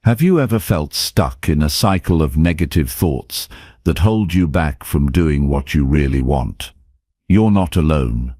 Have you ever felt stuck in a cycle of negative thoughts that hold you back from doing what you really want? You're not alone.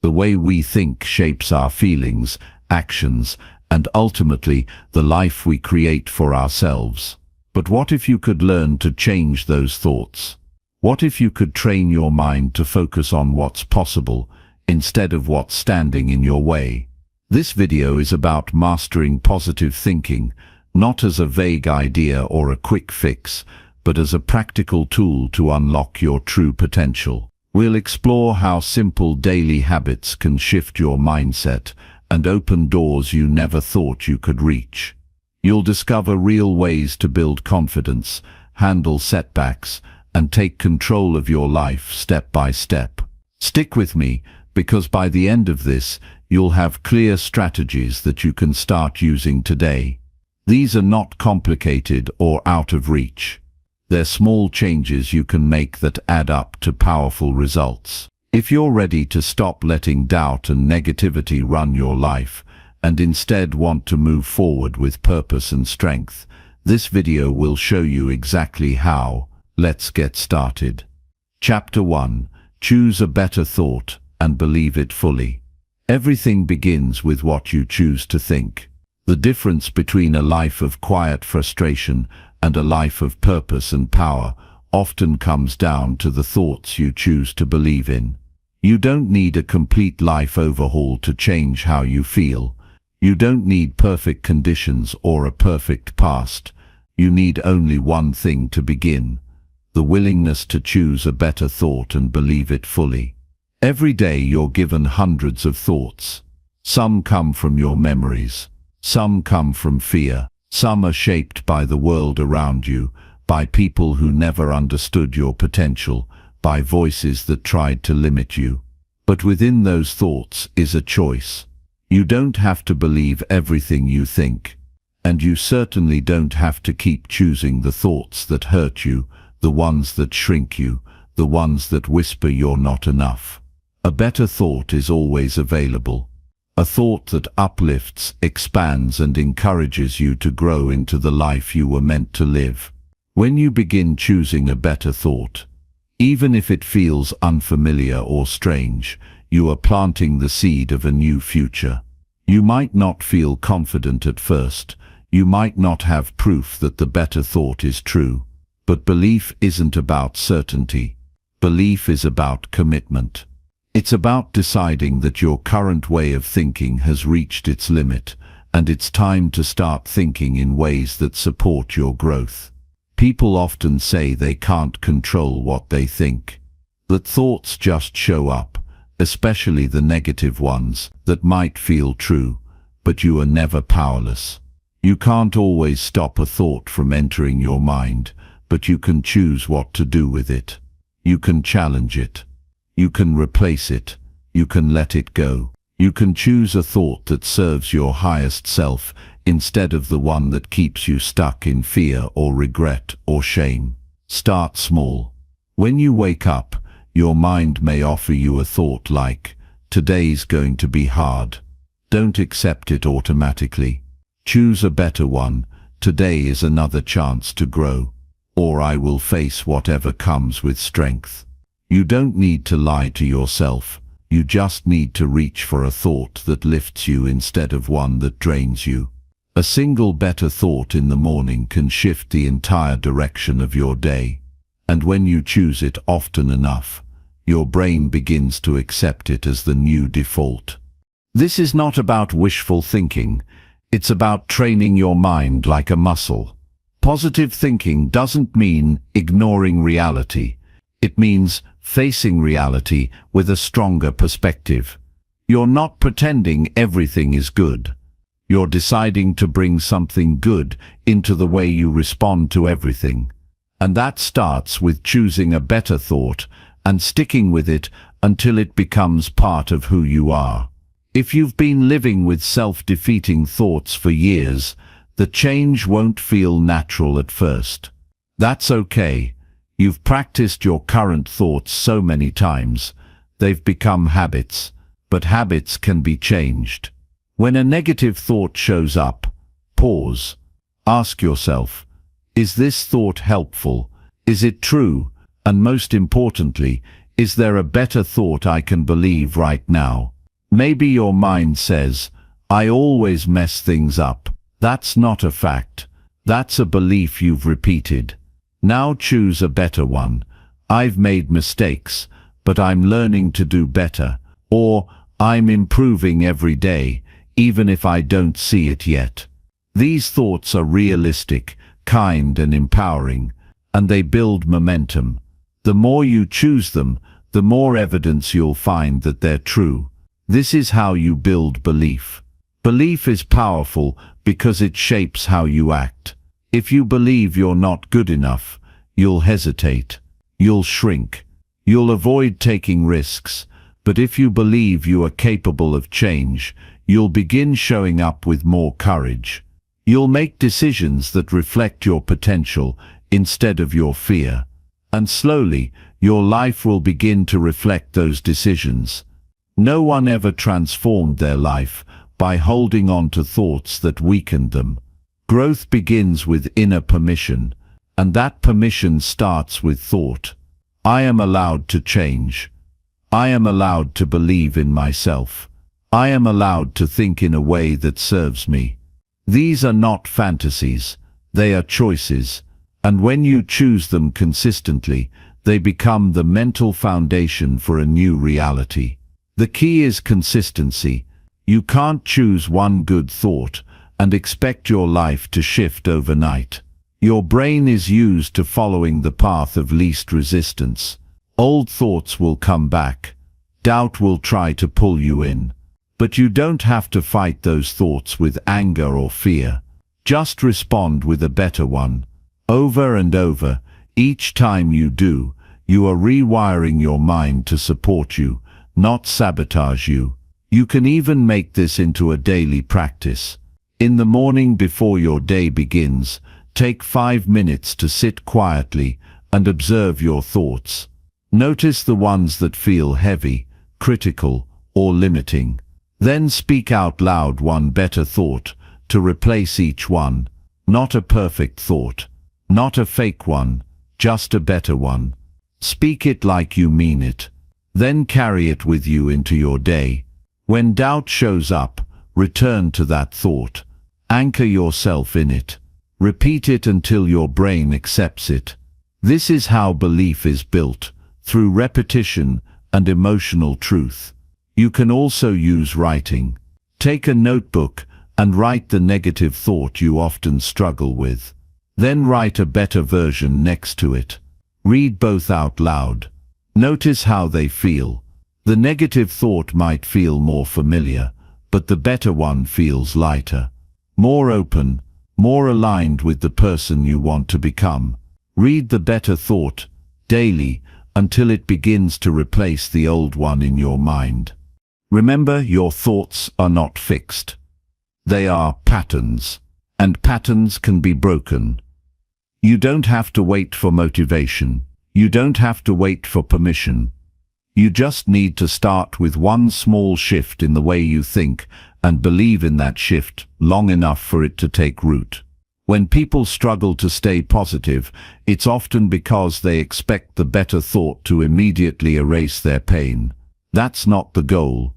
The way we think shapes our feelings, actions, and ultimately the life we create for ourselves. But what if you could learn to change those thoughts? What if you could train your mind to focus on what's possible instead of what's standing in your way? This video is about mastering positive thinking, not as a vague idea or a quick fix, but as a practical tool to unlock your true potential. We'll explore how simple daily habits can shift your mindset and open doors you never thought you could reach. You'll discover real ways to build confidence, handle setbacks, and take control of your life step by step. Stick with me, because by the end of this, you'll have clear strategies that you can start using today. These are not complicated or out of reach. They're small changes you can make that add up to powerful results. If you're ready to stop letting doubt and negativity run your life, and instead want to move forward with purpose and strength, this video will show you exactly how. Let's get started. Chapter 1. Choose a better thought and believe it fully. Everything begins with what you choose to think. The difference between a life of quiet frustration and a life of purpose and power often comes down to the thoughts you choose to believe in. You don't need a complete life overhaul to change how you feel. You don't need perfect conditions or a perfect past. You need only one thing to begin: the willingness to choose a better thought and believe it fully. Every day you're given hundreds of thoughts. Some come from your memories. Some come from fear. Some are shaped by the world around you, by people who never understood your potential, by voices that tried to limit you. But within those thoughts is a choice. You don't have to believe everything you think. And you certainly don't have to keep choosing the thoughts that hurt you, the ones that shrink you, the ones that whisper you're not enough. A better thought is always available. A thought that uplifts, expands, and encourages you to grow into the life you were meant to live. When you begin choosing a better thought, even if it feels unfamiliar or strange, you are planting the seed of a new future. You might not feel confident at first. You might not have proof that the better thought is true. But belief isn't about certainty. Belief is about commitment. It's about deciding that your current way of thinking has reached its limit, and it's time to start thinking in ways that support your growth. People often say they can't control what they think, that thoughts just show up, especially the negative ones that might feel true, but you are never powerless. You can't always stop a thought from entering your mind, but you can choose what to do with it. You can challenge it. You can replace it. You can let it go. You can choose a thought that serves your highest self instead of the one that keeps you stuck in fear or regret or shame. Start small. When you wake up, your mind may offer you a thought like, "Today's going to be hard." Don't accept it automatically. Choose a better one. "Today is another chance to grow." Or, "I will face whatever comes with strength." You don't need to lie to yourself. You just need to reach for a thought that lifts you instead of one that drains you. A single better thought in the morning can shift the entire direction of your day. And when you choose it often enough, your brain begins to accept it as the new default. This is not about wishful thinking. It's about training your mind like a muscle. Positive thinking doesn't mean ignoring reality. It means facing reality with a stronger perspective. You're not pretending everything is good. You're deciding to bring something good into the way you respond to everything. And that starts with choosing a better thought and sticking with it until it becomes part of who you are. If you've been living with self-defeating thoughts for years, the change won't feel natural at first. That's okay. You've practiced your current thoughts so many times, they've become habits, but habits can be changed. When a negative thought shows up, pause. Ask yourself, is this thought helpful? Is it true? And most importantly, is there a better thought I can believe right now? Maybe your mind says, I always mess things up. That's not a fact. That's a belief you've repeated. Now choose a better one. I've made mistakes, but I'm learning to do better. Or, I'm improving every day, even if I don't see it yet. These thoughts are realistic, kind and empowering, and they build momentum. The more you choose them, the more evidence you'll find that they're true. This is how you build belief. Belief is powerful because it shapes how you act. If you believe you're not good enough, you'll hesitate. You'll shrink. You'll avoid taking risks. But if you believe you are capable of change, you'll begin showing up with more courage. You'll make decisions that reflect your potential instead of your fear. And slowly, your life will begin to reflect those decisions. No one ever transformed their life by holding on to thoughts that weakened them. Growth begins with inner permission, and that permission starts with thought. I am allowed to change. I am allowed to believe in myself. I am allowed to think in a way that serves me. These are not fantasies, they are choices, and when you choose them consistently, they become the mental foundation for a new reality. The key is consistency. You can't choose one good thought and expect your life to shift overnight. Your brain is used to following the path of least resistance. Old thoughts will come back. Doubt will try to pull you in. But you don't have to fight those thoughts with anger or fear. Just respond with a better one. Over and over, each time you do, you are rewiring your mind to support you, not sabotage you. You can even make this into a daily practice. In the morning before your day begins, take 5 minutes to sit quietly and observe your thoughts. Notice the ones that feel heavy, critical, or limiting. Then speak out loud one better thought to replace each one. Not a perfect thought, not a fake one, just a better one. Speak it like you mean it. Then carry it with you into your day. When doubt shows up, return to that thought. Anchor yourself in it. Repeat it until your brain accepts it. This is how belief is built, through repetition and emotional truth. You can also use writing. Take a notebook and write the negative thought you often struggle with. Then write a better version next to it. Read both out loud. Notice how they feel. The negative thought might feel more familiar, but the better one feels lighter, more open, more aligned with the person you want to become. Read the better thought daily until it begins to replace the old one in your mind. Remember, your thoughts are not fixed. They are patterns, and patterns can be broken. You don't have to wait for motivation. You don't have to wait for permission. You just need to start with one small shift in the way you think and believe in that shift long enough for it to take root. When people struggle to stay positive, it's often because they expect the better thought to immediately erase their pain. That's not the goal.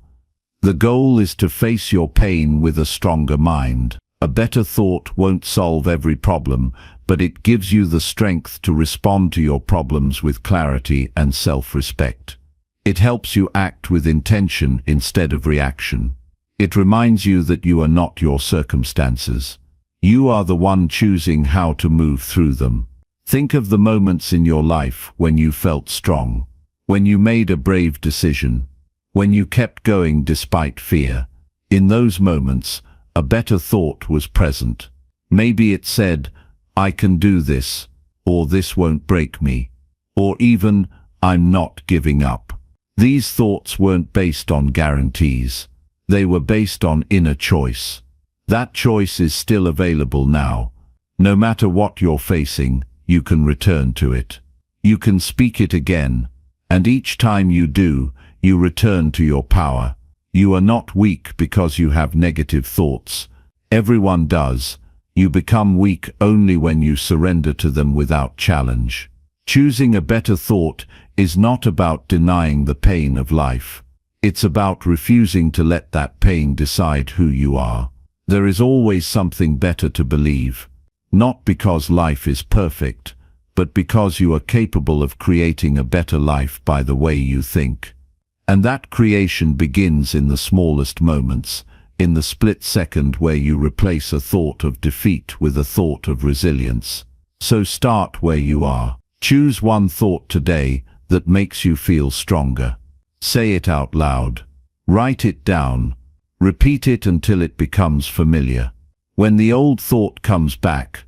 The goal is to face your pain with a stronger mind. A better thought won't solve every problem, but it gives you the strength to respond to your problems with clarity and self-respect. It helps you act with intention instead of reaction. It reminds you that you are not your circumstances. You are the one choosing how to move through them. Think of the moments in your life when you felt strong, when you made a brave decision, when you kept going despite fear. In those moments, a better thought was present. Maybe it said, I can do this, or this won't break me, or even, I'm not giving up. These thoughts weren't based on guarantees. They were based on inner choice. That choice is still available now. No matter what you're facing, you can return to it. You can speak it again, and each time you do, you return to your power. You are not weak because you have negative thoughts. Everyone does. You become weak only when you surrender to them without challenge. Choosing a better thought is not about denying the pain of life. It's about refusing to let that pain decide who you are. There is always something better to believe, not because life is perfect, but because you are capable of creating a better life by the way you think. And that creation begins in the smallest moments, in the split second where you replace a thought of defeat with a thought of resilience. So start where you are. Choose one thought today that makes you feel stronger. Say it out loud. Write it down. Repeat it until it becomes familiar. When the old thought comes back,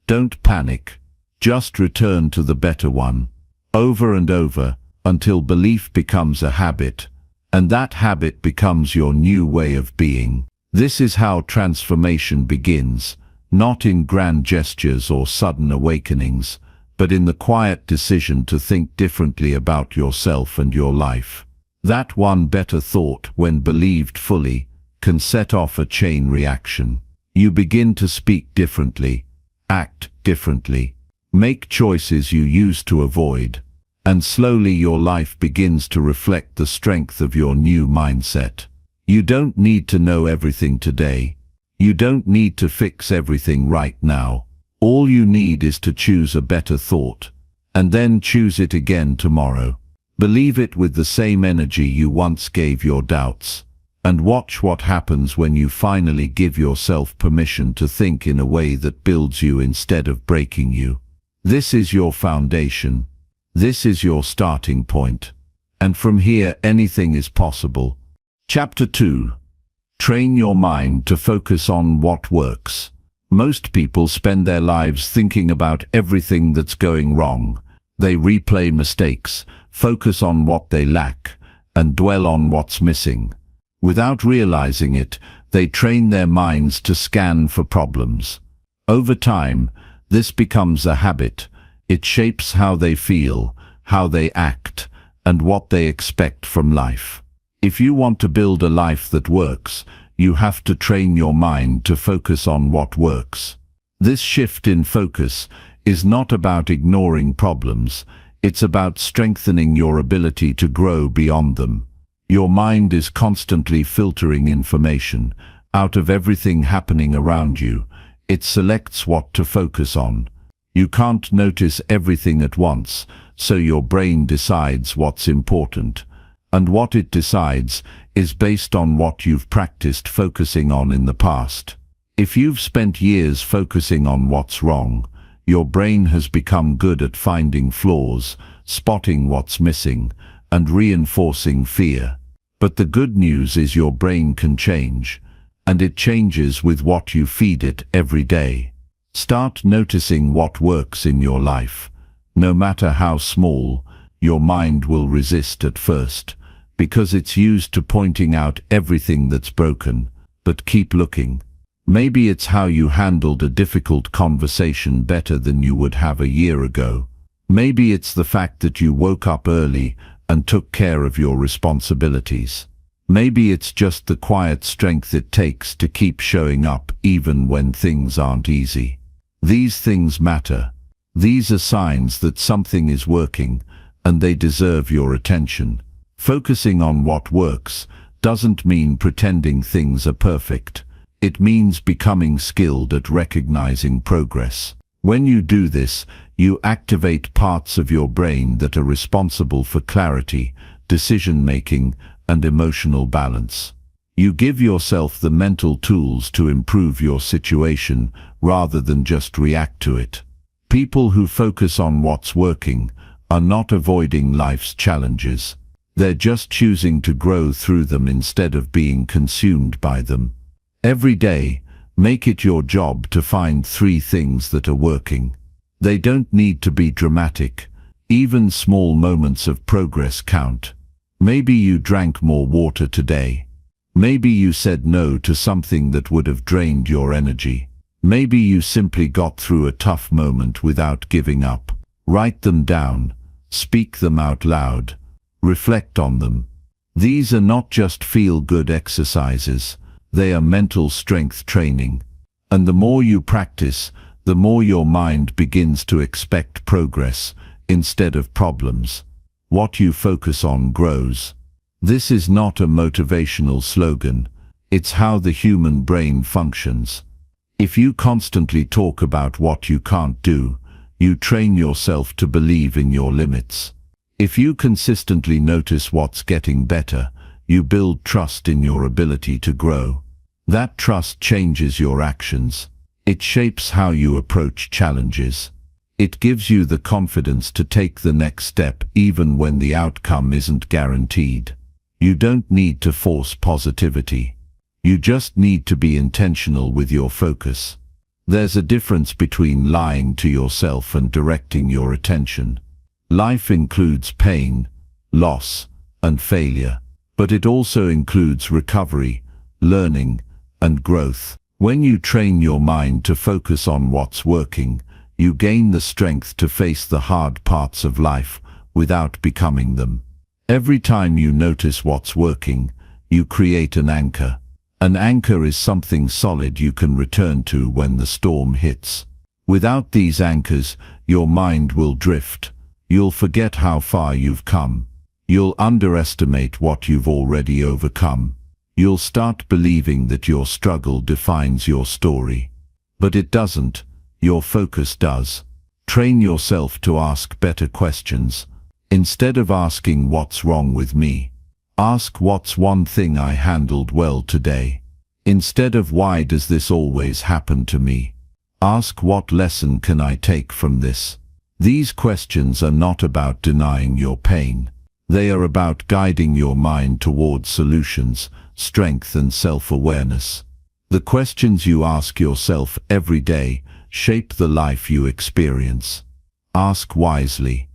don't panic. Just return to the better one, over and over, until belief becomes a habit, and that habit becomes your new way of being. This is how transformation begins, not in grand gestures or sudden awakenings, but in the quiet decision to think differently about yourself and your life. That one better thought, when believed fully, can set off a chain reaction. You begin to speak differently, act differently, make choices you used to avoid, and slowly your life begins to reflect the strength of your new mindset. You don't need to know everything today. You don't need to fix everything right now. All you need is to choose a better thought, and then choose it again tomorrow. Believe it with the same energy you once gave your doubts, and watch what happens when you finally give yourself permission to think in a way that builds you instead of breaking you. This is your foundation. This is your starting point. And from here, anything is possible. Chapter 2. Train your mind to focus on what works. Most people spend their lives thinking about everything that's going wrong. They replay mistakes, focus on what they lack, and dwell on what's missing. Without realizing it, they train their minds to scan for problems. Over time, this becomes a habit. It shapes how they feel, how they act, and what they expect from life. If you want to build a life that works, you have to train your mind to focus on what works. This shift in focus is not about ignoring problems. It's about strengthening your ability to grow beyond them. Your mind is constantly filtering information. Out of everything happening around you, it selects what to focus on. You can't notice everything at once, so your brain decides what's important. And what it decides is based on what you've practiced focusing on in the past. If you've spent years focusing on what's wrong, your brain has become good at finding flaws, spotting what's missing, and reinforcing fear. But the good news is your brain can change, and it changes with what you feed it every day. Start noticing what works in your life. No matter how small, your mind will resist at first, because it's used to pointing out everything that's broken. But keep looking. Maybe it's how you handled a difficult conversation better than you would have a year ago. Maybe it's the fact that you woke up early and took care of your responsibilities. Maybe it's just the quiet strength it takes to keep showing up even when things aren't easy. These things matter. These are signs that something is working, and they deserve your attention. Focusing on what works doesn't mean pretending things are perfect. It means becoming skilled at recognizing progress. When you do this, you activate parts of your brain that are responsible for clarity, decision-making, and emotional balance. You give yourself the mental tools to improve your situation rather than just react to it. People who focus on what's working are not avoiding life's challenges. They're just choosing to grow through them instead of being consumed by them. Every day, make it your job to find 3 things that are working. They don't need to be dramatic. Even small moments of progress count. Maybe you drank more water today. Maybe you said no to something that would have drained your energy. Maybe you simply got through a tough moment without giving up. Write them down. Speak them out loud. Reflect on them. These are not just feel-good exercises. They are mental strength training. And the more you practice, the more your mind begins to expect progress instead of problems. What you focus on grows. This is not a motivational slogan. It's how the human brain functions. If you constantly talk about what you can't do, you train yourself to believe in your limits. If you consistently notice what's getting better, you build trust in your ability to grow. That trust changes your actions. It shapes how you approach challenges. It gives you the confidence to take the next step even when the outcome isn't guaranteed. You don't need to force positivity. You just need to be intentional with your focus. There's a difference between lying to yourself and directing your attention. Life includes pain, loss, and failure, but it also includes recovery, learning, and growth. When you train your mind to focus on what's working, you gain the strength to face the hard parts of life without becoming them. Every time you notice what's working, you create an anchor. An anchor is something solid you can return to when the storm hits. Without these anchors, your mind will drift. You'll forget how far you've come. You'll underestimate what you've already overcome. You'll start believing that your struggle defines your story. But it doesn't. Your focus does. Train yourself to ask better questions. Instead of asking what's wrong with me, ask what's one thing I handled well today. Instead of why does this always happen to me, ask what lesson can I take from this. These questions are not about denying your pain. They are about guiding your mind towards solutions, strength and self-awareness. The questions you ask yourself every day shape the life you experience. Ask wisely.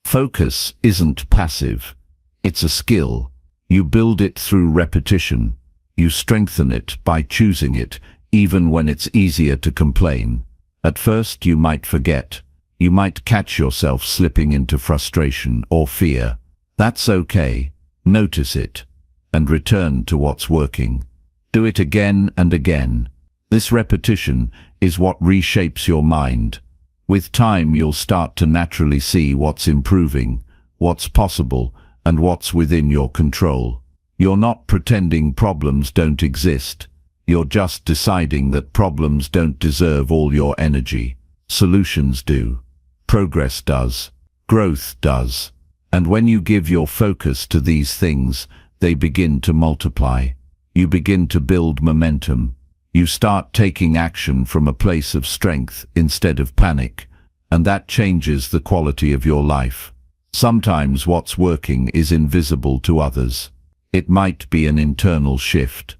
Focus isn't passive. It's a skill. You build it through repetition. You strengthen it by choosing it, even when it's easier to complain. At first you might forget. You might catch yourself slipping into frustration or fear. That's okay. Notice it and return to what's working. Do it again and again. This repetition is what reshapes your mind. With time, you'll start to naturally see what's improving, what's possible, and what's within your control. You're not pretending problems don't exist. You're just deciding that problems don't deserve all your energy. Solutions do. Progress does. Growth does. And when you give your focus to these things, they begin to multiply. You begin to build momentum. You start taking action from a place of strength instead of panic, and that changes the quality of your life. Sometimes what's working is invisible to others. It might be an internal shift,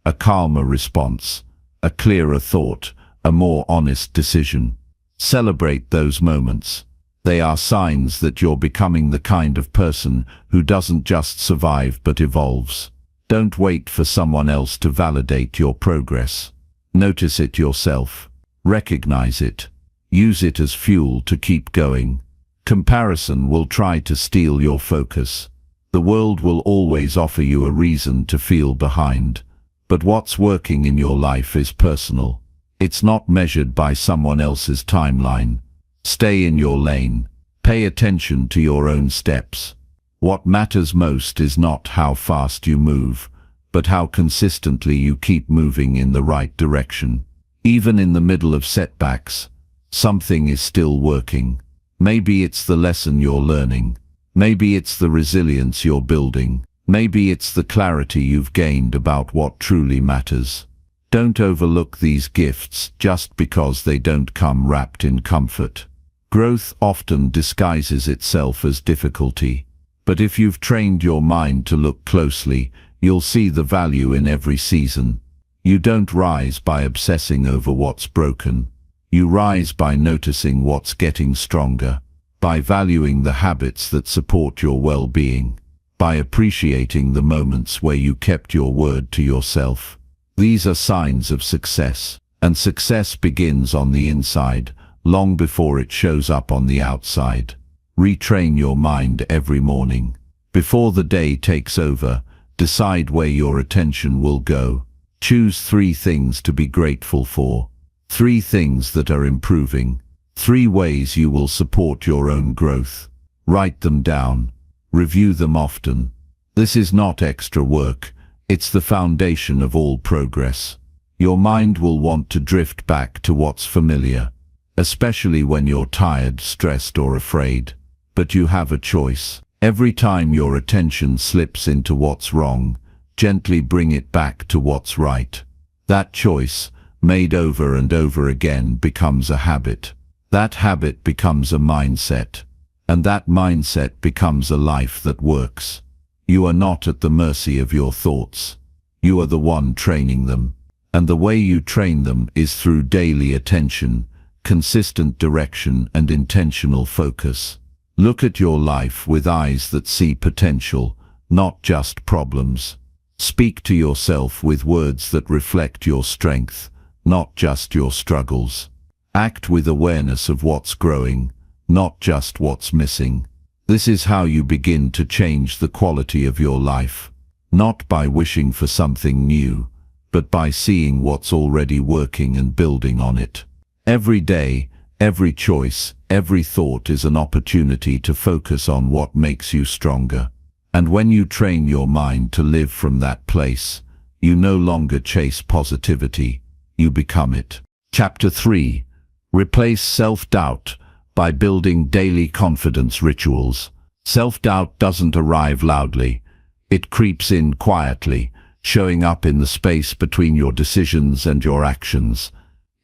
a calmer response, a clearer thought, a more honest decision. Celebrate those moments. They are signs that you're becoming the kind of person who doesn't just survive but evolves. Don't wait for someone else to validate your progress. Notice it yourself. Recognize it. Use it as fuel to keep going. Comparison will try to steal your focus. The world will always offer you a reason to feel behind. But what's working in your life is personal. It's not measured by someone else's timeline. Stay in your lane. Pay attention to your own steps. What matters most is not how fast you move, but how consistently you keep moving in the right direction. Even in the middle of setbacks, something is still working. Maybe it's the lesson you're learning. Maybe it's the resilience you're building. Maybe it's the clarity you've gained about what truly matters. Don't overlook these gifts just because they don't come wrapped in comfort. Growth often disguises itself as difficulty. But if you've trained your mind to look closely, you'll see the value in every season. You don't rise by obsessing over what's broken. You rise by noticing what's getting stronger, by valuing the habits that support your well-being, by appreciating the moments where you kept your word to yourself. These are signs of success, and success begins on the inside, long before it shows up on the outside. Retrain your mind every morning. Before the day takes over, decide where your attention will go. Choose 3 things to be grateful for. 3 things that are improving. 3 ways you will support your own growth. Write them down. Review them often. This is not extra work. It's the foundation of all progress. Your mind will want to drift back to what's familiar, especially when you're tired, stressed, or afraid. But you have a choice. Every time your attention slips into what's wrong, gently bring it back to what's right. That choice, made over and over again, becomes a habit. That habit becomes a mindset. And that mindset becomes a life that works. You are not at the mercy of your thoughts. You are the one training them. And the way you train them is through daily attention, consistent direction, and intentional focus. Look at your life with eyes that see potential, not just problems. Speak to yourself with words that reflect your strength, not just your struggles. Act with awareness of what's growing, not just what's missing. This is how you begin to change the quality of your life, not by wishing for something new, but by seeing what's already working and building on it. Every day, every choice, every thought is an opportunity to focus on what makes you stronger. And when you train your mind to live from that place, you no longer chase positivity, you become it. Chapter 3. Replace self-doubt by building daily confidence rituals. Self-doubt doesn't arrive loudly. It creeps in quietly, showing up in the space between your decisions and your actions.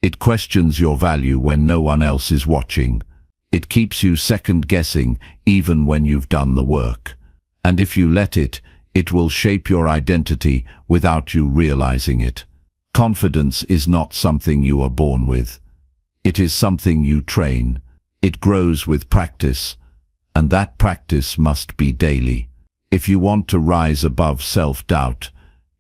It questions your value when no one else is watching. It keeps you second-guessing even when you've done the work. And if you let it, it will shape your identity without you realizing it. Confidence is not something you are born with. It is something you train. It grows with practice, and that practice must be daily. If you want to rise above self-doubt,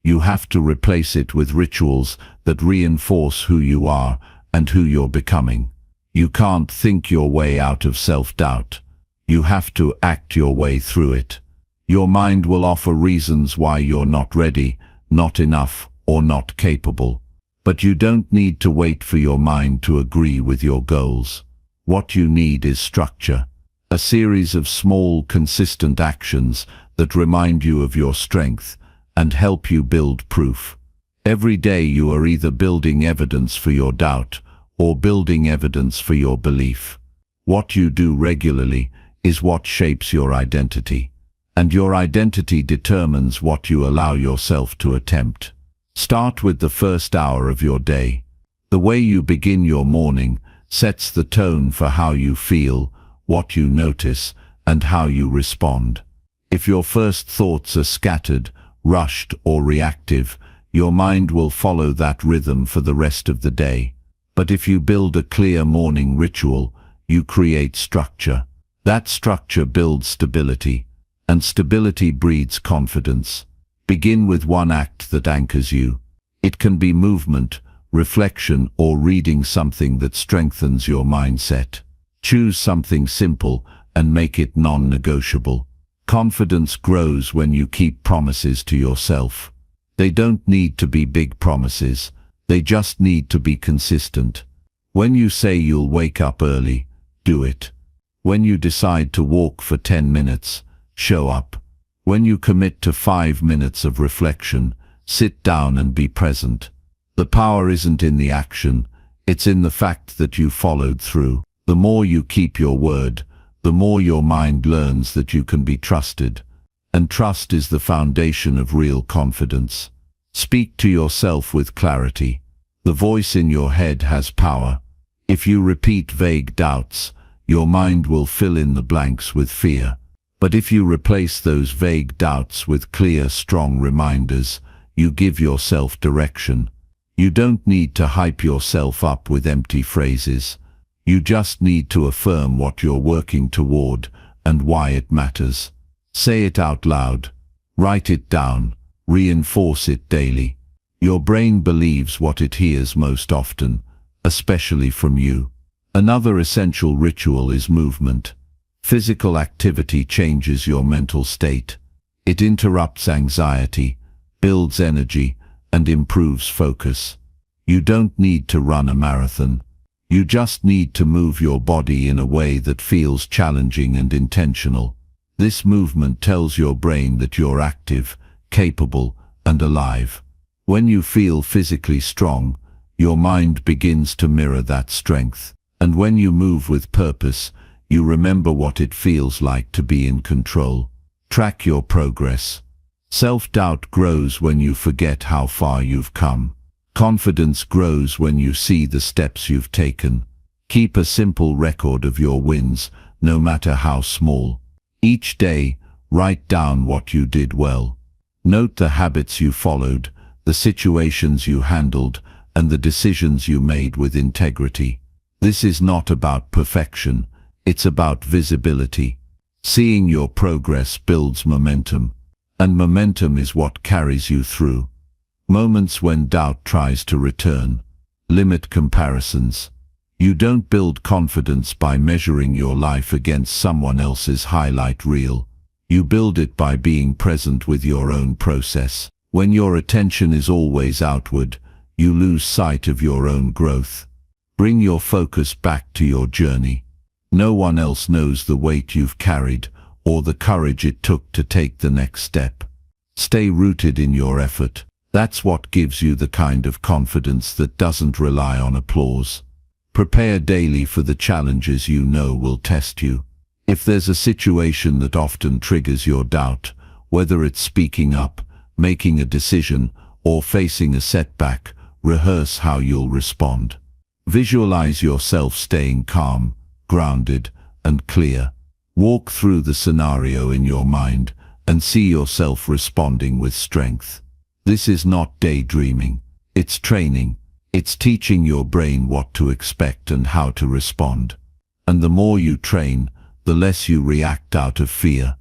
you have to replace it with rituals that reinforce who you are and who you're becoming. You can't think your way out of self-doubt. You have to act your way through it. Your mind will offer reasons why you're not ready, not enough, or not capable. But you don't need to wait for your mind to agree with your goals. What you need is structure. A series of small, consistent actions that remind you of your strength and help you build proof. Every day you are either building evidence for your doubt or building evidence for your belief. What you do regularly is what shapes your identity. And your identity determines what you allow yourself to attempt. Start with the first hour of your day. The way you begin your morning sets the tone for how you feel, what you notice, and how you respond. If your first thoughts are scattered, rushed, or reactive, your mind will follow that rhythm for the rest of the day. But if you build a clear morning ritual, you create structure. That structure builds stability, and stability breeds confidence. Begin with one act that anchors you. It can be movement, reflection, or reading something that strengthens your mindset. Choose something simple and make it non-negotiable. Confidence grows when you keep promises to yourself. They don't need to be big promises. They just need to be consistent. When you say you'll wake up early, do it. When you decide to walk for 10 minutes, show up. When you commit to 5 minutes of reflection, sit down and be present. The power isn't in the action, it's in the fact that you followed through. The more you keep your word, the more your mind learns that you can be trusted. And trust is the foundation of real confidence. Speak to yourself with clarity. The voice in your head has power. If you repeat vague doubts, your mind will fill in the blanks with fear. But if you replace those vague doubts with clear, strong reminders, you give yourself direction. You don't need to hype yourself up with empty phrases. You just need to affirm what you're working toward and why it matters. Say it out loud. Write it down. Reinforce it daily. Your brain believes what it hears most often, especially from you. Another essential ritual is movement. Physical activity changes your mental state. It interrupts anxiety, builds energy, and improves focus. You don't need to run a marathon. You just need to move your body in a way that feels challenging and intentional. This movement tells your brain that you're active, capable, and alive. When you feel physically strong, your mind begins to mirror that strength. And when you move with purpose, you remember what it feels like to be in control. Track your progress. Self-doubt grows when you forget how far you've come. Confidence grows when you see the steps you've taken. Keep a simple record of your wins, no matter how small. Each day, write down what you did well. Note the habits you followed, the situations you handled, and the decisions you made with integrity. This is not about perfection, it's about visibility. Seeing your progress builds momentum, and momentum is what carries you through. Moments when doubt tries to return. Limit comparisons. You don't build confidence by measuring your life against someone else's highlight reel. You build it by being present with your own process. When your attention is always outward, you lose sight of your own growth. Bring your focus back to your journey. No one else knows the weight you've carried or the courage it took to take the next step. Stay rooted in your effort. That's what gives you the kind of confidence that doesn't rely on applause. Prepare daily for the challenges you know will test you. If there's a situation that often triggers your doubt, whether it's speaking up, making a decision, or facing a setback, rehearse how you'll respond. Visualize yourself staying calm, grounded, and clear. Walk through the scenario in your mind and see yourself responding with strength. This is not daydreaming. It's training. It's teaching your brain what to expect and how to respond. And the more you train, the less you react out of fear.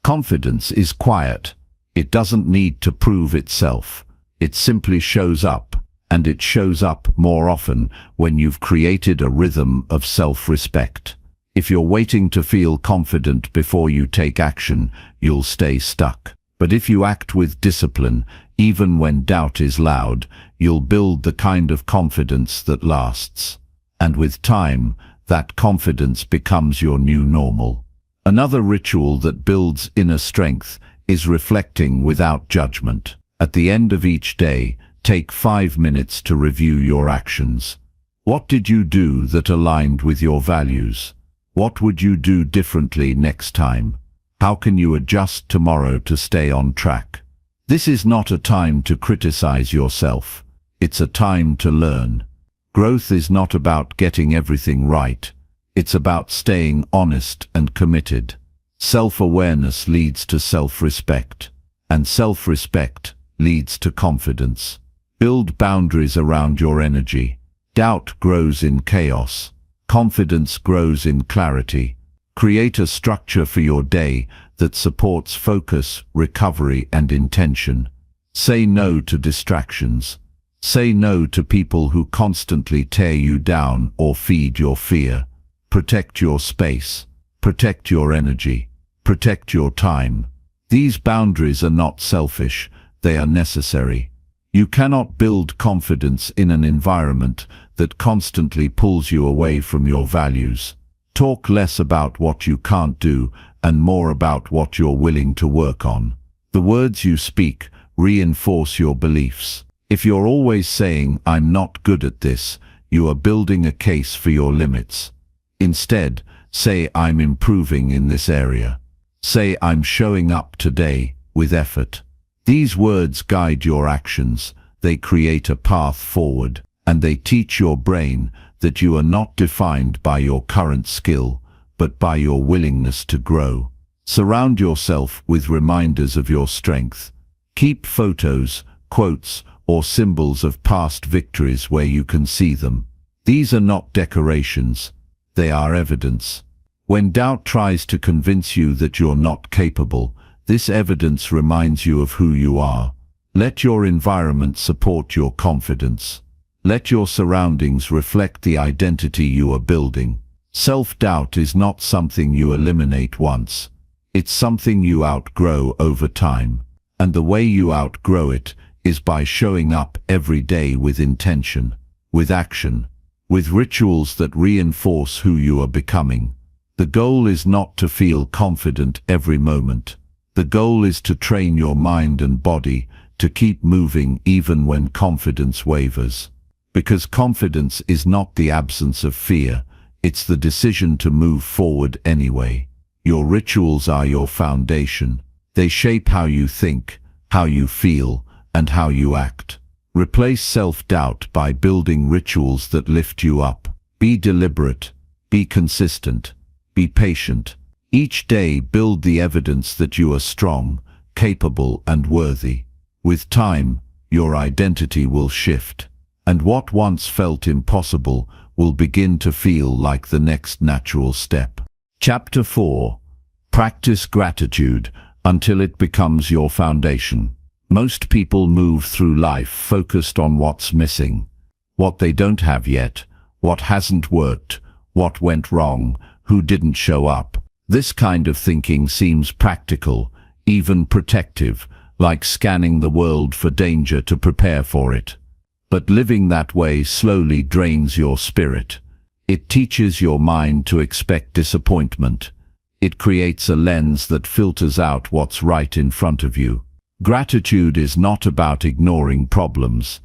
Confidence is quiet. It doesn't need to prove itself. It simply shows up, and it shows up more often when you've created a rhythm of self-respect. If you're waiting to feel confident before you take action, you'll stay stuck. But if you act with discipline, even when doubt is loud, you'll build the kind of confidence that lasts. And with time, that confidence becomes your new normal. Another ritual that builds inner strength is reflecting without judgment. At the end of each day, take 5 minutes to review your actions. What did you do that aligned with your values? What would you do differently next time? How can you adjust tomorrow to stay on track? This is not a time to criticize yourself. It's a time to learn. Growth is not about getting everything right. It's about staying honest and committed. Self-awareness leads to self-respect, and self-respect leads to confidence. Build boundaries around your energy. Doubt grows in chaos. Confidence grows in clarity. Create a structure for your day that supports focus, recovery, and intention. Say no to distractions. Say no to people who constantly tear you down or feed your fear. Protect your space. Protect your energy. Protect your time. These boundaries are not selfish, they are necessary. You cannot build confidence in an environment that constantly pulls you away from your values. Talk less about what you can't do and more about what you're willing to work on. The words you speak reinforce your beliefs. If you're always saying, "I'm not good at this," you are building a case for your limits. Instead, say, "I'm improving in this area." Say, "I'm showing up today with effort." These words guide your actions, they create a path forward, and they teach your brain that you are not defined by your current skill, but by your willingness to grow. Surround yourself with reminders of your strength. Keep photos, quotes, or symbols of past victories where you can see them. These are not decorations, they are evidence. When doubt tries to convince you that you're not capable, this evidence reminds you of who you are. Let your environment support your confidence. Let your surroundings reflect the identity you are building. Self-doubt is not something you eliminate once. It's something you outgrow over time. And the way you outgrow it is by showing up every day with intention, with action, with rituals that reinforce who you are becoming. The goal is not to feel confident every moment. The goal is to train your mind and body to keep moving even when confidence wavers. Because confidence is not the absence of fear, it's the decision to move forward anyway. Your rituals are your foundation. They shape how you think, how you feel, and how you act. Replace self-doubt by building rituals that lift you up. Be deliberate, be consistent, be patient. Each day build the evidence that you are strong, capable, and worthy. With time, your identity will shift, and what once felt impossible will begin to feel like the next natural step. Chapter 4. Practice gratitude until it becomes your foundation. Most people move through life focused on what's missing, what they don't have yet, what hasn't worked, what went wrong, who didn't show up. This kind of thinking seems practical, even protective, like scanning the world for danger to prepare for it. But living that way slowly drains your spirit. It teaches your mind to expect disappointment. It creates a lens that filters out what's right in front of you. Gratitude is not about ignoring problems.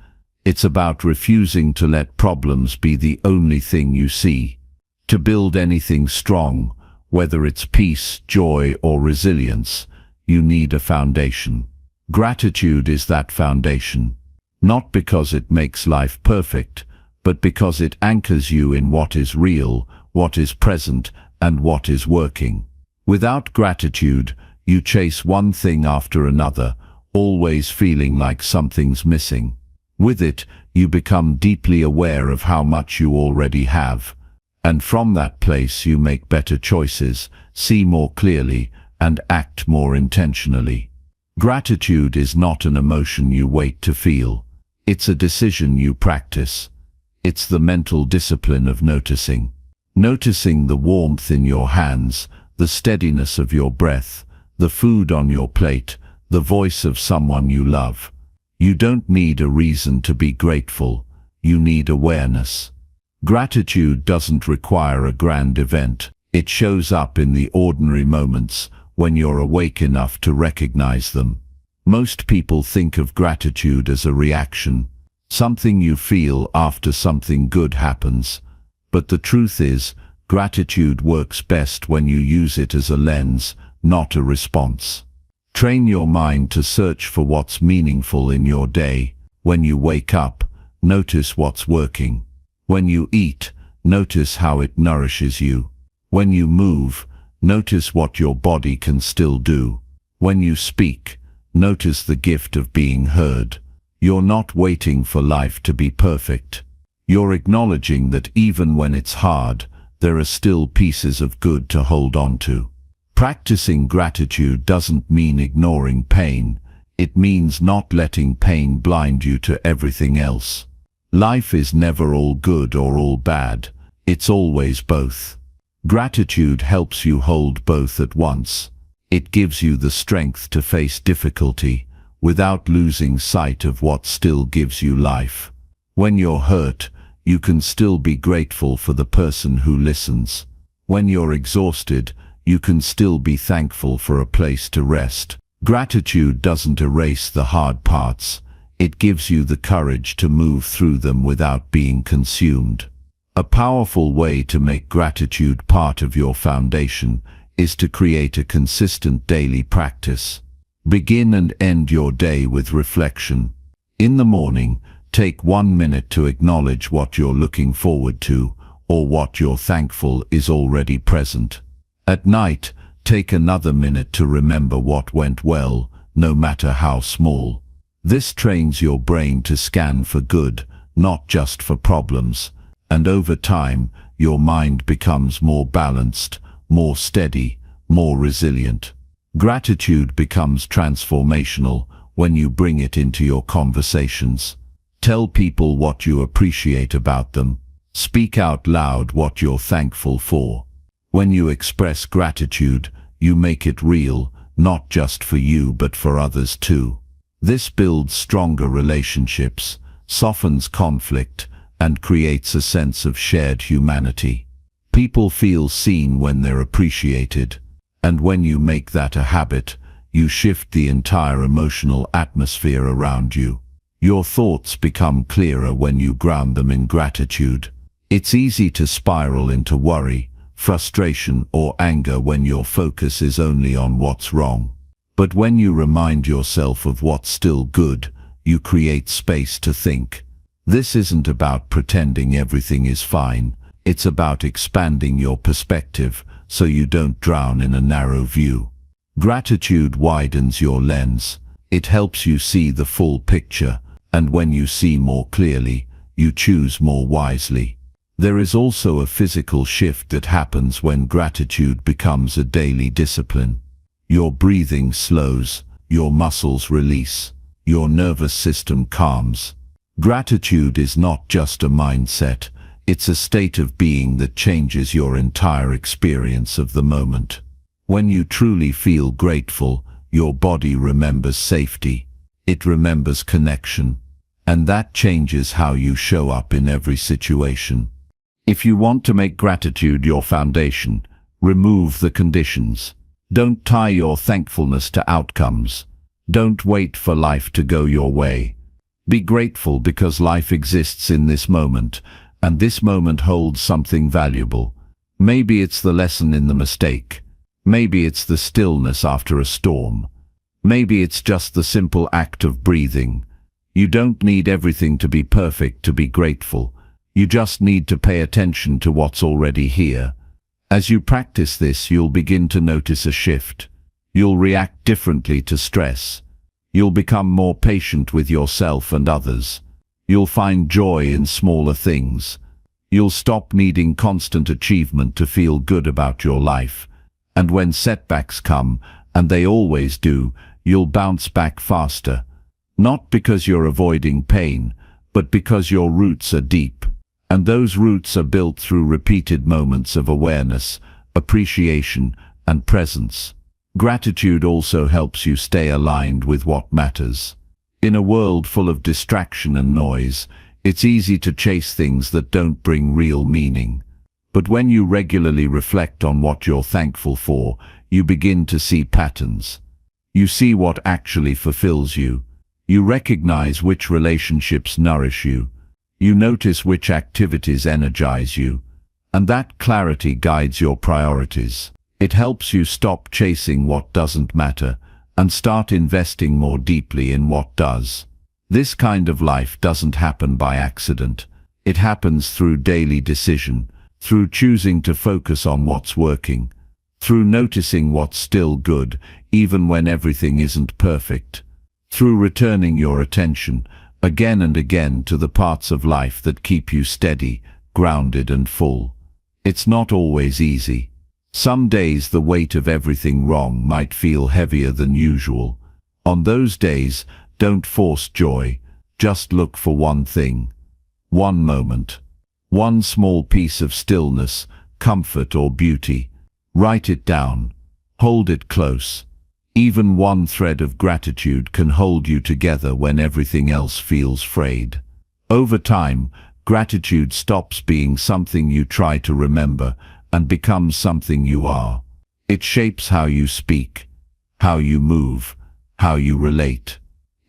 It's about refusing to let problems be the only thing you see. To build anything strong, whether it's peace, joy, or resilience, you need a foundation. Gratitude is that foundation. Not because it makes life perfect, but because it anchors you in what is real, what is present, and what is working. Without gratitude, you chase one thing after another, always feeling like something's missing. With it, you become deeply aware of how much you already have. And from that place you make better choices, see more clearly, and act more intentionally. Gratitude is not an emotion you wait to feel. It's a decision you practice. It's the mental discipline of noticing. Noticing the warmth in your hands, the steadiness of your breath, the food on your plate, the voice of someone you love. You don't need a reason to be grateful. You need awareness. Gratitude doesn't require a grand event. It shows up in the ordinary moments when you're awake enough to recognize them. Most people think of gratitude as a reaction, something you feel after something good happens. But the truth is, gratitude works best when you use it as a lens, not a response. Train your mind to search for what's meaningful in your day. When you wake up, notice what's working. When you eat, notice how it nourishes you. When you move, notice what your body can still do. When you speak, notice the gift of being heard. You're not waiting for life to be perfect. You're acknowledging that even when it's hard, there are still pieces of good to hold on to. Practicing gratitude doesn't mean ignoring pain. It means not letting pain blind you to everything else. Life is never all good or all bad. It's always both. Gratitude helps you hold both at once. It gives you the strength to face difficulty without losing sight of what still gives you life. When you're hurt, you can still be grateful for the person who listens. When you're exhausted, you can still be thankful for a place to rest. Gratitude doesn't erase the hard parts. It gives you the courage to move through them without being consumed. A powerful way to make gratitude part of your foundation is to create a consistent daily practice. Begin and end your day with reflection. In the morning, take 1 minute to acknowledge what you're looking forward to, or what you're thankful is already present. At night, take another minute to remember what went well, no matter how small. This trains your brain to scan for good, not just for problems, and over time, your mind becomes more balanced, more steady, more resilient. Gratitude becomes transformational when you bring it into your conversations. Tell people what you appreciate about them. Speak out loud what you're thankful for. When you express gratitude, you make it real, not just for you but for others too. This builds stronger relationships, softens conflict, and creates a sense of shared humanity. People feel seen when they're appreciated, and when you make that a habit, you shift the entire emotional atmosphere around you. Your thoughts become clearer when you ground them in gratitude. It's easy to spiral into worry, frustration, or anger when your focus is only on what's wrong. But when you remind yourself of what's still good, you create space to think. This isn't about pretending everything is fine. It's about expanding your perspective so you don't drown in a narrow view. Gratitude widens your lens. It helps you see the full picture, and when you see more clearly, you choose more wisely. There is also a physical shift that happens when gratitude becomes a daily discipline. Your breathing slows, your muscles release, your nervous system calms. Gratitude is not just a mindset, it's a state of being that changes your entire experience of the moment. When you truly feel grateful, your body remembers safety, it remembers connection, and that changes how you show up in every situation. If you want to make gratitude your foundation, remove the conditions. Don't tie your thankfulness to outcomes. Don't wait for life to go your way. Be grateful because life exists in this moment, and this moment holds something valuable. Maybe it's the lesson in the mistake. Maybe it's the stillness after a storm. Maybe it's just the simple act of breathing. You don't need everything to be perfect to be grateful. You just need to pay attention to what's already here. As you practice this, you'll begin to notice a shift. You'll react differently to stress. You'll become more patient with yourself and others. You'll find joy in smaller things. You'll stop needing constant achievement to feel good about your life. And when setbacks come, and they always do, you'll bounce back faster. Not because you're avoiding pain, but because your roots are deep. And those roots are built through repeated moments of awareness, appreciation, and presence. Gratitude also helps you stay aligned with what matters. In a world full of distraction and noise, it's easy to chase things that don't bring real meaning. But when you regularly reflect on what you're thankful for, you begin to see patterns. You see what actually fulfills you. You recognize which relationships nourish you. You notice which activities energize you, and that clarity guides your priorities. It helps you stop chasing what doesn't matter and start investing more deeply in what does. This kind of life doesn't happen by accident. It happens through daily decision, through choosing to focus on what's working, through noticing what's still good, even when everything isn't perfect, through returning your attention again and again to the parts of life that keep you steady, grounded, and full. It's not always easy. Some days the weight of everything wrong might feel heavier than usual. On those days, don't force joy. Just look for one thing, one moment, one small piece of stillness, comfort, or beauty. Write it down. Hold it close. Even one thread of gratitude can hold you together when everything else feels frayed. Over time, gratitude stops being something you try to remember and becomes something you are. It shapes how you speak, how you move, how you relate.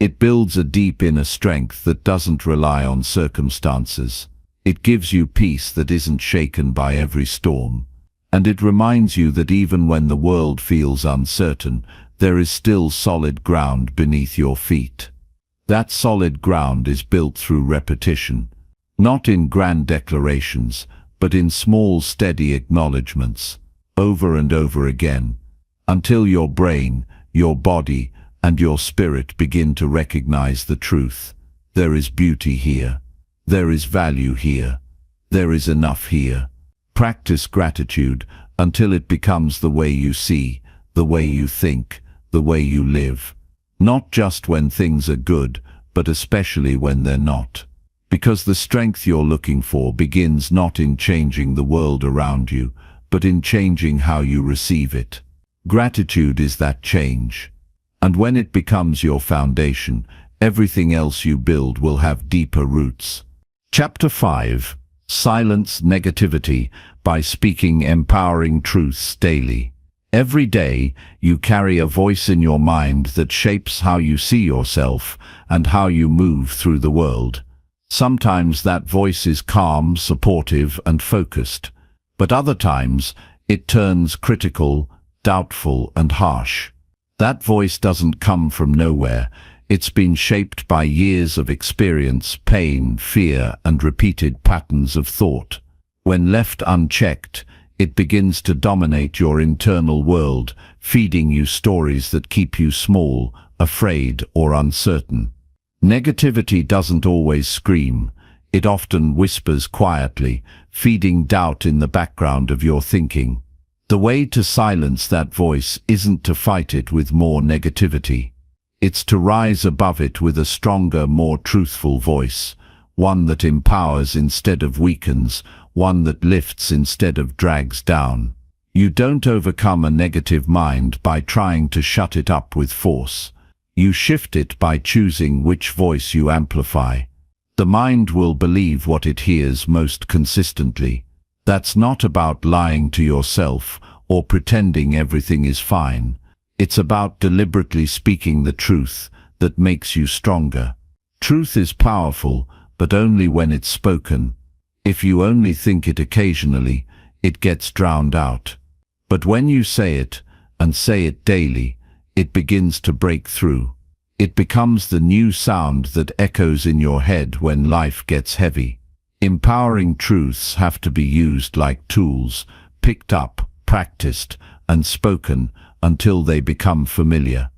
It builds a deep inner strength that doesn't rely on circumstances. It gives you peace that isn't shaken by every storm. And it reminds you that even when the world feels uncertain, there is still solid ground beneath your feet. That solid ground is built through repetition, not in grand declarations, but in small, steady acknowledgements, over and over again, until your brain, your body, and your spirit begin to recognize the truth. There is beauty here. There is value here. There is enough here. Practice gratitude until it becomes the way you see, the way you think, the way you live. Not just when things are good, but especially when they're not. Because the strength you're looking for begins not in changing the world around you, but in changing how you receive it. Gratitude is that change. And when it becomes your foundation, everything else you build will have deeper roots. Chapter 5. Silence Negativity by Speaking Empowering Truths Daily. Every day, you carry a voice in your mind that shapes how you see yourself and how you move through the world. Sometimes that voice is calm, supportive, and focused, but other times it turns critical, doubtful, and harsh. That voice doesn't come from nowhere. It's been shaped by years of experience, pain, fear, and repeated patterns of thought. When left unchecked, it begins to dominate your internal world, feeding you stories that keep you small, afraid, or uncertain. Negativity doesn't always scream. It often whispers quietly, feeding doubt in the background of your thinking. The way to silence that voice isn't to fight it with more negativity. It's to rise above it with a stronger, more truthful voice, one that empowers instead of weakens, one that lifts instead of drags down. You don't overcome a negative mind by trying to shut it up with force. You shift it by choosing which voice you amplify. The mind will believe what it hears most consistently. That's not about lying to yourself or pretending everything is fine. It's about deliberately speaking the truth that makes you stronger. Truth is powerful, but only when it's spoken. If you only think it occasionally, it gets drowned out. But when you say it, and say it daily, it begins to break through. It becomes the new sound that echoes in your head when life gets heavy. Empowering truths have to be used like tools, picked up, practiced, and spoken until they become familiar.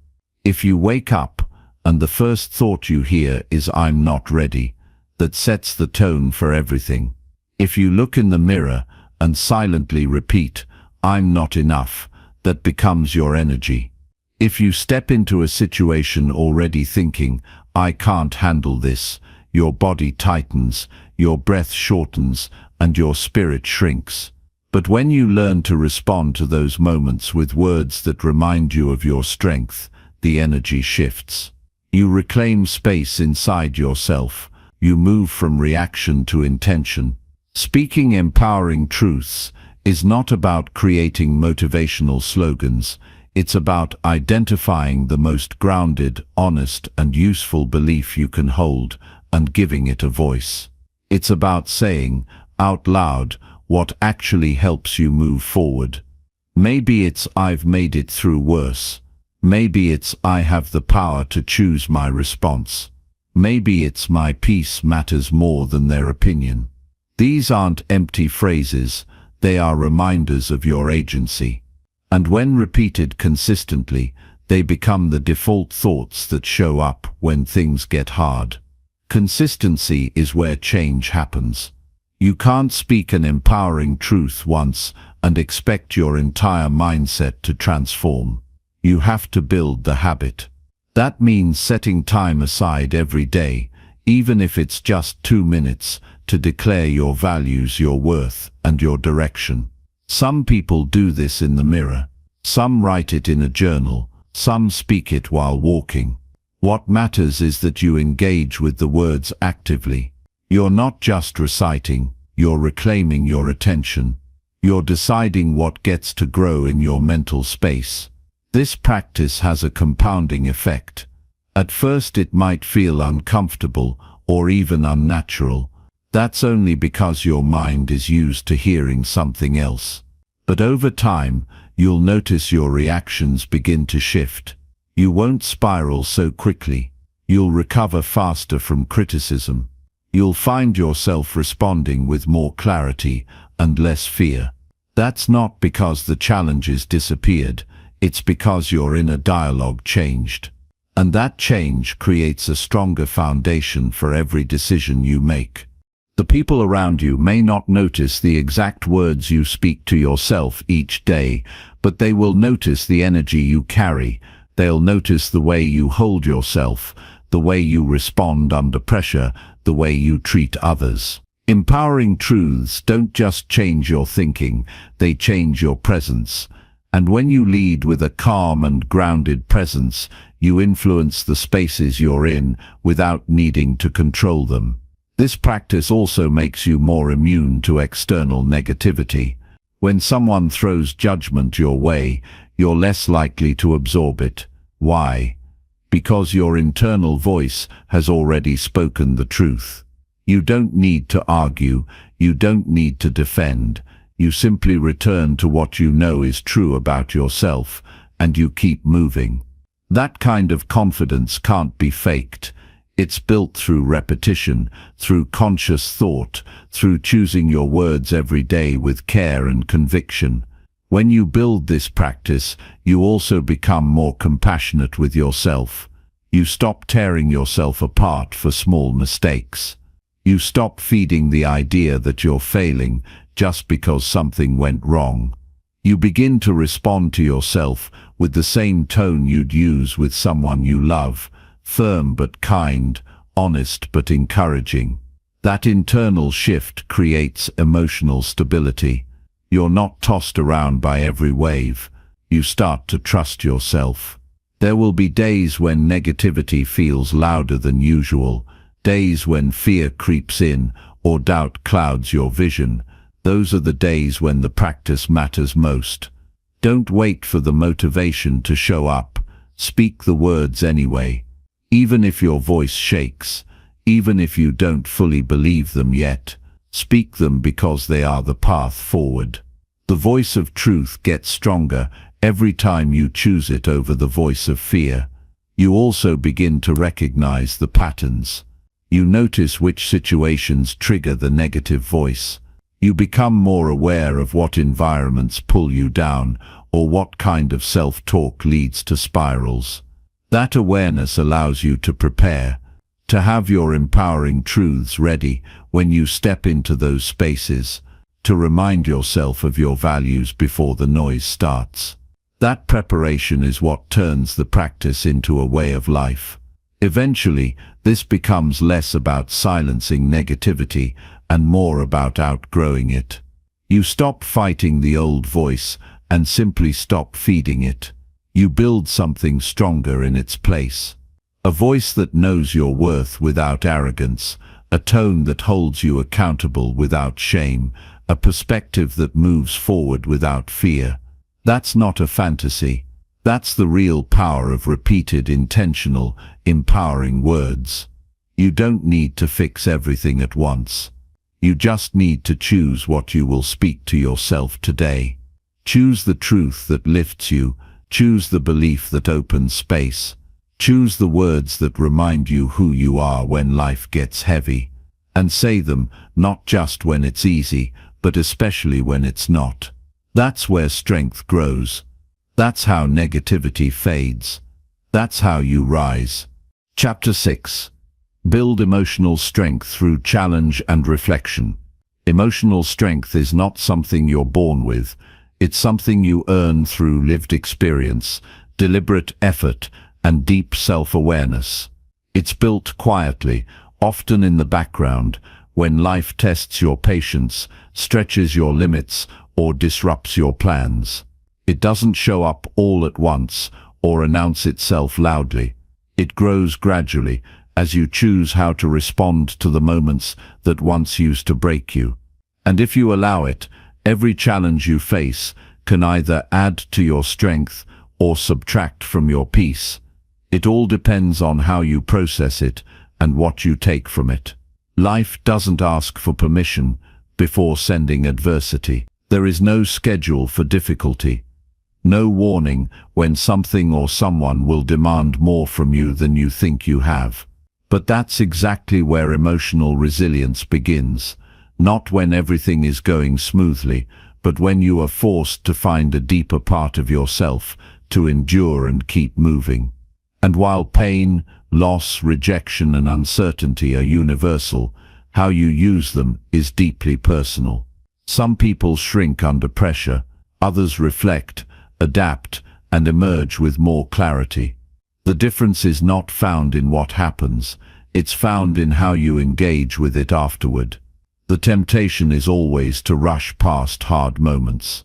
If you wake up, and the first thought you hear is "I'm not ready," that sets the tone for everything. If you look in the mirror and silently repeat, "I'm not enough," that becomes your energy. If you step into a situation already thinking, "I can't handle this," your body tightens, your breath shortens, and your spirit shrinks. But when you learn to respond to those moments with words that remind you of your strength, the energy shifts. You reclaim space inside yourself. You move from reaction to intention. Speaking empowering truths is not about creating motivational slogans. It's about identifying the most grounded, honest, and useful belief you can hold and giving it a voice. It's about saying, out loud, what actually helps you move forward. Maybe it's "I've made it through worse." Maybe it's "I have the power to choose my response." Maybe it's "My peace matters more than their opinion." These aren't empty phrases, they are reminders of your agency. And when repeated consistently, they become the default thoughts that show up when things get hard. Consistency is where change happens. You can't speak an empowering truth once and expect your entire mindset to transform. You have to build the habit. That means setting time aside every day, even if it's just 2 minutes, to declare your values, your worth, and your direction. Some people do this in the mirror. Some write it in a journal. Some speak it while walking. What matters is that you engage with the words actively. You're not just reciting, you're reclaiming your attention. You're deciding what gets to grow in your mental space. This practice has a compounding effect. At first it might feel uncomfortable or even unnatural. That's only because your mind is used to hearing something else. But over time, you'll notice your reactions begin to shift. You won't spiral so quickly. You'll recover faster from criticism. You'll find yourself responding with more clarity and less fear. That's not because the challenges disappeared. It's because your inner dialogue changed. And that change creates a stronger foundation for every decision you make. The people around you may not notice the exact words you speak to yourself each day, but they will notice the energy you carry. They'll notice the way you hold yourself, the way you respond under pressure, the way you treat others. Empowering truths don't just change your thinking, they change your presence. And when you lead with a calm and grounded presence, you influence the spaces you're in without needing to control them. This practice also makes you more immune to external negativity. When someone throws judgment your way, you're less likely to absorb it. Why? Because your internal voice has already spoken the truth. You don't need to argue, you don't need to defend. You simply return to what you know is true about yourself, and you keep moving. That kind of confidence can't be faked. It's built through repetition, through conscious thought, through choosing your words every day with care and conviction. When you build this practice, you also become more compassionate with yourself. You stop tearing yourself apart for small mistakes. You stop feeding the idea that you're failing just because something went wrong. You begin to respond to yourself with the same tone you'd use with someone you love, firm but kind, honest but encouraging. That internal shift creates emotional stability. You're not tossed around by every wave. You start to trust yourself. There will be days when negativity feels louder than usual, days when fear creeps in or doubt clouds your vision. Those are the days when the practice matters most. Don't wait for the motivation to show up. Speak the words anyway. Even if your voice shakes, even if you don't fully believe them yet, speak them because they are the path forward. The voice of truth gets stronger every time you choose it over the voice of fear. You also begin to recognize the patterns. You notice which situations trigger the negative voice. You become more aware of what environments pull you down or what kind of self-talk leads to spirals. That awareness allows you to prepare, to have your empowering truths ready when you step into those spaces, to remind yourself of your values before the noise starts. That preparation is what turns the practice into a way of life. Eventually, this becomes less about silencing negativity and more about outgrowing it. You stop fighting the old voice and simply stop feeding it. You build something stronger in its place. A voice that knows your worth without arrogance, a tone that holds you accountable without shame, a perspective that moves forward without fear. That's not a fantasy. That's the real power of repeated, intentional, empowering words. You don't need to fix everything at once. You just need to choose what you will speak to yourself today. Choose the truth that lifts you. Choose the belief that opens space. Choose the words that remind you who you are when life gets heavy. And say them, not just when it's easy, but especially when it's not. That's where strength grows. That's how negativity fades. That's how you rise. Chapter 6. Build emotional strength through challenge and reflection. Emotional strength is not something you're born with. It's something you earn through lived experience, deliberate effort, and deep self-awareness. It's built quietly, often in the background, when life tests your patience, stretches your limits, or disrupts your plans. It doesn't show up all at once or announce itself loudly. It grows gradually as you choose how to respond to the moments that once used to break you. And if you allow it, every challenge you face can either add to your strength or subtract from your peace. It all depends on how you process it and what you take from it. Life doesn't ask for permission before sending adversity. There is no schedule for difficulty, no warning when something or someone will demand more from you than you think you have. But that's exactly where emotional resilience begins. Not when everything is going smoothly, but when you are forced to find a deeper part of yourself to endure and keep moving. And while pain, loss, rejection, and uncertainty are universal, how you use them is deeply personal. Some people shrink under pressure, others reflect, adapt, and emerge with more clarity. The difference is not found in what happens, it's found in how you engage with it afterward. The temptation is always to rush past hard moments,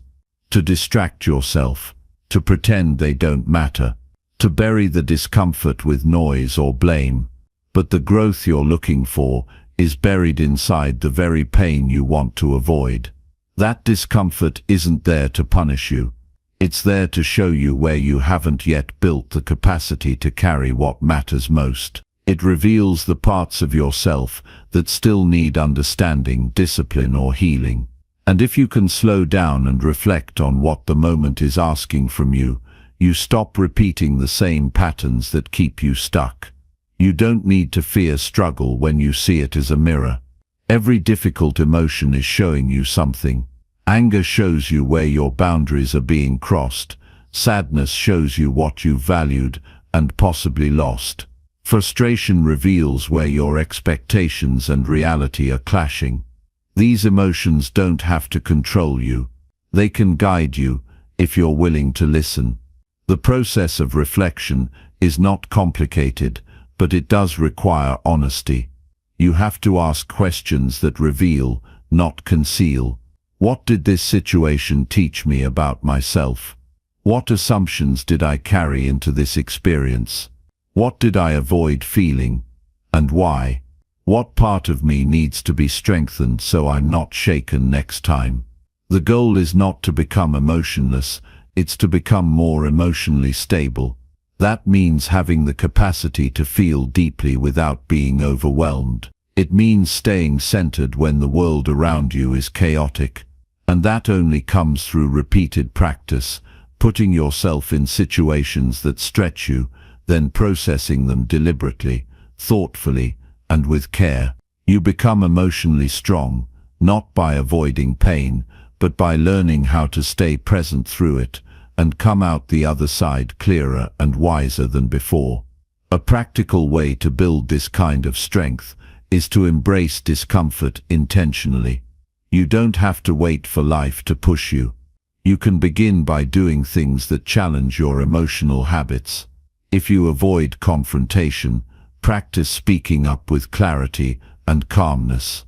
to distract yourself, to pretend they don't matter, to bury the discomfort with noise or blame. But the growth you're looking for is buried inside the very pain you want to avoid. That discomfort isn't there to punish you. It's there to show you where you haven't yet built the capacity to carry what matters most. It reveals the parts of yourself that still need understanding, discipline, or healing. And if you can slow down and reflect on what the moment is asking from you, you stop repeating the same patterns that keep you stuck. You don't need to fear struggle when you see it as a mirror. Every difficult emotion is showing you something. Anger shows you where your boundaries are being crossed. Sadness shows you what you valued and possibly lost. Frustration reveals where your expectations and reality are clashing. These emotions don't have to control you. They can guide you if you're willing to listen. The process of reflection is not complicated, but it does require honesty. You have to ask questions that reveal, not conceal. What did this situation teach me about myself? What assumptions did I carry into this experience? What did I avoid feeling, and why? What part of me needs to be strengthened so I'm not shaken next time? The goal is not to become emotionless, it's to become more emotionally stable. That means having the capacity to feel deeply without being overwhelmed. It means staying centered when the world around you is chaotic. And that only comes through repeated practice, putting yourself in situations that stretch you, then processing them deliberately, thoughtfully, and with care. You become emotionally strong, not by avoiding pain, but by learning how to stay present through it, and come out the other side clearer and wiser than before. A practical way to build this kind of strength is to embrace discomfort intentionally. You don't have to wait for life to push you. You can begin by doing things that challenge your emotional habits. If you avoid confrontation, practice speaking up with clarity and calmness.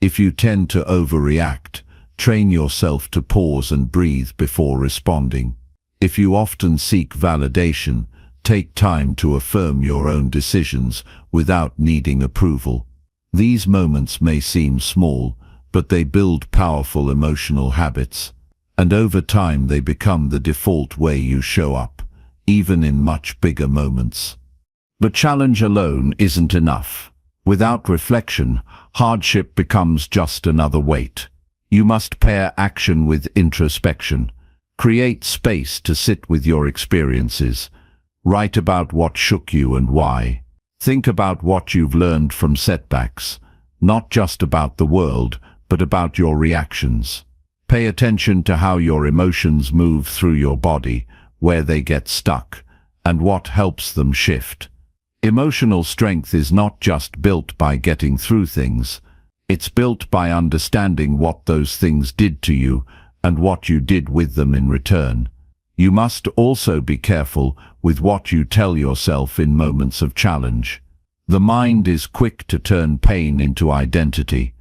If you tend to overreact, train yourself to pause and breathe before responding. If you often seek validation, take time to affirm your own decisions without needing approval. These moments may seem small, but they build powerful emotional habits, and over time they become the default way you show up, even in much bigger moments. But challenge alone isn't enough. Without reflection, hardship becomes just another weight. You must pair action with introspection. Create space to sit with your experiences. Write about what shook you and why. Think about what you've learned from setbacks, not just about the world, but about your reactions. Pay attention to how your emotions move through your body, where they get stuck, and what helps them shift. Emotional strength is not just built by getting through things. It's built by understanding what those things did to you and what you did with them in return. You must also be careful with what you tell yourself in moments of challenge. The mind is quick to turn pain into identity.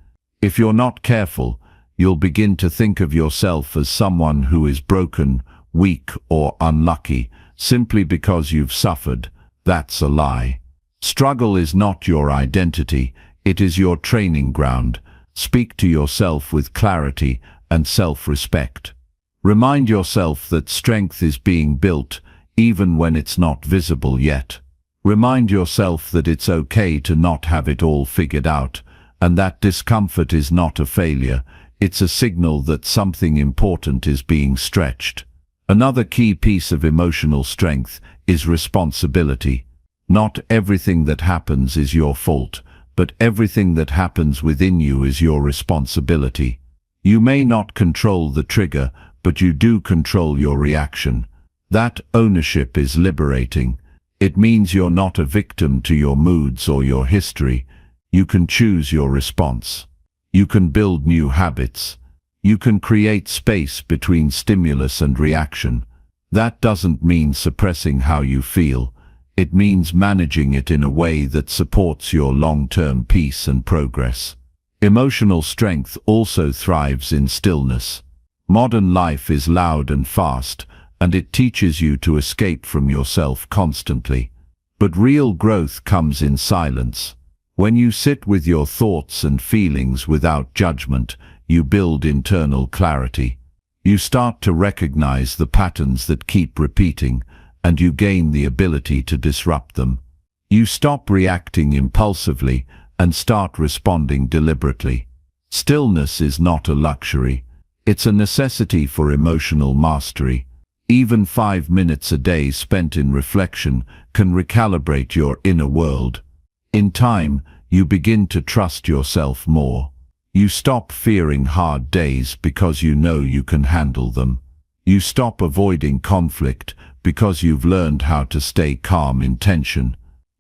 If you're not careful, you'll begin to think of yourself as someone who is broken, weak, or unlucky, simply because you've suffered. That's a lie. Struggle is not your identity, it is your training ground. Speak to yourself with clarity and self-respect. Remind yourself that strength is being built, even when it's not visible yet. Remind yourself that it's okay to not have it all figured out, and that discomfort is not a failure, it's a signal that something important is being stretched. Another key piece of emotional strength is responsibility. Not everything that happens is your fault, but everything that happens within you is your responsibility. You may not control the trigger, but you do control your reaction. That ownership is liberating. It means you're not a victim to your moods or your history. You can choose your response. You can build new habits. You can create space between stimulus and reaction. That doesn't mean suppressing how you feel. It means managing it in a way that supports your long-term peace and progress. Emotional strength also thrives in stillness. Modern life is loud and fast, and it teaches you to escape from yourself constantly. But real growth comes in silence. When you sit with your thoughts and feelings without judgment, you build internal clarity. You start to recognize the patterns that keep repeating, and you gain the ability to disrupt them. You stop reacting impulsively and start responding deliberately. Stillness is not a luxury. It's a necessity for emotional mastery. Even 5 minutes a day spent in reflection can recalibrate your inner world. In time, you begin to trust yourself more. You stop fearing hard days because you know you can handle them. You stop avoiding conflict because you've learned how to stay calm in tension.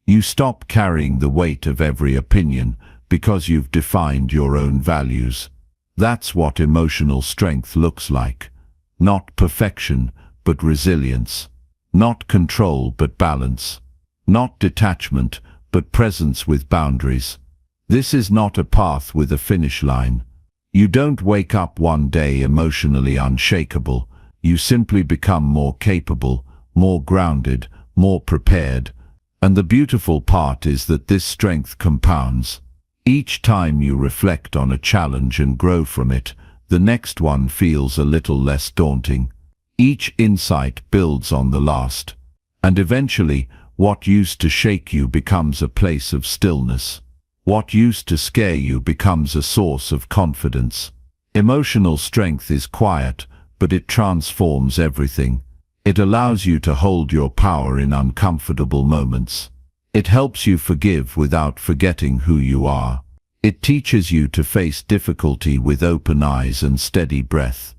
You stop carrying the weight of every opinion because you've defined your own values. That's what emotional strength looks like. Not perfection, but resilience. Not control, but balance. Not detachment, but presence with boundaries. This is not a path with a finish line. You don't wake up one day emotionally unshakable. You simply become more capable, more grounded, more prepared. And the beautiful part is that this strength compounds. Each time you reflect on a challenge and grow from it, the next one feels a little less daunting. Each insight builds on the last. And eventually, what used to shake you becomes a place of stillness. What used to scare you becomes a source of confidence. Emotional strength is quiet, but it transforms everything. It allows you to hold your power in uncomfortable moments. It helps you forgive without forgetting who you are. It teaches you to face difficulty with open eyes and steady breath.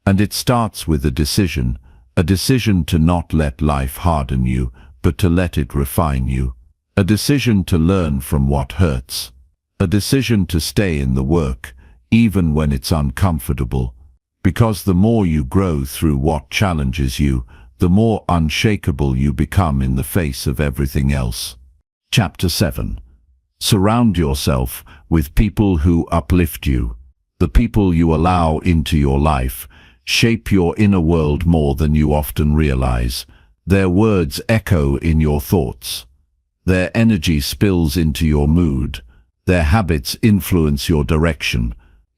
And it starts with a decision to not let life harden you, but to let it refine you. A decision to learn from what hurts. A decision to stay in the work, even when it's uncomfortable. Because the more you grow through what challenges you, the more unshakable you become in the face of everything else. Chapter 7. Surround yourself with people who uplift you. The people you allow into your life shape your inner world more than you often realize. Their words echo in your thoughts. Their energy spills into your mood. Their habits influence your direction.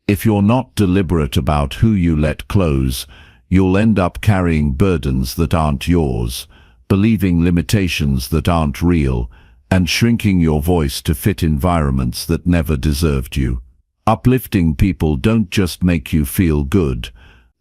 If you're not deliberate about who you let close, you'll end up carrying burdens that aren't yours, believing limitations that aren't real, and shrinking your voice to fit environments that never deserved you. Uplifting people don't just make you feel good.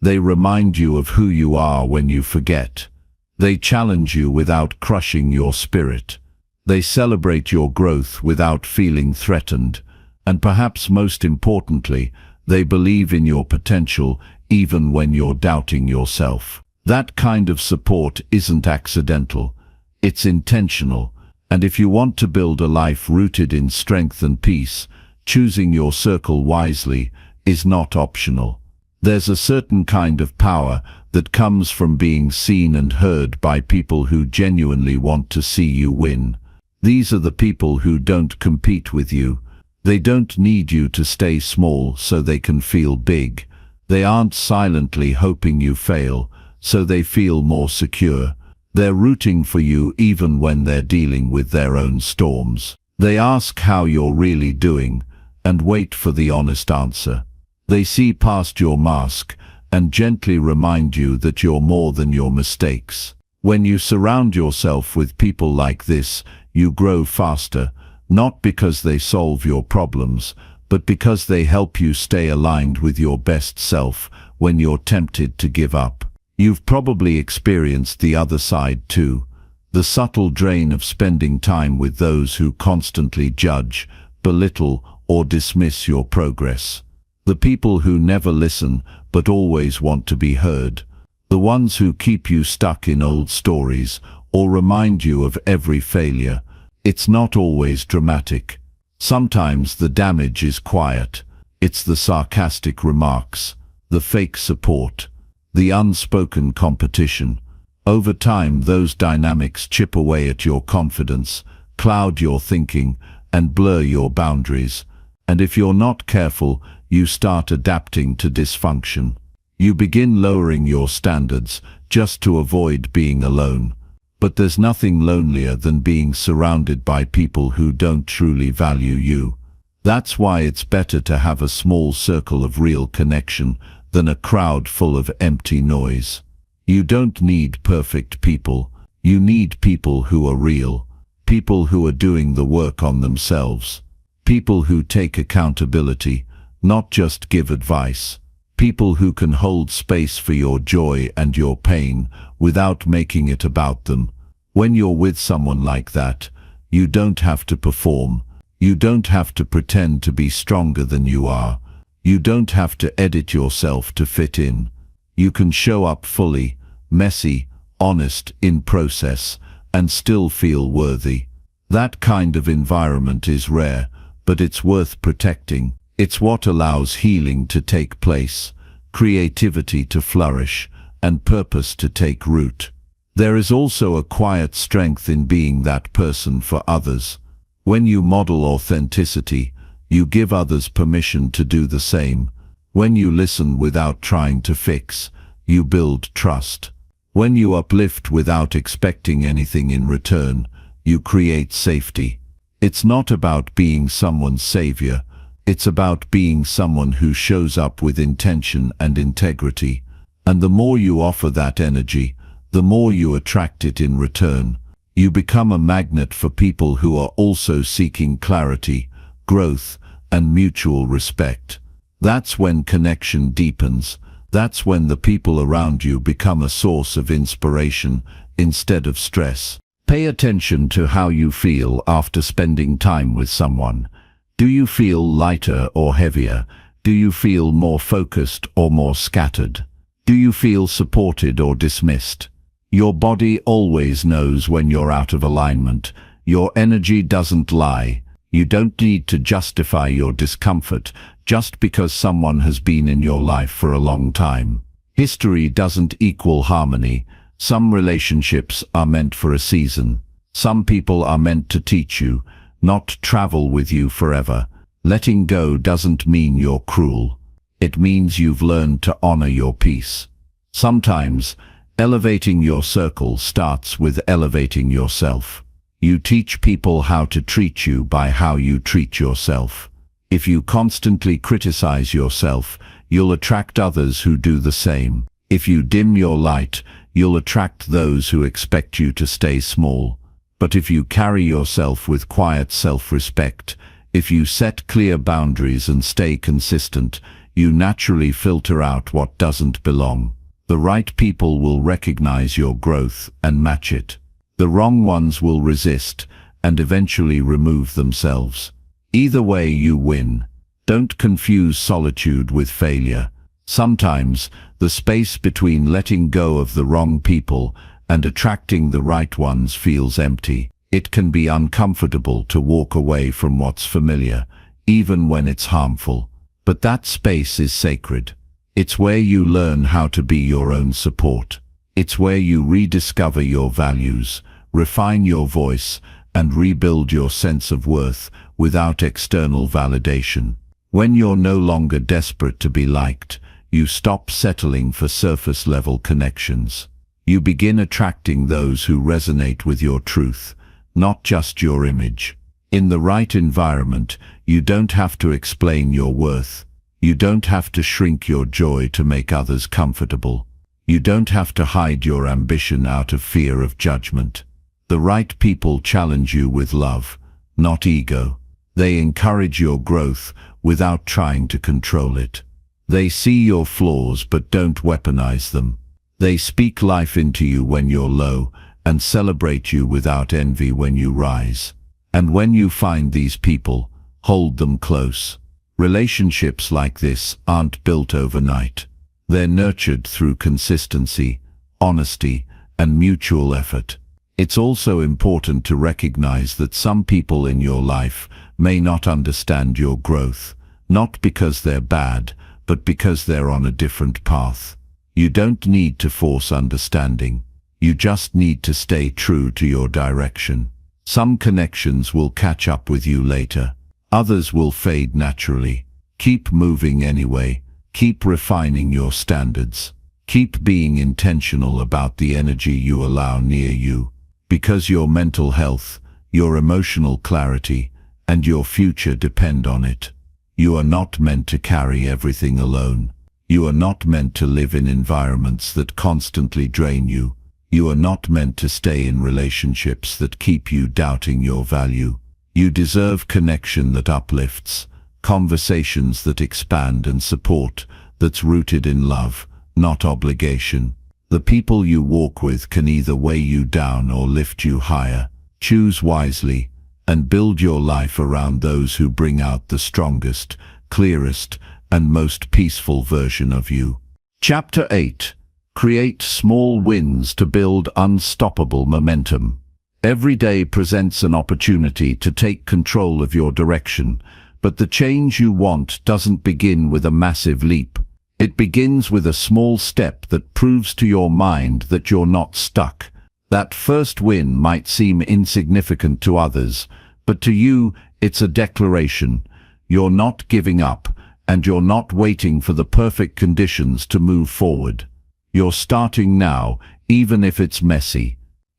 They remind you of who you are when you forget. They challenge you without crushing your spirit. They celebrate your growth without feeling threatened. And perhaps most importantly, they believe in your potential even when you're doubting yourself. That kind of support isn't accidental. It's intentional. And if you want to build a life rooted in strength and peace, choosing your circle wisely is not optional. There's a certain kind of power that comes from being seen and heard by people who genuinely want to see you win. These are the people who don't compete with you. They don't need you to stay small so they can feel big. They aren't silently hoping you fail, so they feel more secure. They're rooting for you even when they're dealing with their own storms. They ask how you're really doing, and wait for the honest answer. They see past your mask and gently remind you that you're more than your mistakes. When you surround yourself with people like this, you grow faster, not because they solve your problems, but because they help you stay aligned with your best self when you're tempted to give up. You've probably experienced the other side too, the subtle drain of spending time with those who constantly judge, belittle, or dismiss your progress. The people who never listen but always want to be heard. The ones who keep you stuck in old stories or remind you of every failure. It's not always dramatic. Sometimes the damage is quiet. It's the sarcastic remarks, the fake support, the unspoken competition. Over time, those dynamics chip away at your confidence, cloud your thinking, and blur your boundaries. And if you're not careful, you start adapting to dysfunction. You begin lowering your standards just to avoid being alone. But there's nothing lonelier than being surrounded by people who don't truly value you. That's why it's better to have a small circle of real connection than a crowd full of empty noise. You don't need perfect people. You need people who are real, people who are doing the work on themselves, people who take accountability, not just give advice, people who can hold space for your joy and your pain without making it about them. When you're with someone like that, you don't have to perform. You don't have to pretend to be stronger than you are. You don't have to edit yourself to fit in. You can show up fully, messy, honest in process, and still feel worthy. That kind of environment is rare, but it's worth protecting. It's what allows healing to take place, creativity to flourish, and purpose to take root. There is also a quiet strength in being that person for others. When you model authenticity, you give others permission to do the same. When you listen without trying to fix, you build trust. When you uplift without expecting anything in return, you create safety. It's not about being someone's savior. It's about being someone who shows up with intention and integrity. And the more you offer that energy, the more you attract it in return. You become a magnet for people who are also seeking clarity, growth, and mutual respect. That's when connection deepens. That's when the people around you become a source of inspiration instead of stress. Pay attention to how you feel after spending time with someone. Do you feel lighter or heavier? Do you feel more focused or more scattered? Do you feel supported or dismissed? Your body always knows when you're out of alignment. Your energy doesn't lie. You don't need to justify your discomfort just because someone has been in your life for a long time. History doesn't equal harmony. Some relationships are meant for a season. Some people are meant to teach you, not travel with you forever. Letting go doesn't mean you're cruel. It means you've learned to honor your peace. Sometimes, elevating your circle starts with elevating yourself. You teach people how to treat you by how you treat yourself. If you constantly criticize yourself, you'll attract others who do the same. If you dim your light, you'll attract those who expect you to stay small. But if you carry yourself with quiet self-respect, if you set clear boundaries and stay consistent, you naturally filter out what doesn't belong. The right people will recognize your growth and match it. The wrong ones will resist and eventually remove themselves. Either way, you win. Don't confuse solitude with failure. Sometimes, the space between letting go of the wrong people and attracting the right ones feels empty. It can be uncomfortable to walk away from what's familiar, even when it's harmful. But that space is sacred. It's where you learn how to be your own support. It's where you rediscover your values, refine your voice, and rebuild your sense of worth without external validation. When you're no longer desperate to be liked, you stop settling for surface-level connections. You begin attracting those who resonate with your truth, not just your image. In the right environment, you don't have to explain your worth. You don't have to shrink your joy to make others comfortable. You don't have to hide your ambition out of fear of judgment. The right people challenge you with love, not ego. They encourage your growth without trying to control it. They see your flaws but don't weaponize them. They speak life into you when you're low and celebrate you without envy when you rise. And when you find these people, hold them close. Relationships like this aren't built overnight. They're nurtured through consistency, honesty, and mutual effort. It's also important to recognize that some people in your life may not understand your growth, not because they're bad, but because they're on a different path. You don't need to force understanding. You just need to stay true to your direction. Some connections will catch up with you later. Others will fade naturally. Keep moving anyway. Keep refining your standards. Keep being intentional about the energy you allow near you, because your mental health, your emotional clarity, and your future depend on it. You are not meant to carry everything alone. You are not meant to live in environments that constantly drain you. You are not meant to stay in relationships that keep you doubting your value. You deserve connection that uplifts, conversations that expand and support, that's rooted in love, not obligation. The people you walk with can either weigh you down or lift you higher. Choose wisely and build your life around those who bring out the strongest, clearest, and most peaceful version of you. Chapter 8. Create small wins to build unstoppable momentum. Every day presents an opportunity to take control of your direction, but the change you want doesn't begin with a massive leap. It begins with a small step that proves to your mind that you're not stuck. That first win might seem insignificant to others, but to you, it's a declaration. You're not giving up, and you're not waiting for the perfect conditions to move forward. You're starting now, even if it's messy,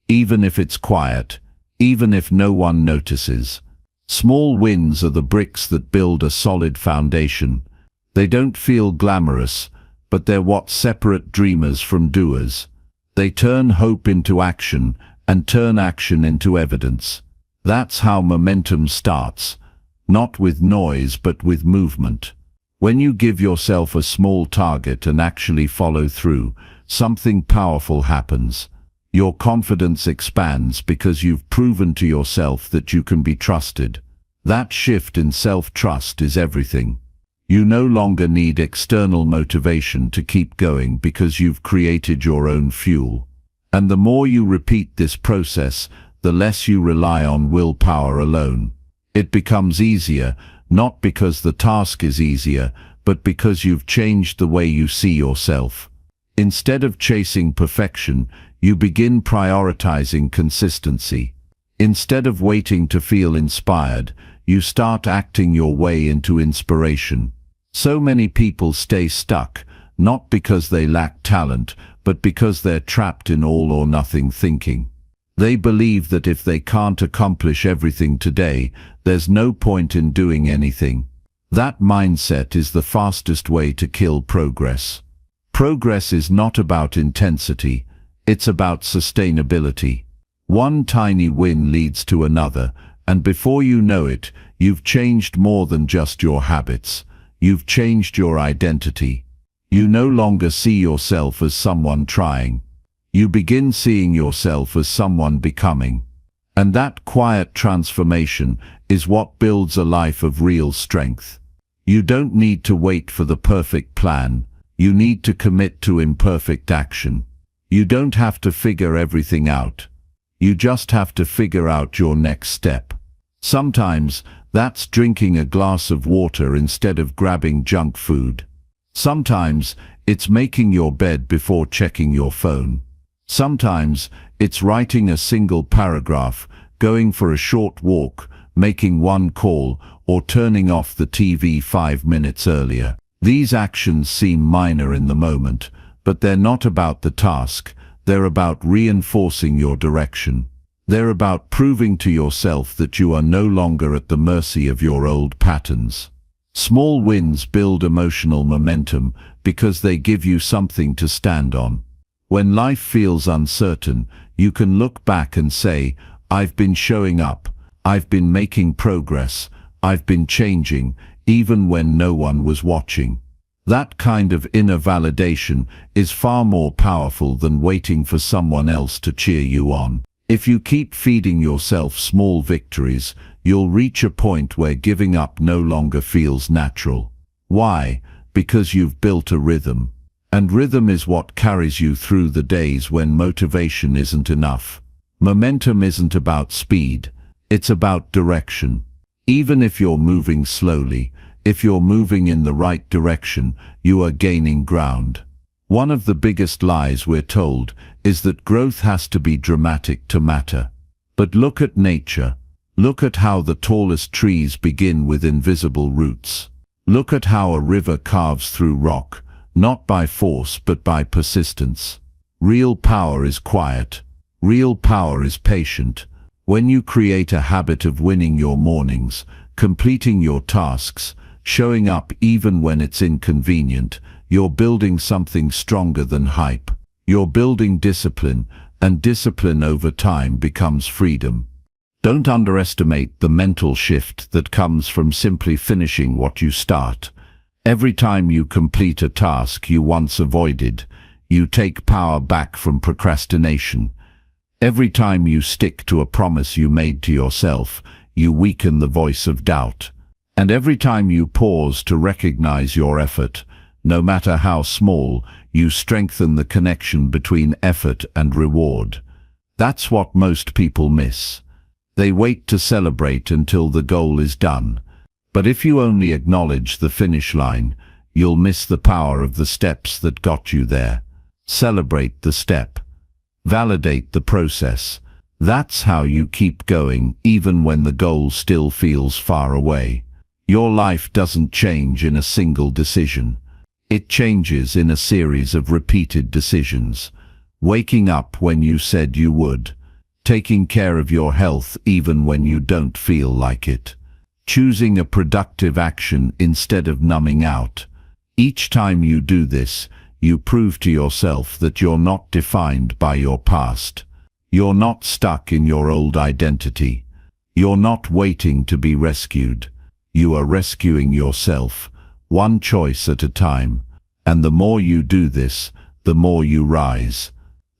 even if it's quiet, even if no one notices. Small wins are the bricks that build a solid foundation. They don't feel glamorous, but they're what separate dreamers from doers. They turn hope into action and turn action into evidence. That's how momentum starts, not with noise but with movement. When you give yourself a small target and actually follow through, something powerful happens. Your confidence expands because you've proven to yourself that you can be trusted. That shift in self-trust is everything. You no longer need external motivation to keep going because you've created your own fuel. And the more you repeat this process, the less you rely on willpower alone. It becomes easier, not because the task is easier, but because you've changed the way you see yourself. Instead of chasing perfection, you begin prioritizing consistency. Instead of waiting to feel inspired, you start acting your way into inspiration. So many people stay stuck, not because they lack talent, but because they're trapped in all or nothing thinking. They believe that if they can't accomplish everything today, there's no point in doing anything. That mindset is the fastest way to kill progress. Progress is not about intensity, it's about sustainability. One tiny win leads to another, and before you know it, you've changed more than just your habits. You've changed your identity. You no longer see yourself as someone trying. You begin seeing yourself as someone becoming. And that quiet transformation is what builds a life of real strength. You don't need to wait for the perfect plan. You need to commit to imperfect action. You don't have to figure everything out. You just have to figure out your next step. Sometimes, that's drinking a glass of water instead of grabbing junk food. Sometimes, it's making your bed before checking your phone. Sometimes, it's writing a single paragraph, going for a short walk, making one call, or turning off the TV 5 minutes earlier. These actions seem minor in the moment, but they're not about the task. They're about reinforcing your direction. They're about proving to yourself that you are no longer at the mercy of your old patterns. Small wins build emotional momentum because they give you something to stand on. When life feels uncertain, you can look back and say, I've been showing up, I've been making progress, I've been changing, even when no one was watching. That kind of inner validation is far more powerful than waiting for someone else to cheer you on. If you keep feeding yourself small victories, you'll reach a point where giving up no longer feels natural. Why? Because you've built a rhythm. And rhythm is what carries you through the days when motivation isn't enough. Momentum isn't about speed, it's about direction. Even if you're moving slowly, if you're moving in the right direction, you are gaining ground. One of the biggest lies we're told is that growth has to be dramatic to matter. But look at nature. Look at how the tallest trees begin with invisible roots. Look at how a river carves through rock, not by force but by persistence. Real power is quiet. Real power is patient. When you create a habit of winning your mornings, completing your tasks, showing up even when it's inconvenient, you're building something stronger than hype. You're building discipline, and discipline over time becomes freedom. Don't underestimate the mental shift that comes from simply finishing what you start. Every time you complete a task you once avoided, you take power back from procrastination. Every time you stick to a promise you made to yourself, you weaken the voice of doubt. And every time you pause to recognize your effort, no matter how small, you strengthen the connection between effort and reward. That's what most people miss. They wait to celebrate until the goal is done. But if you only acknowledge the finish line, you'll miss the power of the steps that got you there. Celebrate the step. Validate the process. That's how you keep going even when the goal still feels far away. Your life doesn't change in a single decision. It changes in a series of repeated decisions. Waking up when you said you would. Taking care of your health even when you don't feel like it. Choosing a productive action instead of numbing out. Each time you do this, you prove to yourself that you're not defined by your past. You're not stuck in your old identity. You're not waiting to be rescued. You are rescuing yourself, one choice at a time. And the more you do this, the more you rise.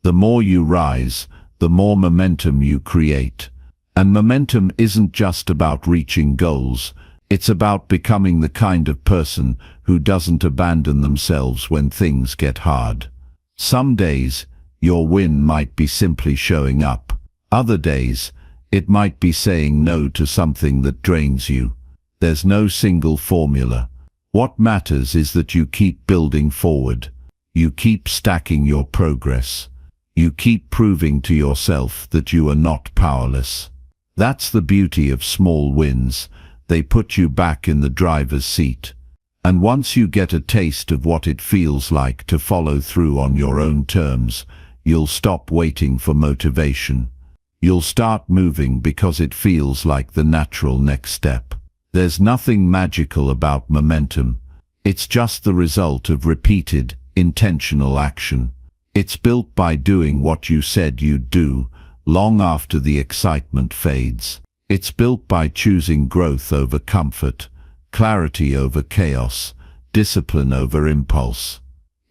The more you rise, the more momentum you create. And momentum isn't just about reaching goals. It's about becoming the kind of person who doesn't abandon themselves when things get hard. Some days, your win might be simply showing up. Other days, it might be saying no to something that drains you. There's no single formula. What matters is that you keep building forward. You keep stacking your progress. You keep proving to yourself that you are not powerless. That's the beauty of small wins. They put you back in the driver's seat. And once you get a taste of what it feels like to follow through on your own terms, you'll stop waiting for motivation. You'll start moving because it feels like the natural next step. There's nothing magical about momentum. It's just the result of repeated, intentional action. It's built by doing what you said you'd do, long after the excitement fades. It's built by choosing growth over comfort, clarity over chaos, discipline over impulse.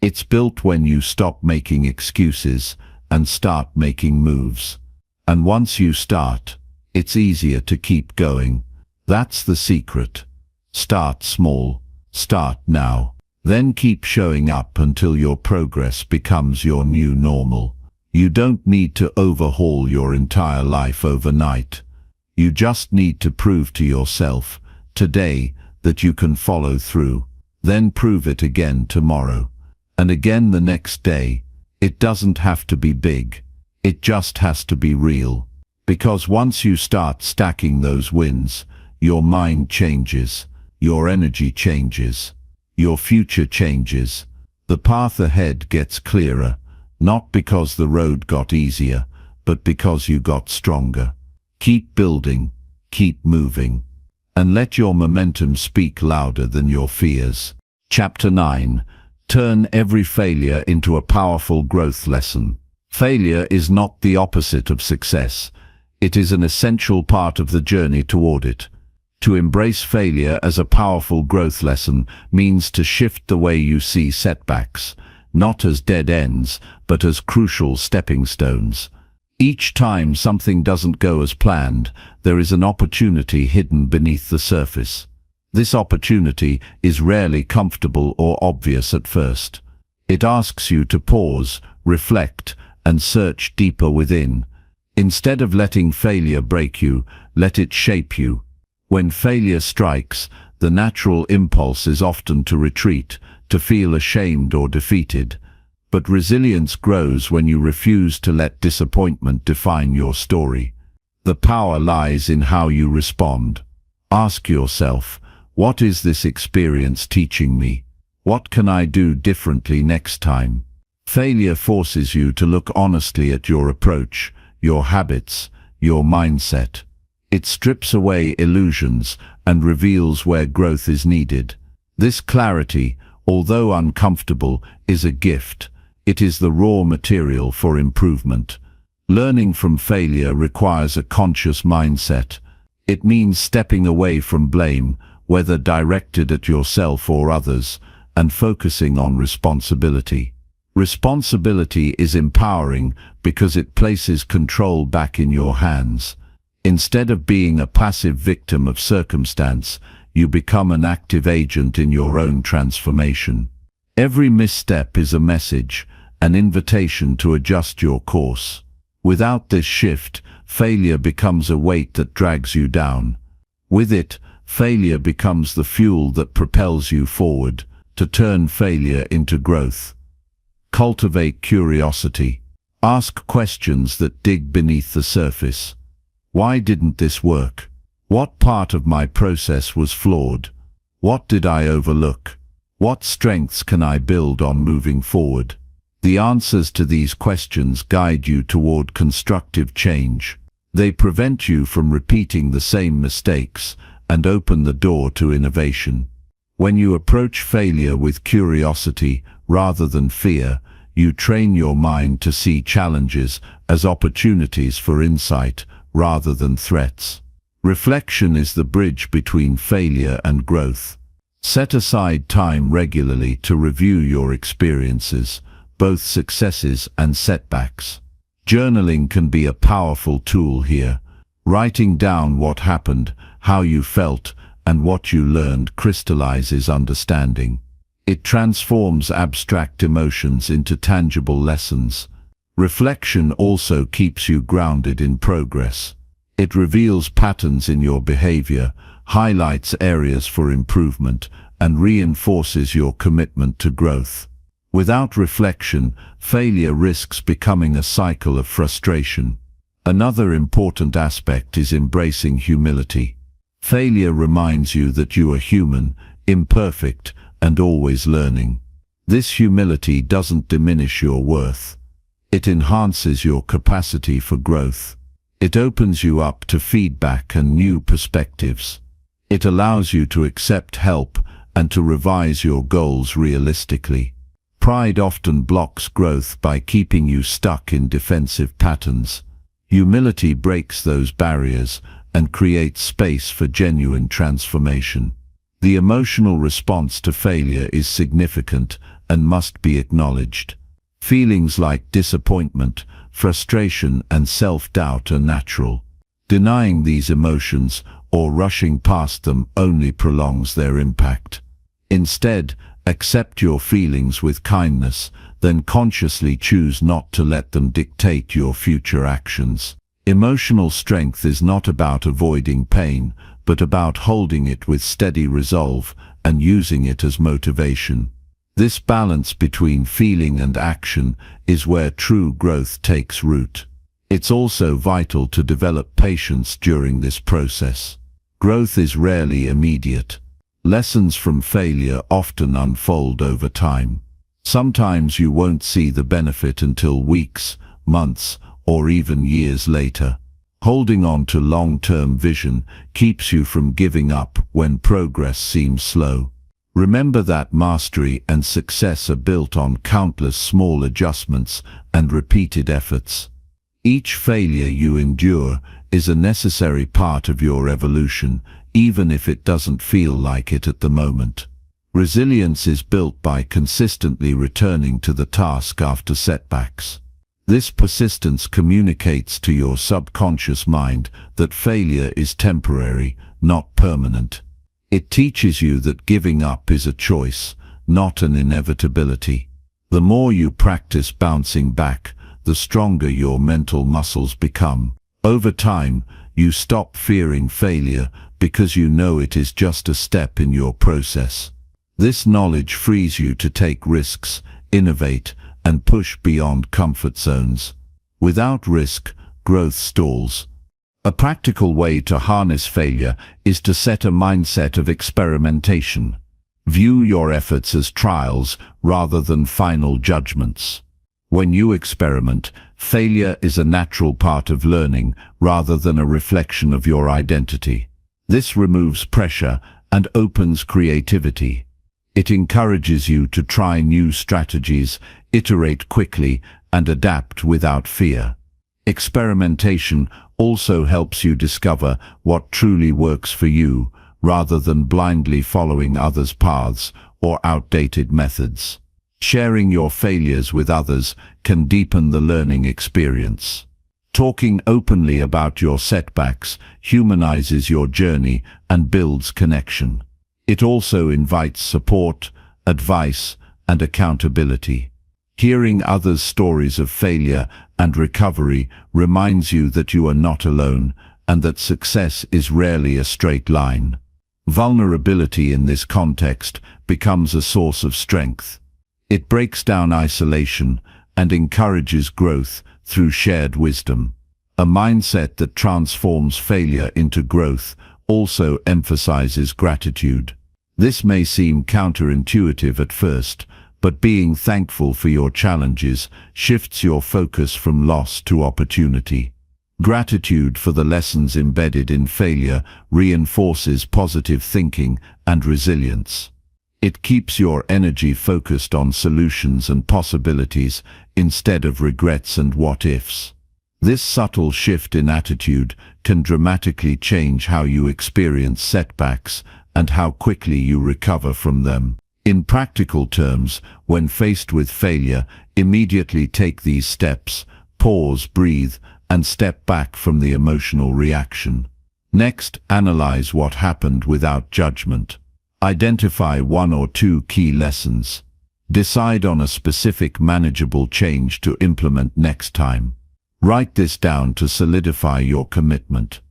It's built when you stop making excuses and start making moves. And once you start, it's easier to keep going. That's the secret. Start small. Start now. Then keep showing up until your progress becomes your new normal. You don't need to overhaul your entire life overnight. You just need to prove to yourself, today, that you can follow through. Then prove it again tomorrow. And again the next day. It doesn't have to be big. It just has to be real. Because once you start stacking those wins, your mind changes, your energy changes, your future changes. The path ahead gets clearer, not because the road got easier, but because you got stronger. Keep building, keep moving, and let your momentum speak louder than your fears. Chapter 9. Turn every failure into a powerful growth lesson. Failure is not the opposite of success. It is an essential part of the journey toward it. To embrace failure as a powerful growth lesson means to shift the way you see setbacks, not as dead ends, but as crucial stepping stones. Each time something doesn't go as planned, there is an opportunity hidden beneath the surface. This opportunity is rarely comfortable or obvious at first. It asks you to pause, reflect, and search deeper within. Instead of letting failure break you, let it shape you. When failure strikes, the natural impulse is often to retreat, to feel ashamed or defeated. But resilience grows when you refuse to let disappointment define your story. The power lies in how you respond. Ask yourself, What is this experience teaching me? What can I do differently next time? Failure forces you to look honestly at your approach, your habits, your mindset. It strips away illusions and reveals where growth is needed. This clarity, although uncomfortable, is a gift. It is the raw material for improvement. Learning from failure requires a conscious mindset. It means stepping away from blame, whether directed at yourself or others, and focusing on responsibility. Responsibility is empowering because it places control back in your hands. Instead of being a passive victim of circumstance, you become an active agent in your own transformation. Every misstep is a message, an invitation to adjust your course. Without this shift, failure becomes a weight that drags you down. With it, failure becomes the fuel that propels you forward. To turn failure into growth. Cultivate curiosity. Ask questions that dig beneath the surface. Why didn't this work? What part of my process was flawed? What did I overlook? What strengths can I build on moving forward? The answers to these questions guide you toward constructive change. They prevent you from repeating the same mistakes and open the door to innovation. When you approach failure with curiosity rather than fear, you train your mind to see challenges as opportunities for insight rather than threats. Reflection is the bridge between failure and growth. Set aside time regularly to review your experiences, both successes and setbacks. Journaling can be a powerful tool here. Writing down what happened, how you felt, and what you learned crystallizes understanding. It transforms abstract emotions into tangible lessons. Reflection also keeps you grounded in progress. It reveals patterns in your behavior, highlights areas for improvement, and reinforces your commitment to growth. Without reflection, failure risks becoming a cycle of frustration. Another important aspect is embracing humility. Failure reminds you that you are human, imperfect, and always learning. This humility doesn't diminish your worth. It enhances your capacity for growth. It opens you up to feedback and new perspectives. It allows you to accept help and to revise your goals realistically. Pride often blocks growth by keeping you stuck in defensive patterns. Humility breaks those barriers and creates space for genuine transformation. The emotional response to failure is significant and must be acknowledged. Feelings like disappointment, frustration, and self-doubt are natural. Denying these emotions or rushing past them only prolongs their impact. Instead, accept your feelings with kindness, then consciously choose not to let them dictate your future actions. Emotional strength is not about avoiding pain, but about holding it with steady resolve and using it as motivation. This balance between feeling and action is where true growth takes root. It's also vital to develop patience during this process. Growth is rarely immediate. Lessons from failure often unfold over time. Sometimes you won't see the benefit until weeks, months, or even years later. Holding on to long-term vision keeps you from giving up when progress seems slow. Remember that mastery and success are built on countless small adjustments and repeated efforts. Each failure you endure is a necessary part of your evolution, even if it doesn't feel like it at the moment. Resilience is built by consistently returning to the task after setbacks. This persistence communicates to your subconscious mind that failure is temporary, not permanent. It teaches you that giving up is a choice, not an inevitability. The more you practice bouncing back, the stronger your mental muscles become. Over time, you stop fearing failure because you know it is just a step in your process. This knowledge frees you to take risks, innovate, and push beyond comfort zones. Without risk, growth stalls. A practical way to harness failure is to set a mindset of experimentation. View your efforts as trials rather than final judgments. When you experiment, failure is a natural part of learning rather than a reflection of your identity. This removes pressure and opens creativity. It encourages you to try new strategies, iterate quickly, and adapt without fear. Experimentation also helps you discover what truly works for you, rather than blindly following others' paths or outdated methods. Sharing your failures with others can deepen the learning experience. Talking openly about your setbacks humanizes your journey and builds connection. It also invites support, advice, and accountability. Hearing others' stories of failure and recovery reminds you that you are not alone and that success is rarely a straight line. Vulnerability in this context becomes a source of strength. It breaks down isolation and encourages growth through shared wisdom. A mindset that transforms failure into growth also emphasizes gratitude. This may seem counterintuitive at first, but being thankful for your challenges shifts your focus from loss to opportunity. Gratitude for the lessons embedded in failure reinforces positive thinking and resilience. It keeps your energy focused on solutions and possibilities instead of regrets and what-ifs. This subtle shift in attitude can dramatically change how you experience setbacks and how quickly you recover from them. In practical terms, when faced with failure, immediately take these steps: pause, breathe, and step back from the emotional reaction. Next, analyze what happened without judgment. Identify one or two key lessons. Decide on a specific manageable change to implement next time. Write this down to solidify your commitment.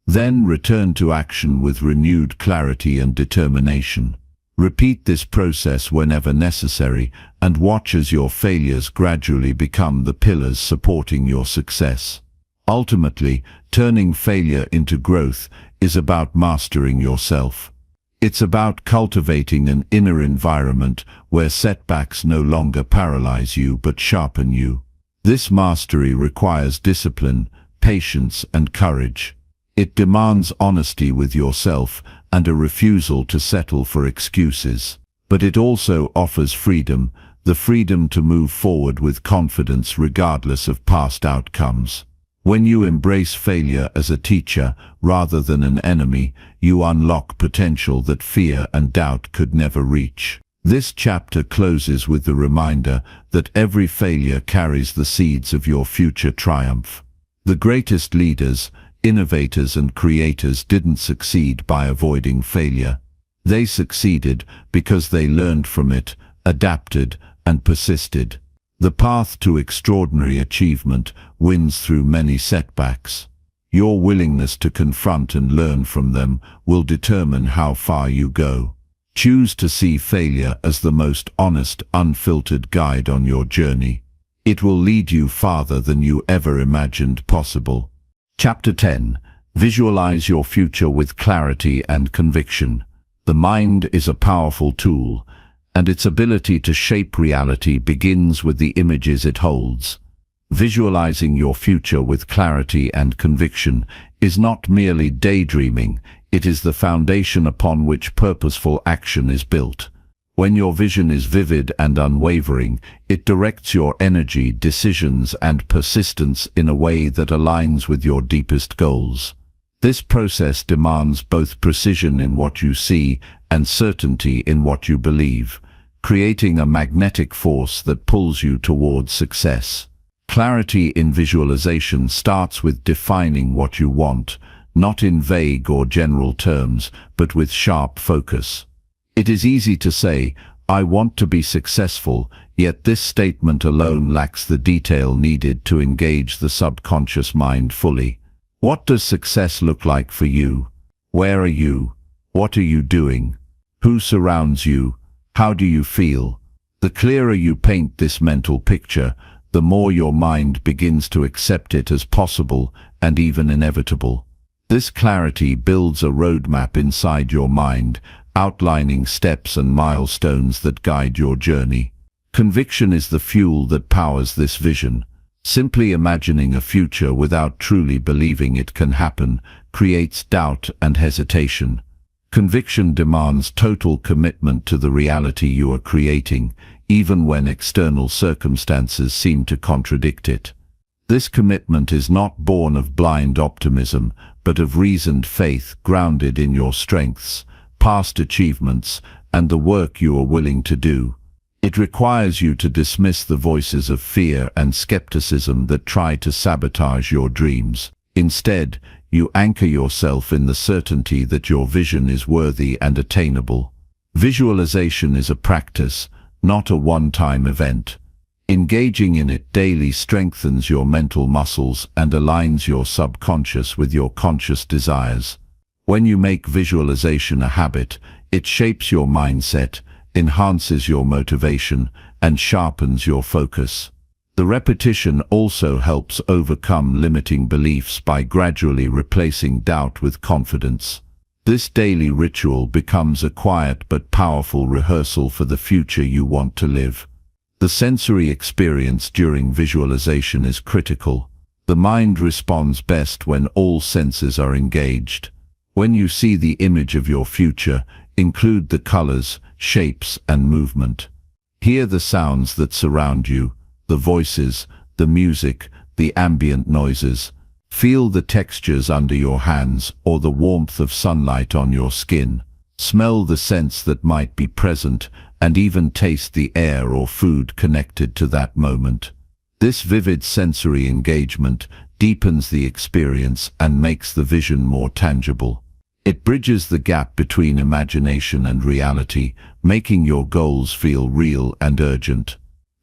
Then return to action with renewed clarity and determination. Repeat this process whenever necessary and watch as your failures gradually become the pillars supporting your success. Ultimately, turning failure into growth is about mastering yourself. It's about cultivating an inner environment where setbacks no longer paralyze you but sharpen you. This mastery requires discipline, patience, and courage. It demands honesty with yourself and a refusal to settle for excuses. But it also offers freedom, the freedom to move forward with confidence regardless of past outcomes. When you embrace failure as a teacher rather than an enemy, you unlock potential that fear and doubt could never reach. This chapter closes with the reminder that every failure carries the seeds of your future triumph. The greatest leaders, innovators, and creators didn't succeed by avoiding failure. They succeeded because they learned from it, adapted, and persisted. The path to extraordinary achievement wins through many setbacks. Your willingness to confront and learn from them will determine how far you go. Choose to see failure as the most honest, unfiltered guide on your journey. It will lead you farther than you ever imagined possible. Chapter 10. Visualize your future with clarity and conviction. The mind is a powerful tool, and its ability to shape reality begins with the images it holds. Visualizing your future with clarity and conviction is not merely daydreaming, it is the foundation upon which purposeful action is built. When your vision is vivid and unwavering, it directs your energy, decisions, and persistence in a way that aligns with your deepest goals. This process demands both precision in what you see and certainty in what you believe, creating a magnetic force that pulls you towards success. Clarity in visualization starts with defining what you want, not in vague or general terms, but with sharp focus. It is easy to say, "I want to be successful," yet this statement alone lacks the detail needed to engage the subconscious mind fully. What does success look like for you? Where are you? What are you doing? Who surrounds you? How do you feel? The clearer you paint this mental picture, the more your mind begins to accept it as possible and even inevitable. This clarity builds a roadmap inside your mind, outlining steps and milestones that guide your journey. Conviction is the fuel that powers this vision. Simply imagining a future without truly believing it can happen creates doubt and hesitation. Conviction demands total commitment to the reality you are creating, even when external circumstances seem to contradict it. This commitment is not born of blind optimism, but of reasoned faith grounded in your strengths, past achievements, and the work you are willing to do. It requires you to dismiss the voices of fear and skepticism that try to sabotage your dreams. Instead, you anchor yourself in the certainty that your vision is worthy and attainable. Visualization is a practice, not a one-time event. Engaging in it daily strengthens your mental muscles and aligns your subconscious with your conscious desires. When you make visualization a habit, it shapes your mindset, enhances your motivation, and sharpens your focus. The repetition also helps overcome limiting beliefs by gradually replacing doubt with confidence. This daily ritual becomes a quiet but powerful rehearsal for the future you want to live. The sensory experience during visualization is critical. The mind responds best when all senses are engaged. When you see the image of your future, include the colors, shapes, and movement. Hear the sounds that surround you, the voices, the music, the ambient noises. Feel the textures under your hands or the warmth of sunlight on your skin. Smell the scents that might be present, and even taste the air or food connected to that moment. This vivid sensory engagement deepens the experience and makes the vision more tangible. It bridges the gap between imagination and reality, making your goals feel real and urgent.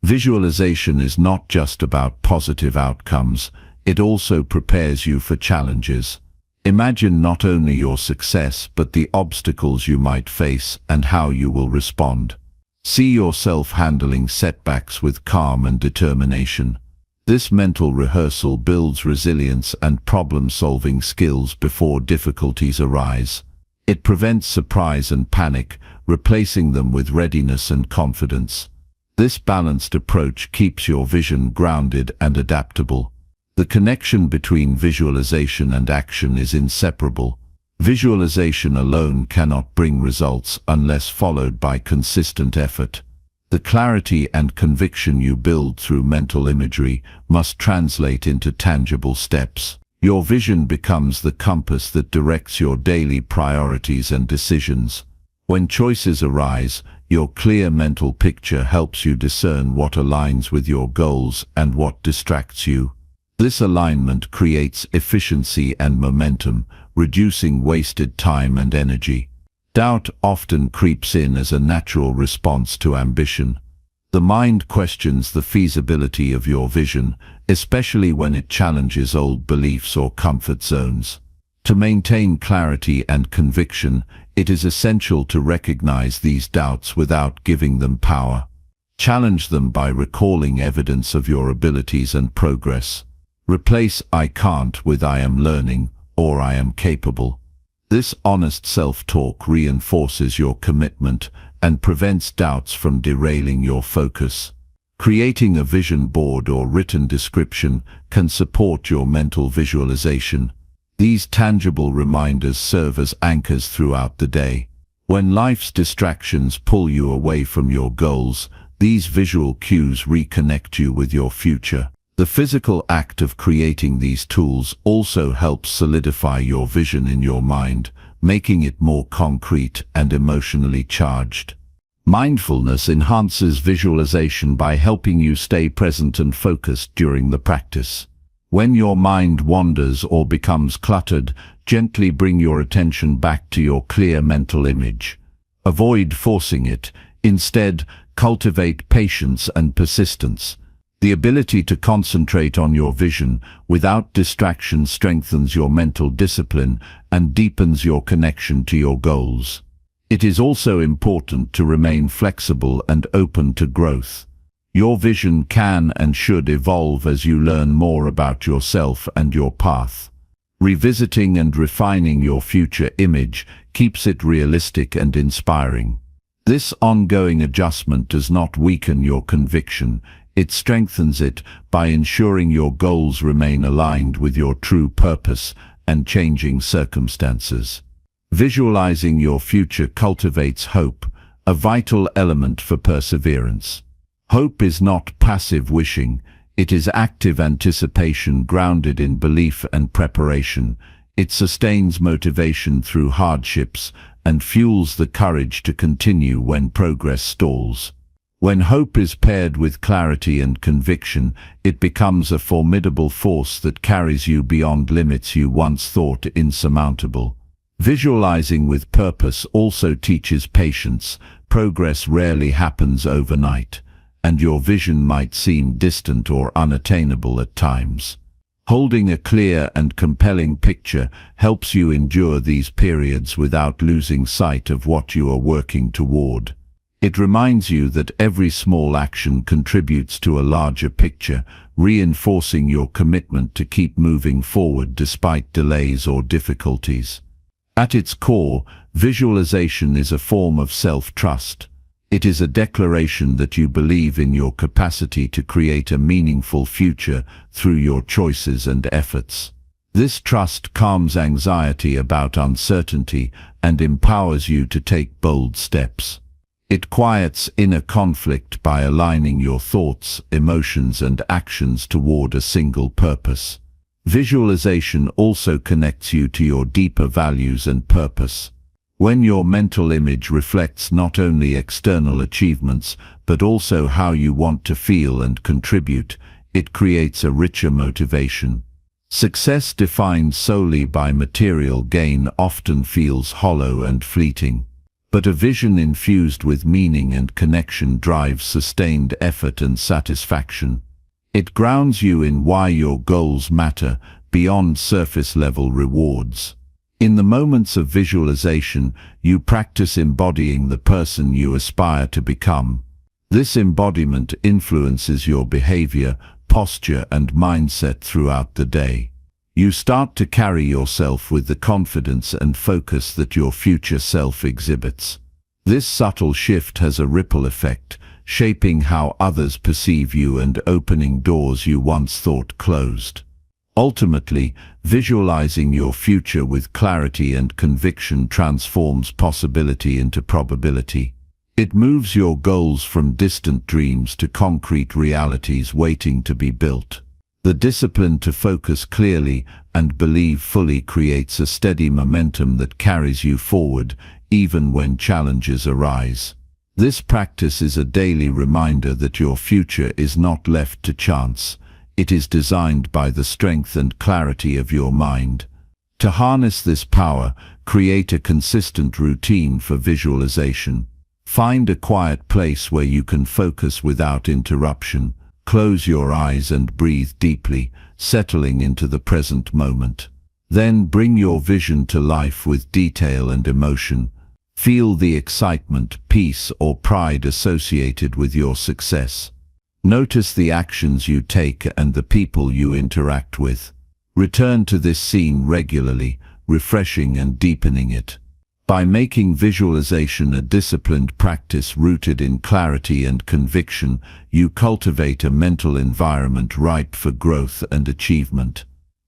Visualization is not just about positive outcomes, it also prepares you for challenges. Imagine not only your success but the obstacles you might face and how you will respond. See yourself handling setbacks with calm and determination. This mental rehearsal builds resilience and problem-solving skills before difficulties arise. It prevents surprise and panic, replacing them with readiness and confidence. This balanced approach keeps your vision grounded and adaptable. The connection between visualization and action is inseparable. Visualization alone cannot bring results unless followed by consistent effort. The clarity and conviction you build through mental imagery must translate into tangible steps. Your vision becomes the compass that directs your daily priorities and decisions. When choices arise, your clear mental picture helps you discern what aligns with your goals and what distracts you. This alignment creates efficiency and momentum, reducing wasted time and energy. Doubt often creeps in as a natural response to ambition. The mind questions the feasibility of your vision, especially when it challenges old beliefs or comfort zones. To maintain clarity and conviction, it is essential to recognize these doubts without giving them power. Challenge them by recalling evidence of your abilities and progress. Replace "I can't" with "I am learning" or "I am capable." This honest self-talk reinforces your commitment and prevents doubts from derailing your focus. Creating a vision board or written description can support your mental visualization. These tangible reminders serve as anchors throughout the day. When life's distractions pull you away from your goals, these visual cues reconnect you with your future. The physical act of creating these tools also helps solidify your vision in your mind, making it more concrete and emotionally charged. Mindfulness enhances visualization by helping you stay present and focused during the practice. When your mind wanders or becomes cluttered, gently bring your attention back to your clear mental image. Avoid forcing it. Instead, cultivate patience and persistence. The ability to concentrate on your vision without distraction strengthens your mental discipline and deepens your connection to your goals. It is also important to remain flexible and open to growth. Your vision can and should evolve as you learn more about yourself and your path. Revisiting and refining your future image keeps it realistic and inspiring. This ongoing adjustment does not weaken your conviction, it strengthens it by ensuring your goals remain aligned with your true purpose and changing circumstances. Visualizing your future cultivates hope, a vital element for perseverance. Hope is not passive wishing, it is active anticipation grounded in belief and preparation. It sustains motivation through hardships and fuels the courage to continue when progress stalls. When hope is paired with clarity and conviction, it becomes a formidable force that carries you beyond limits you once thought insurmountable. Visualizing with purpose also teaches patience. Progress rarely happens overnight, and your vision might seem distant or unattainable at times. Holding a clear and compelling picture helps you endure these periods without losing sight of what you are working toward. It reminds you that every small action contributes to a larger picture, reinforcing your commitment to keep moving forward despite delays or difficulties. At its core, visualization is a form of self-trust. It is a declaration that you believe in your capacity to create a meaningful future through your choices and efforts. This trust calms anxiety about uncertainty and empowers you to take bold steps. It quiets inner conflict by aligning your thoughts, emotions, and actions toward a single purpose. Visualization also connects you to your deeper values and purpose. When your mental image reflects not only external achievements, but also how you want to feel and contribute, it creates a richer motivation. Success defined solely by material gain often feels hollow and fleeting. But a vision infused with meaning and connection drives sustained effort and satisfaction. It grounds you in why your goals matter beyond surface-level rewards. In the moments of visualization, you practice embodying the person you aspire to become. This embodiment influences your behavior, posture, and mindset throughout the day. You start to carry yourself with the confidence and focus that your future self exhibits. This subtle shift has a ripple effect, shaping how others perceive you and opening doors you once thought closed. Ultimately, visualizing your future with clarity and conviction transforms possibility into probability. It moves your goals from distant dreams to concrete realities waiting to be built. The discipline to focus clearly and believe fully creates a steady momentum that carries you forward, even when challenges arise. This practice is a daily reminder that your future is not left to chance. It is designed by the strength and clarity of your mind. To harness this power, create a consistent routine for visualization. Find a quiet place where you can focus without interruption. Close your eyes and breathe deeply, settling into the present moment. Then bring your vision to life with detail and emotion. Feel the excitement, peace, or pride associated with your success. Notice the actions you take and the people you interact with. Return to this scene regularly, refreshing and deepening it. By making visualization a disciplined practice rooted in clarity and conviction, you cultivate a mental environment ripe for growth and achievement.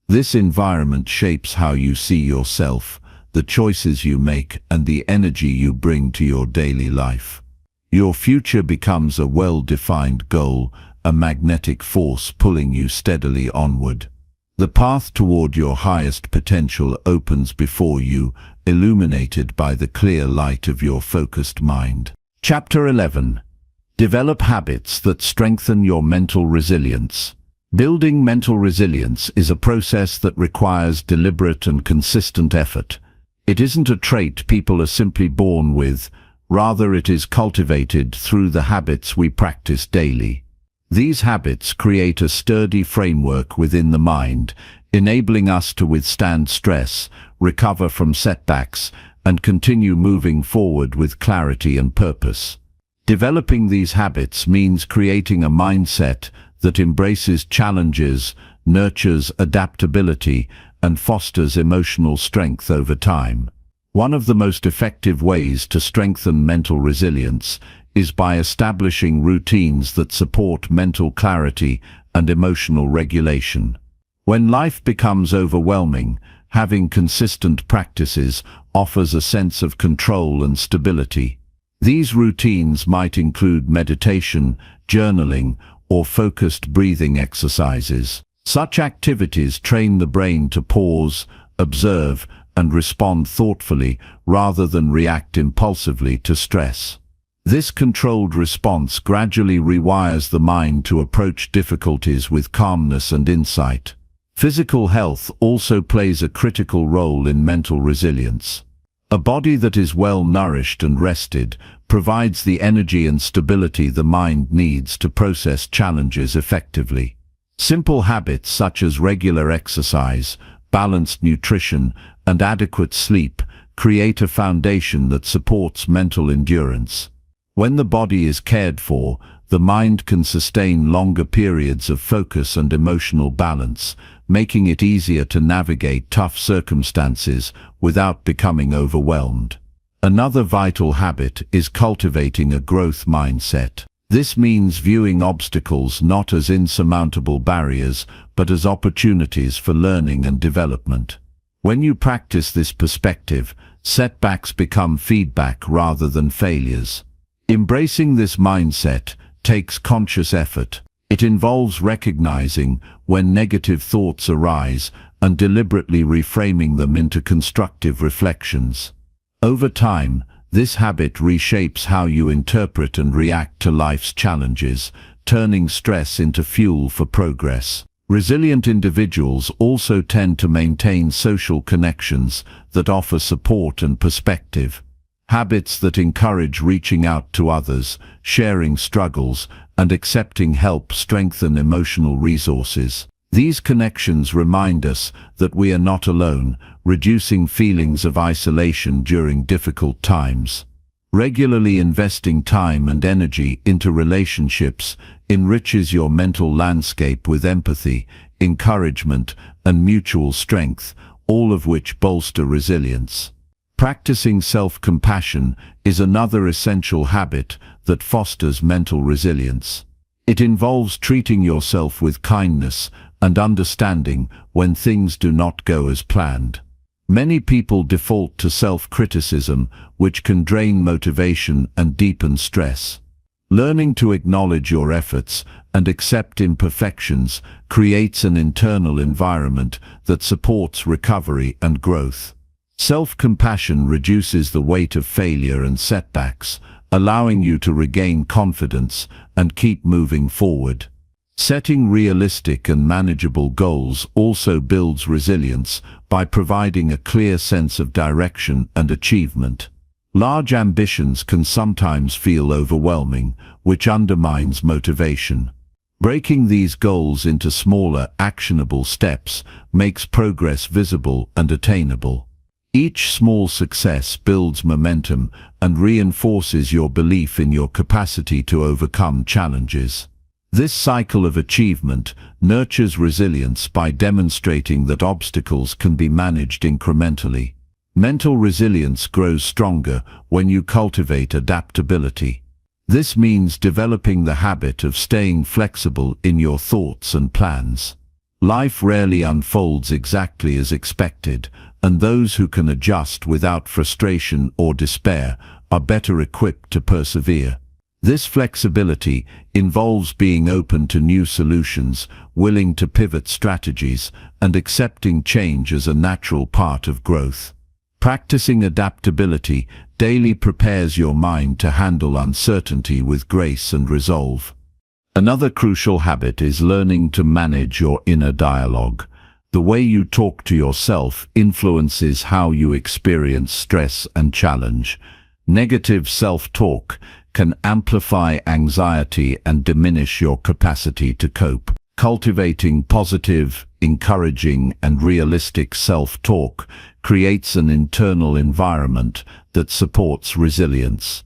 This environment shapes how you see yourself, the choices you make, and the energy you bring to your daily life. Your future becomes a well-defined goal, a magnetic force pulling you steadily onward. The path toward your highest potential opens before you, illuminated by the clear light of your focused mind. Chapter 11. Develop habits that strengthen your mental resilience. Building mental resilience is a process that requires deliberate and consistent effort. It isn't a trait people are simply born with, rather it is cultivated through the habits we practice daily. These habits create a sturdy framework within the mind, enabling us to withstand stress, recover from setbacks, and continue moving forward with clarity and purpose. Developing these habits means creating a mindset that embraces challenges, nurtures adaptability, and fosters emotional strength over time. One of the most effective ways to strengthen mental resilience is by establishing routines that support mental clarity and emotional regulation. When life becomes overwhelming, having consistent practices offers a sense of control and stability. These routines might include meditation, journaling, or focused breathing exercises. Such activities train the brain to pause, observe, and respond thoughtfully rather than react impulsively to stress. This controlled response gradually rewires the mind to approach difficulties with calmness and insight. Physical health also plays a critical role in mental resilience. A body that is well nourished and rested provides the energy and stability the mind needs to process challenges effectively. Simple habits such as regular exercise, balanced nutrition, and adequate sleep create a foundation that supports mental endurance. When the body is cared for, the mind can sustain longer periods of focus and emotional balance, making it easier to navigate tough circumstances without becoming overwhelmed. Another vital habit is cultivating a growth mindset. This means viewing obstacles not as insurmountable barriers, but as opportunities for learning and development. When you practice this perspective, setbacks become feedback rather than failures. Embracing this mindset takes conscious effort. It involves recognizing when negative thoughts arise and deliberately reframing them into constructive reflections. Over time, this habit reshapes how you interpret and react to life's challenges, turning stress into fuel for progress. Resilient individuals also tend to maintain social connections that offer support and perspective. Habits that encourage reaching out to others, sharing struggles, and accepting help strengthen emotional resources. These connections remind us that we are not alone, reducing feelings of isolation during difficult times. Regularly investing time and energy into relationships enriches your mental landscape with empathy, encouragement, and mutual strength, all of which bolster resilience. Practicing self-compassion is another essential habit that fosters mental resilience. It involves treating yourself with kindness and understanding when things do not go as planned. Many people default to self-criticism, which can drain motivation and deepen stress. Learning to acknowledge your efforts and accept imperfections creates an internal environment that supports recovery and growth. Self-compassion reduces the weight of failure and setbacks, allowing you to regain confidence and keep moving forward. Setting realistic and manageable goals also builds resilience by providing a clear sense of direction and achievement. Large ambitions can sometimes feel overwhelming, which undermines motivation. Breaking these goals into smaller, actionable steps makes progress visible and attainable. Each small success builds momentum and reinforces your belief in your capacity to overcome challenges. This cycle of achievement nurtures resilience by demonstrating that obstacles can be managed incrementally. Mental resilience grows stronger when you cultivate adaptability. This means developing the habit of staying flexible in your thoughts and plans. Life rarely unfolds exactly as expected, and those who can adjust without frustration or despair are better equipped to persevere. This flexibility involves being open to new solutions, willing to pivot strategies, and accepting change as a natural part of growth. Practicing adaptability daily prepares your mind to handle uncertainty with grace and resolve. Another crucial habit is learning to manage your inner dialogue. The way you talk to yourself influences how you experience stress and challenge. Negative self-talk can amplify anxiety and diminish your capacity to cope. Cultivating positive, encouraging, and realistic self-talk creates an internal environment that supports resilience.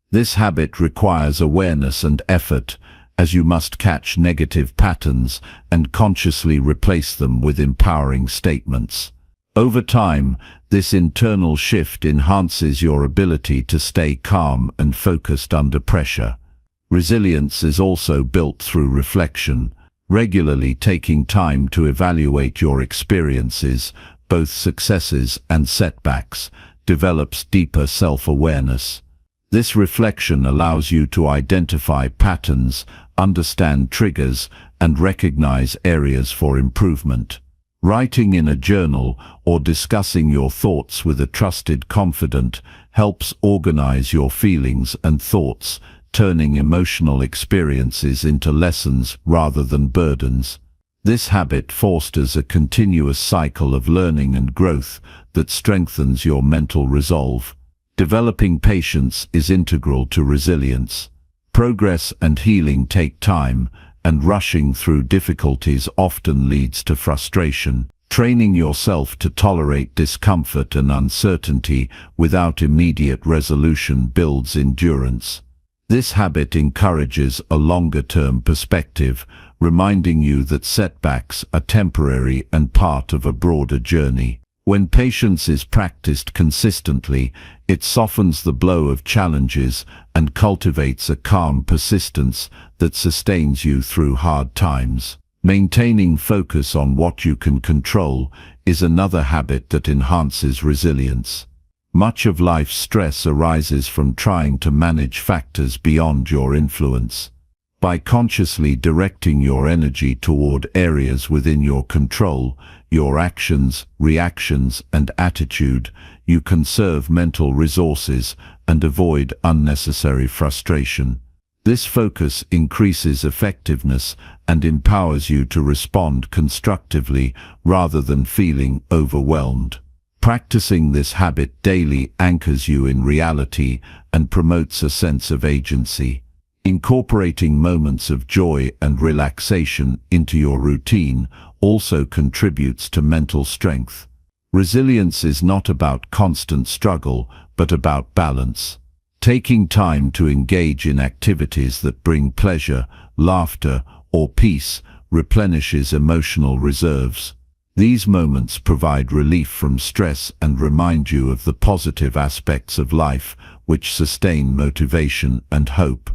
This habit requires awareness and effort, as you must catch negative patterns and consciously replace them with empowering statements. Over time, this internal shift enhances your ability to stay calm and focused under pressure. Resilience is also built through reflection. Regularly taking time to evaluate your experiences, both successes and setbacks, develops deeper self-awareness. This reflection allows you to identify patterns, understand triggers, and recognize areas for improvement. Writing in a journal or discussing your thoughts with a trusted confidant helps organize your feelings and thoughts, turning emotional experiences into lessons rather than burdens. This habit fosters a continuous cycle of learning and growth that strengthens your mental resolve. Developing patience is integral to resilience. Progress and healing take time, and rushing through difficulties often leads to frustration. Training yourself to tolerate discomfort and uncertainty without immediate resolution builds endurance. This habit encourages a longer-term perspective, reminding you that setbacks are temporary and part of a broader journey. When patience is practiced consistently, it softens the blow of challenges and cultivates a calm persistence that sustains you through hard times. Maintaining focus on what you can control is another habit that enhances resilience. Much of life's stress arises from trying to manage factors beyond your influence. By consciously directing your energy toward areas within your control, your actions, reactions, and attitude, you conserve mental resources and avoid unnecessary frustration. This focus increases effectiveness and empowers you to respond constructively rather than feeling overwhelmed. Practicing this habit daily anchors you in reality and promotes a sense of agency. Incorporating moments of joy and relaxation into your routine also contributes to mental strength. Resilience is not about constant struggle, but about balance. Taking time to engage in activities that bring pleasure, laughter, or peace replenishes emotional reserves. These moments provide relief from stress and remind you of the positive aspects of life, which sustain motivation and hope.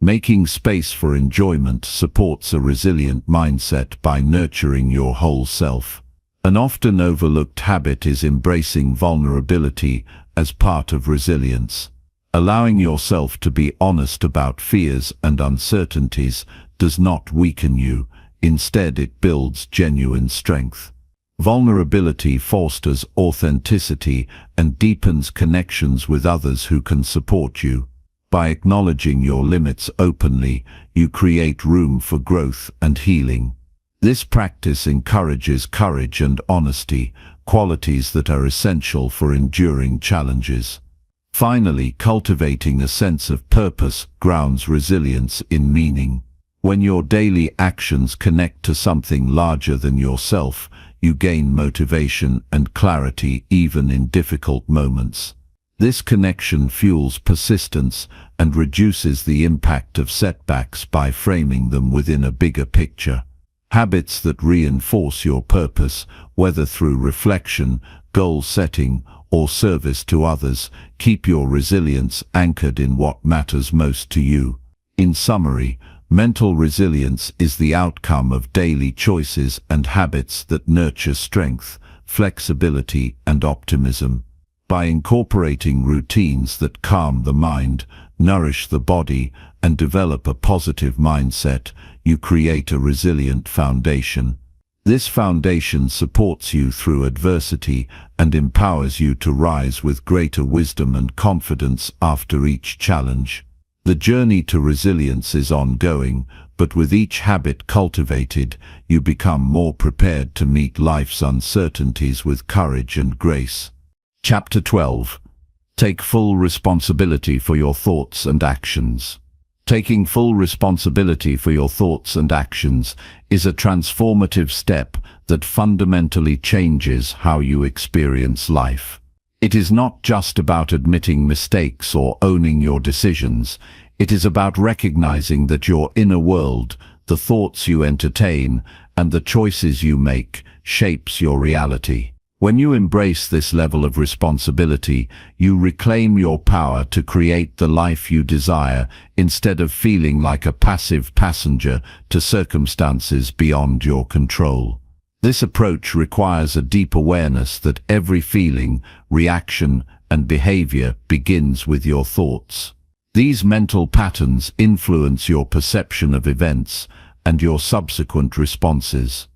Making space for enjoyment supports a resilient mindset by nurturing your whole self. An often overlooked habit is embracing vulnerability as part of resilience. Allowing yourself to be honest about fears and uncertainties does not weaken you. Instead, it builds genuine strength. Vulnerability fosters authenticity and deepens connections with others who can support you. By acknowledging your limits openly, you create room for growth and healing. This practice encourages courage and honesty, qualities that are essential for enduring challenges. Finally, cultivating a sense of purpose grounds resilience in meaning. When your daily actions connect to something larger than yourself, you gain motivation and clarity even in difficult moments. This connection fuels persistence and reduces the impact of setbacks by framing them within a bigger picture. Habits that reinforce your purpose, whether through reflection, goal setting, or service to others, keep your resilience anchored in what matters most to you. In summary, mental resilience is the outcome of daily choices and habits that nurture strength, flexibility, and optimism. By incorporating routines that calm the mind, nourish the body, and develop a positive mindset, you create a resilient foundation. This foundation supports you through adversity and empowers you to rise with greater wisdom and confidence after each challenge. The journey to resilience is ongoing, but with each habit cultivated, you become more prepared to meet life's uncertainties with courage and grace. Chapter 12. Take full responsibility for your thoughts and actions. Taking full responsibility for your thoughts and actions is a transformative step that fundamentally changes how you experience life. It is not just about admitting mistakes or owning your decisions. It is about recognizing that your inner world, the thoughts you entertain, and the choices you make, shapes your reality. When you embrace this level of responsibility, you reclaim your power to create the life you desire instead of feeling like a passive passenger to circumstances beyond your control. This approach requires a deep awareness that every feeling, reaction, and behavior begins with your thoughts. These mental patterns influence your perception of events and your subsequent responses.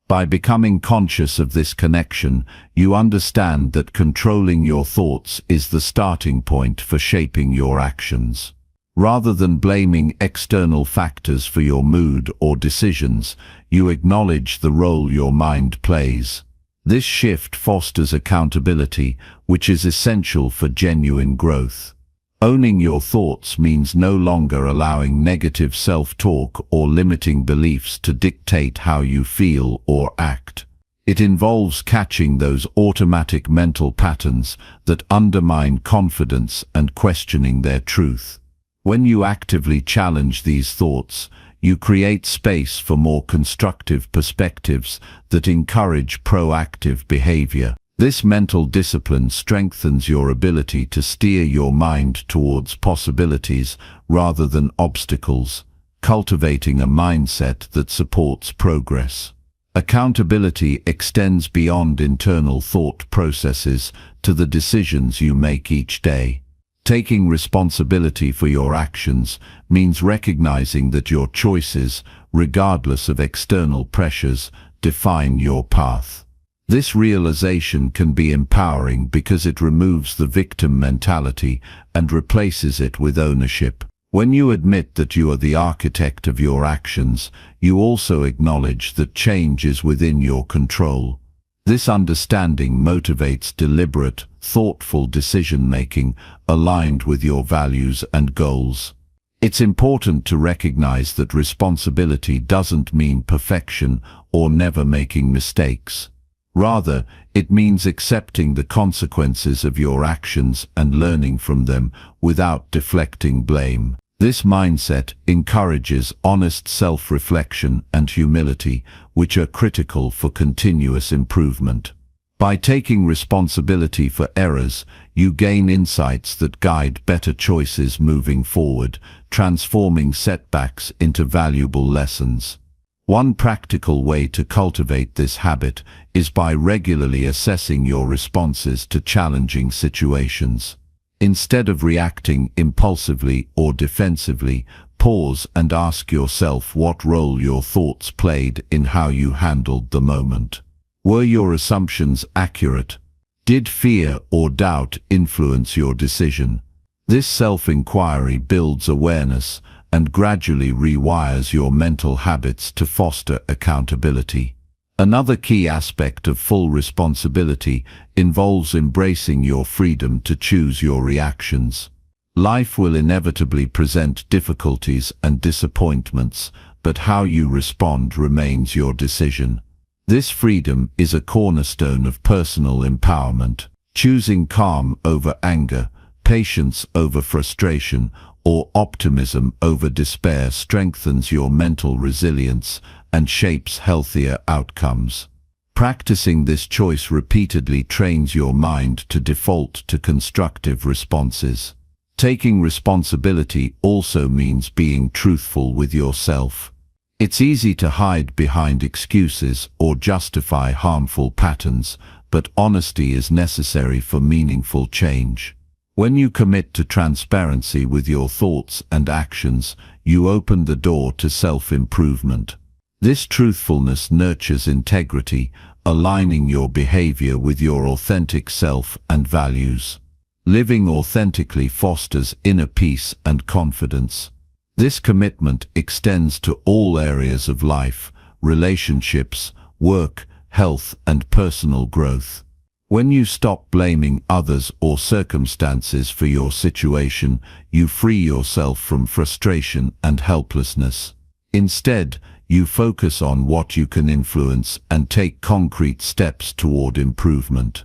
By becoming conscious of this connection, you understand that controlling your thoughts is the starting point for shaping your actions. Rather than blaming external factors for your mood or decisions, you acknowledge the role your mind plays. This shift fosters accountability, which is essential for genuine growth. Owning your thoughts means no longer allowing negative self-talk or limiting beliefs to dictate how you feel or act. It involves catching those automatic mental patterns that undermine confidence and questioning their truth. When you actively challenge these thoughts, you create space for more constructive perspectives that encourage proactive behavior. This mental discipline strengthens your ability to steer your mind towards possibilities rather than obstacles, cultivating a mindset that supports progress. Accountability extends beyond internal thought processes to the decisions you make each day. Taking responsibility for your actions means recognizing that your choices, regardless of external pressures, define your path. This realization can be empowering because it removes the victim mentality and replaces it with ownership. When you admit that you are the architect of your actions, you also acknowledge that change is within your control. This understanding motivates deliberate, thoughtful decision-making aligned with your values and goals. It's important to recognize that responsibility doesn't mean perfection or never making mistakes. Rather, it means accepting the consequences of your actions and learning from them without deflecting blame. This mindset encourages honest self-reflection and humility, which are critical for continuous improvement. By taking responsibility for errors, you gain insights that guide better choices moving forward, transforming setbacks into valuable lessons. One practical way to cultivate this habit is by regularly assessing your responses to challenging situations. Instead of reacting impulsively or defensively, pause and ask yourself what role your thoughts played in how you handled the moment. Were your assumptions accurate? Did fear or doubt influence your decision? This self-inquiry builds awareness and gradually rewires your mental habits to foster accountability. Another key aspect of full responsibility involves embracing your freedom to choose your reactions. Life will inevitably present difficulties and disappointments, but how you respond remains your decision. This freedom is a cornerstone of personal empowerment. Choosing calm over anger, patience over frustration, or optimism over despair strengthens your mental resilience and shapes healthier outcomes. Practicing this choice repeatedly trains your mind to default to constructive responses. Taking responsibility also means being truthful with yourself. It's easy to hide behind excuses or justify harmful patterns, but honesty is necessary for meaningful change. When you commit to transparency with your thoughts and actions, you open the door to self-improvement. This truthfulness nurtures integrity, aligning your behavior with your authentic self and values. Living authentically fosters inner peace and confidence. This commitment extends to all areas of life, relationships, work, health, and personal growth. When you stop blaming others or circumstances for your situation, you free yourself from frustration and helplessness. Instead, you focus on what you can influence and take concrete steps toward improvement.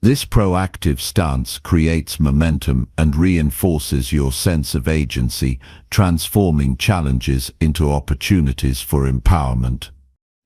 This proactive stance creates momentum and reinforces your sense of agency, transforming challenges into opportunities for empowerment.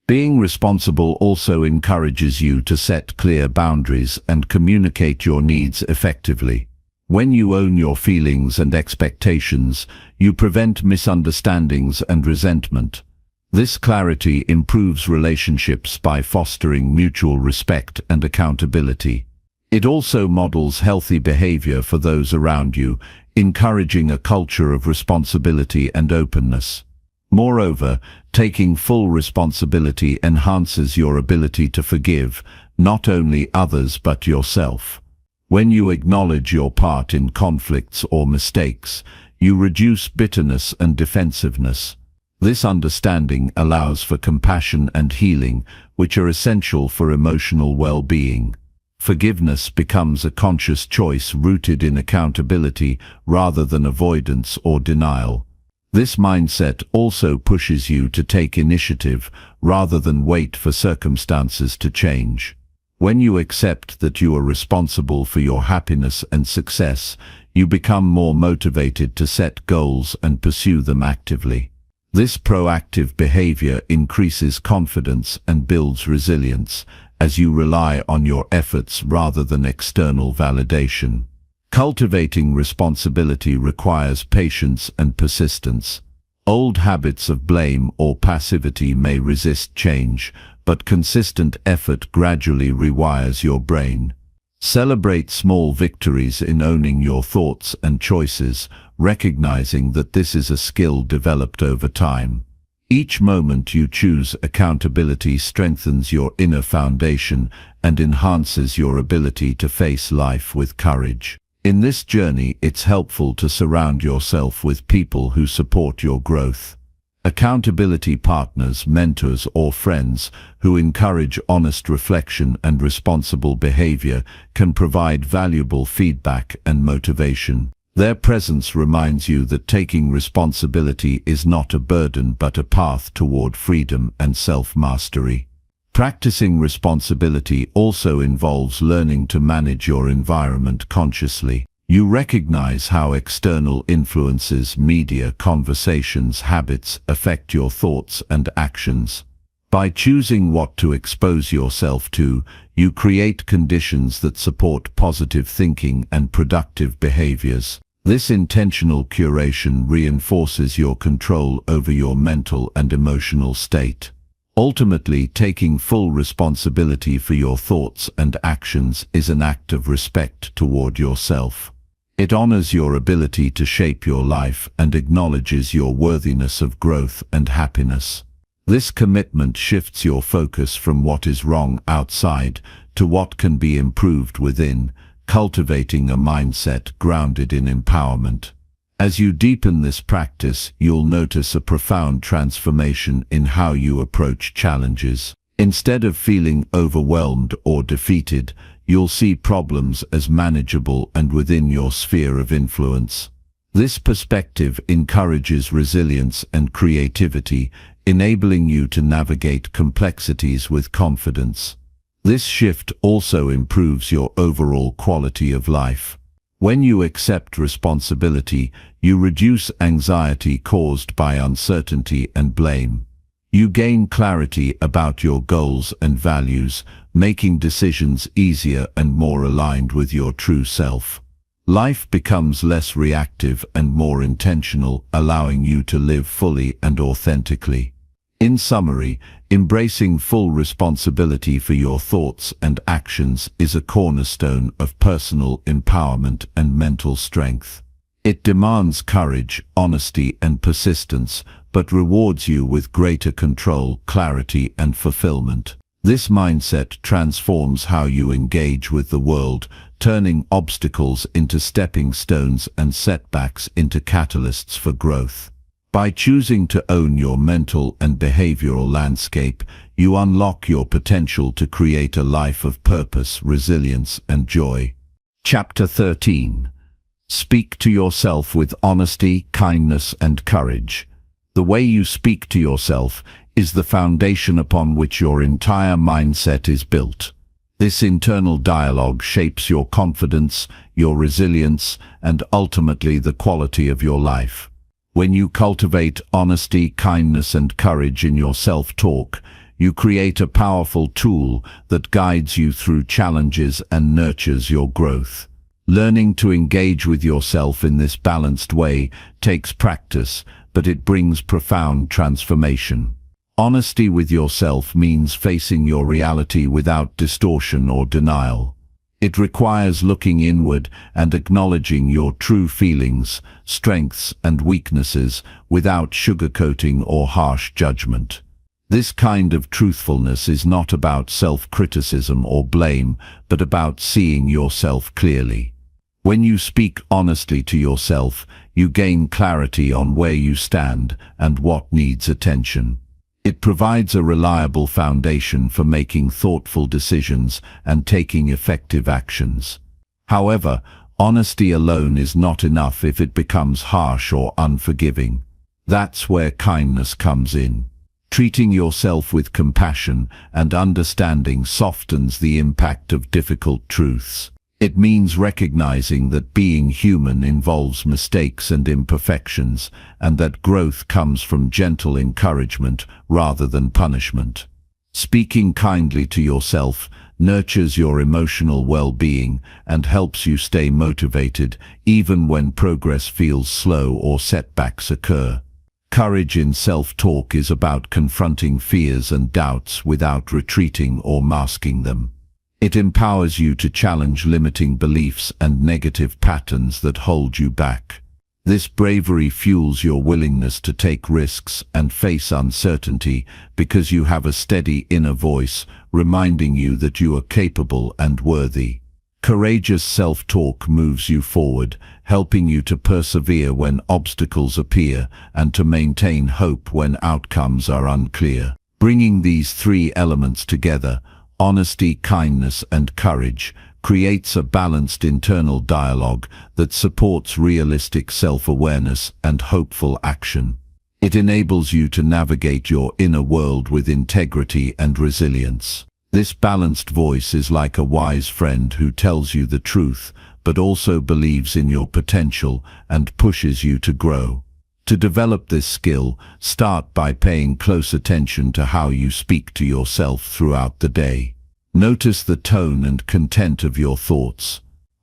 Being responsible also encourages you to set clear boundaries and communicate your needs effectively. When you own your feelings and expectations, you prevent misunderstandings and resentment. This clarity improves relationships by fostering mutual respect and accountability. It also models healthy behavior for those around you, encouraging a culture of responsibility and openness. Moreover, taking full responsibility enhances your ability to forgive, not only others but yourself. When you acknowledge your part in conflicts or mistakes, you reduce bitterness and defensiveness. This understanding allows for compassion and healing, which are essential for emotional well-being. Forgiveness becomes a conscious choice rooted in accountability rather than avoidance or denial. This mindset also pushes you to take initiative rather than wait for circumstances to change. When you accept that you are responsible for your happiness and success, you become more motivated to set goals and pursue them actively. This proactive behavior increases confidence and builds resilience, as you rely on your efforts rather than external validation. Cultivating responsibility requires patience and persistence. Old habits of blame or passivity may resist change, but consistent effort gradually rewires your brain. Celebrate small victories in owning your thoughts and choices, recognizing that this is a skill developed over time. Each moment you choose accountability strengthens your inner foundation and enhances your ability to face life with courage. In this journey, it's helpful to surround yourself with people who support your growth. Accountability partners, mentors, or friends who encourage honest reflection and responsible behavior can provide valuable feedback and motivation. Their presence reminds you that taking responsibility is not a burden but a path toward freedom and self-mastery. Practicing responsibility also involves learning to manage your environment consciously. You recognize how external influences, media, conversations, habits affect your thoughts and actions. By choosing what to expose yourself to, you create conditions that support positive thinking and productive behaviors. This intentional curation reinforces your control over your mental and emotional state. Ultimately, taking full responsibility for your thoughts and actions is an act of respect toward yourself. It honors your ability to shape your life and acknowledges your worthiness of growth and happiness. This commitment shifts your focus from what is wrong outside to what can be improved within, cultivating a mindset grounded in empowerment. As you deepen this practice, you'll notice a profound transformation in how you approach challenges. Instead of feeling overwhelmed or defeated, you'll see problems as manageable and within your sphere of influence. This perspective encourages resilience and creativity, enabling you to navigate complexities with confidence. This shift also improves your overall quality of life. When you accept responsibility, you reduce anxiety caused by uncertainty and blame. You gain clarity about your goals and values, making decisions easier and more aligned with your true self. Life becomes less reactive and more intentional, allowing you to live fully and authentically. In summary, embracing full responsibility for your thoughts and actions is a cornerstone of personal empowerment and mental strength. It demands courage, honesty, and persistence, but rewards you with greater control, clarity, and fulfillment. This mindset transforms how you engage with the world, turning obstacles into stepping stones and setbacks into catalysts for growth. By choosing to own your mental and behavioral landscape, you unlock your potential to create a life of purpose, resilience, and joy. Chapter 13. Speak to yourself with honesty, kindness, and courage. The way you speak to yourself is the foundation upon which your entire mindset is built. This internal dialogue shapes your confidence, your resilience, and ultimately the quality of your life. When you cultivate honesty, kindness, and courage in your self-talk, you create a powerful tool that guides you through challenges and nurtures your growth. Learning to engage with yourself in this balanced way takes practice, but it brings profound transformation. Honesty with yourself means facing your reality without distortion or denial. It requires looking inward and acknowledging your true feelings, strengths, and weaknesses without sugarcoating or harsh judgment. This kind of truthfulness is not about self-criticism or blame, but about seeing yourself clearly. When you speak honestly to yourself, you gain clarity on where you stand and what needs attention. It provides a reliable foundation for making thoughtful decisions and taking effective actions. However, honesty alone is not enough if it becomes harsh or unforgiving. That's where kindness comes in. Treating yourself with compassion and understanding softens the impact of difficult truths. It means recognizing that being human involves mistakes and imperfections, and that growth comes from gentle encouragement rather than punishment. Speaking kindly to yourself nurtures your emotional well-being and helps you stay motivated even when progress feels slow or setbacks occur. Courage in self-talk is about confronting fears and doubts without retreating or masking them. It empowers you to challenge limiting beliefs and negative patterns that hold you back. This bravery fuels your willingness to take risks and face uncertainty because you have a steady inner voice reminding you that you are capable and worthy. Courageous self-talk moves you forward, helping you to persevere when obstacles appear and to maintain hope when outcomes are unclear. Bringing these three elements together, honesty, kindness, and courage, creates a balanced internal dialogue that supports realistic self-awareness and hopeful action. It enables you to navigate your inner world with integrity and resilience. This balanced voice is like a wise friend who tells you the truth, but also believes in your potential and pushes you to grow. To develop this skill, start by paying close attention to how you speak to yourself throughout the day. Notice the tone and content of your thoughts.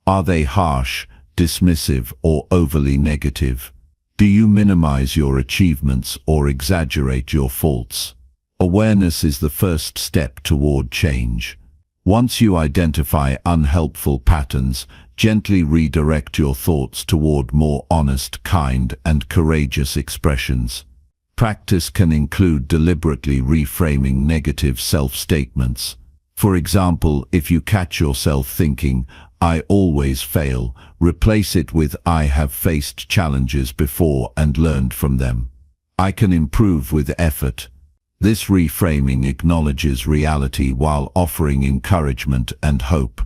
Are they harsh, dismissive, or overly negative? Do you minimize your achievements or exaggerate your faults? Awareness is the first step toward change. Once you identify unhelpful patterns, gently redirect your thoughts toward more honest, kind, and courageous expressions. Practice can include deliberately reframing negative self-statements. For example, if you catch yourself thinking, "I always fail," replace it with, "I have faced challenges before and learned from them. I can improve with effort." This reframing acknowledges reality while offering encouragement and hope.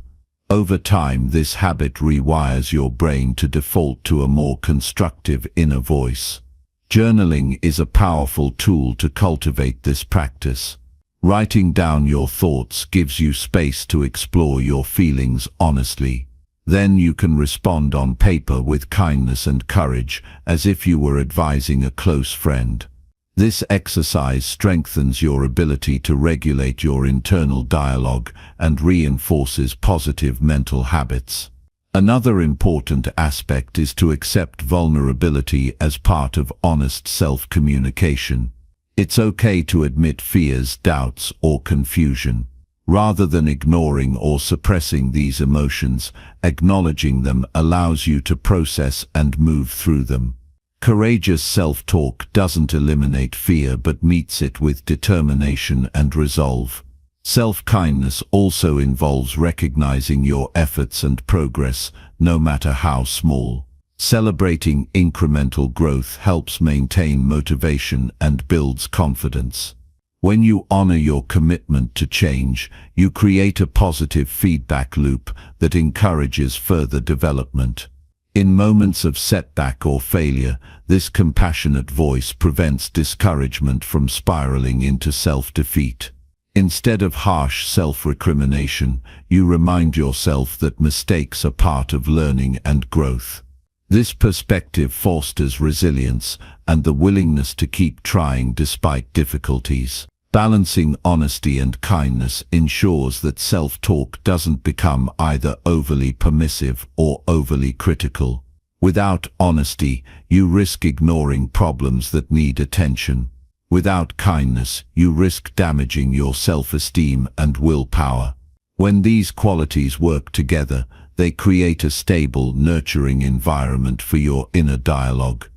Over time, this habit rewires your brain to default to a more constructive inner voice. Journaling is a powerful tool to cultivate this practice. Writing down your thoughts gives you space to explore your feelings honestly. Then you can respond on paper with kindness and courage, as if you were advising a close friend. This exercise strengthens your ability to regulate your internal dialogue and reinforces positive mental habits. Another important aspect is to accept vulnerability as part of honest self-communication. It's okay to admit fears, doubts, or confusion. Rather than ignoring or suppressing these emotions, acknowledging them allows you to process and move through them. Courageous self-talk doesn't eliminate fear but meets it with determination and resolve. Self-kindness also involves recognizing your efforts and progress, no matter how small. Celebrating incremental growth helps maintain motivation and builds confidence. When you honor your commitment to change, you create a positive feedback loop that encourages further development. In moments of setback or failure, this compassionate voice prevents discouragement from spiraling into self-defeat. Instead of harsh self-recrimination, you remind yourself that mistakes are part of learning and growth. This perspective fosters resilience and the willingness to keep trying despite difficulties. Balancing honesty and kindness ensures that self-talk doesn't become either overly permissive or overly critical. Without honesty, you risk ignoring problems that need attention. Without kindness, you risk damaging your self-esteem and willpower. When these qualities work together, they create a stable, nurturing environment for your inner dialogue.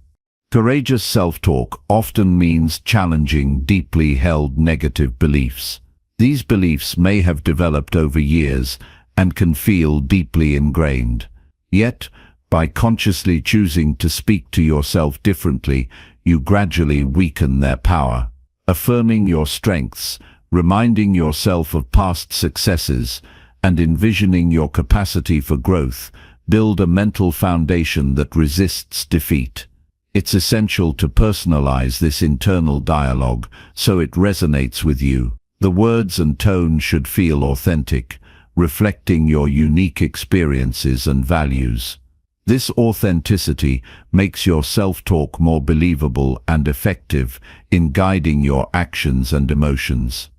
Courageous self-talk often means challenging deeply held negative beliefs. These beliefs may have developed over years and can feel deeply ingrained. Yet, by consciously choosing to speak to yourself differently, you gradually weaken their power. Affirming your strengths, reminding yourself of past successes, and envisioning your capacity for growth build a mental foundation that resists defeat. It's essential to personalize this internal dialogue so it resonates with you. The words and tone should feel authentic, reflecting your unique experiences and values. This authenticity makes your self-talk more believable and effective in guiding your actions and emotions.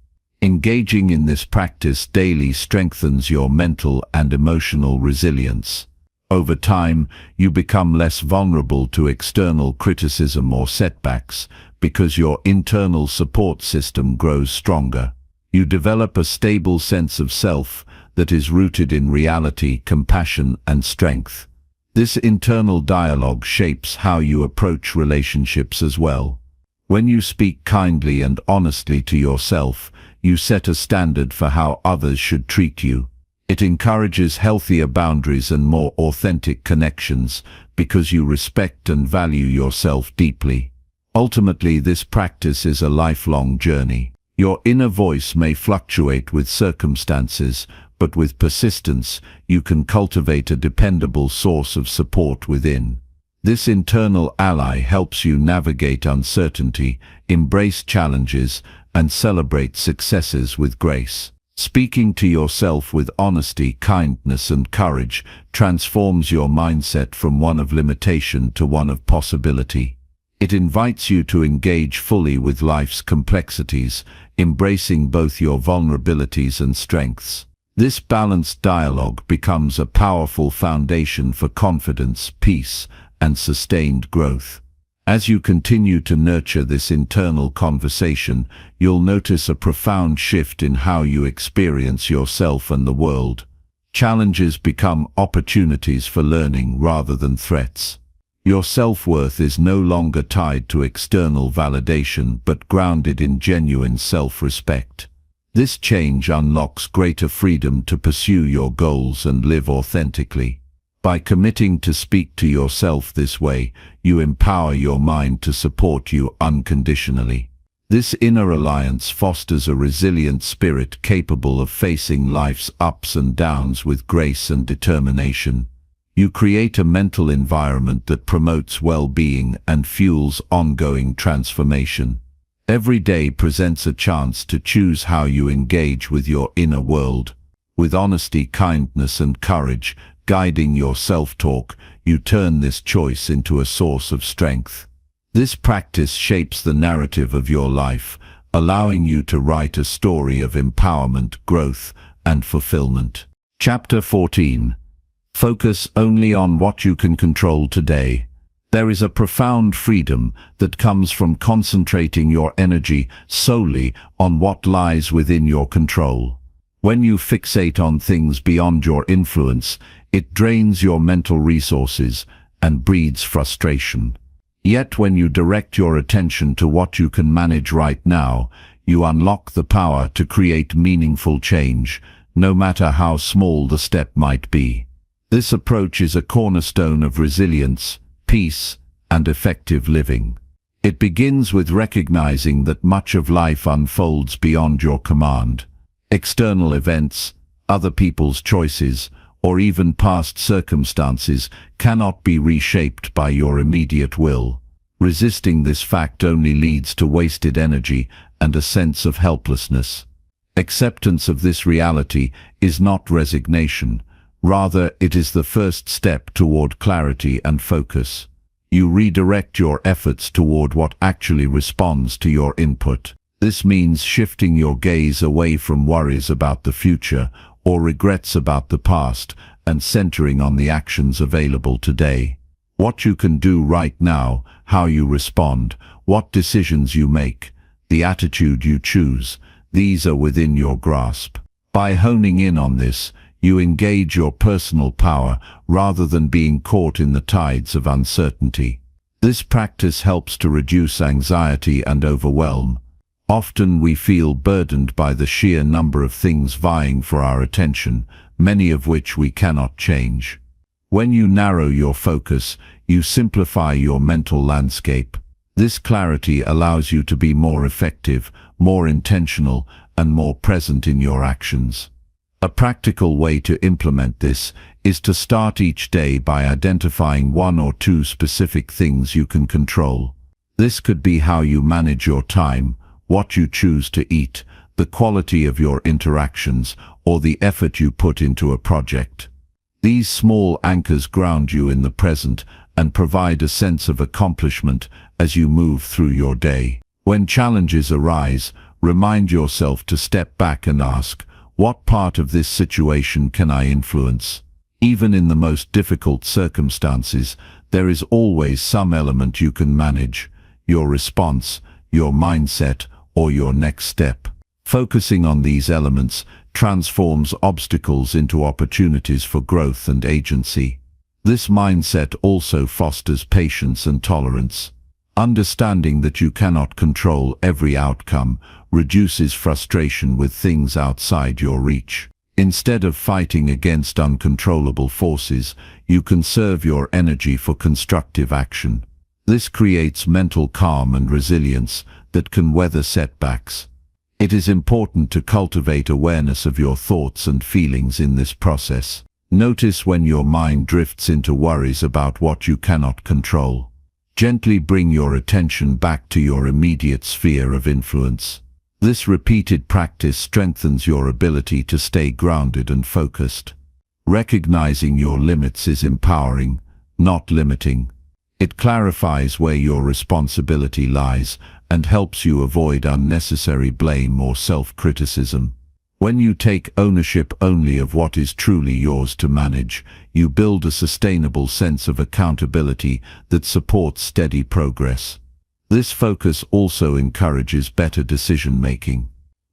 Engaging in this practice daily strengthens your mental and emotional resilience. Over time, you become less vulnerable to external criticism or setbacks because your internal support system grows stronger. You develop a stable sense of self that is rooted in reality, compassion, and strength. This internal dialogue shapes how you approach relationships as well. When you speak kindly and honestly to yourself, you set a standard for how others should treat you. It encourages healthier boundaries and more authentic connections because you respect and value yourself deeply. Ultimately, this practice is a lifelong journey. Your inner voice may fluctuate with circumstances, but with persistence, you can cultivate a dependable source of support within. This internal ally helps you navigate uncertainty, embrace challenges, and celebrate successes with grace. Speaking to yourself with honesty, kindness, and courage transforms your mindset from one of limitation to one of possibility. It invites you to engage fully with life's complexities, embracing both your vulnerabilities and strengths. This balanced dialogue becomes a powerful foundation for confidence, peace, and sustained growth. As you continue to nurture this internal conversation, you'll notice a profound shift in how you experience yourself and the world. Challenges become opportunities for learning rather than threats. Your self-worth is no longer tied to external validation but grounded in genuine self-respect. This change unlocks greater freedom to pursue your goals and live authentically. By committing to speak to yourself this way, you empower your mind to support you unconditionally. This inner alliance fosters a resilient spirit capable of facing life's ups and downs with grace and determination. You create a mental environment that promotes well-being and fuels ongoing transformation. Every day presents a chance to choose how you engage with your inner world. With honesty, kindness, and courage guiding your self-talk, you turn this choice into a source of strength. This practice shapes the narrative of your life, allowing you to write a story of empowerment, growth, and fulfillment. Chapter 14. Focus only on what you can control today. There is a profound freedom that comes from concentrating your energy solely on what lies within your control. When you fixate on things beyond your influence, it drains your mental resources and breeds frustration. Yet when you direct your attention to what you can manage right now, you unlock the power to create meaningful change, no matter how small the step might be. This approach is a cornerstone of resilience, peace, and effective living. It begins with recognizing that much of life unfolds beyond your command. External events, other people's choices, or even past circumstances cannot be reshaped by your immediate will. Resisting this fact only leads to wasted energy and a sense of helplessness. Acceptance of this reality is not resignation. Rather, it is the first step toward clarity and focus. You redirect your efforts toward what actually responds to your input. This means shifting your gaze away from worries about the future or regrets about the past and centering on the actions available today. What you can do right now, how you respond, what decisions you make, the attitude you choose, these are within your grasp. By honing in on this, you engage your personal power rather than being caught in the tides of uncertainty. This practice helps to reduce anxiety and overwhelm. Often we feel burdened by the sheer number of things vying for our attention, many of which we cannot change. When you narrow your focus, you simplify your mental landscape. This clarity allows you to be more effective, more intentional, and more present in your actions. A practical way to implement this is to start each day by identifying one or two specific things you can control. This could be how you manage your time, what you choose to eat, the quality of your interactions, or the effort you put into a project. These small anchors ground you in the present and provide a sense of accomplishment as you move through your day. When challenges arise, remind yourself to step back and ask, what part of this situation can I influence? Even in the most difficult circumstances, there is always some element you can manage: your response, your mindset, or your next step. Focusing on these elements transforms obstacles into opportunities for growth and agency. This mindset also fosters patience and tolerance. Understanding that you cannot control every outcome reduces frustration with things outside your reach. Instead of fighting against uncontrollable forces, you conserve your energy for constructive action. This creates mental calm and resilience that can weather setbacks. It is important to cultivate awareness of your thoughts and feelings in this process. Notice when your mind drifts into worries about what you cannot control. Gently bring your attention back to your immediate sphere of influence. This repeated practice strengthens your ability to stay grounded and focused. Recognizing your limits is empowering, not limiting. It clarifies where your responsibility lies and helps you avoid unnecessary blame or self-criticism. When you take ownership only of what is truly yours to manage, you build a sustainable sense of accountability that supports steady progress. This focus also encourages better decision-making.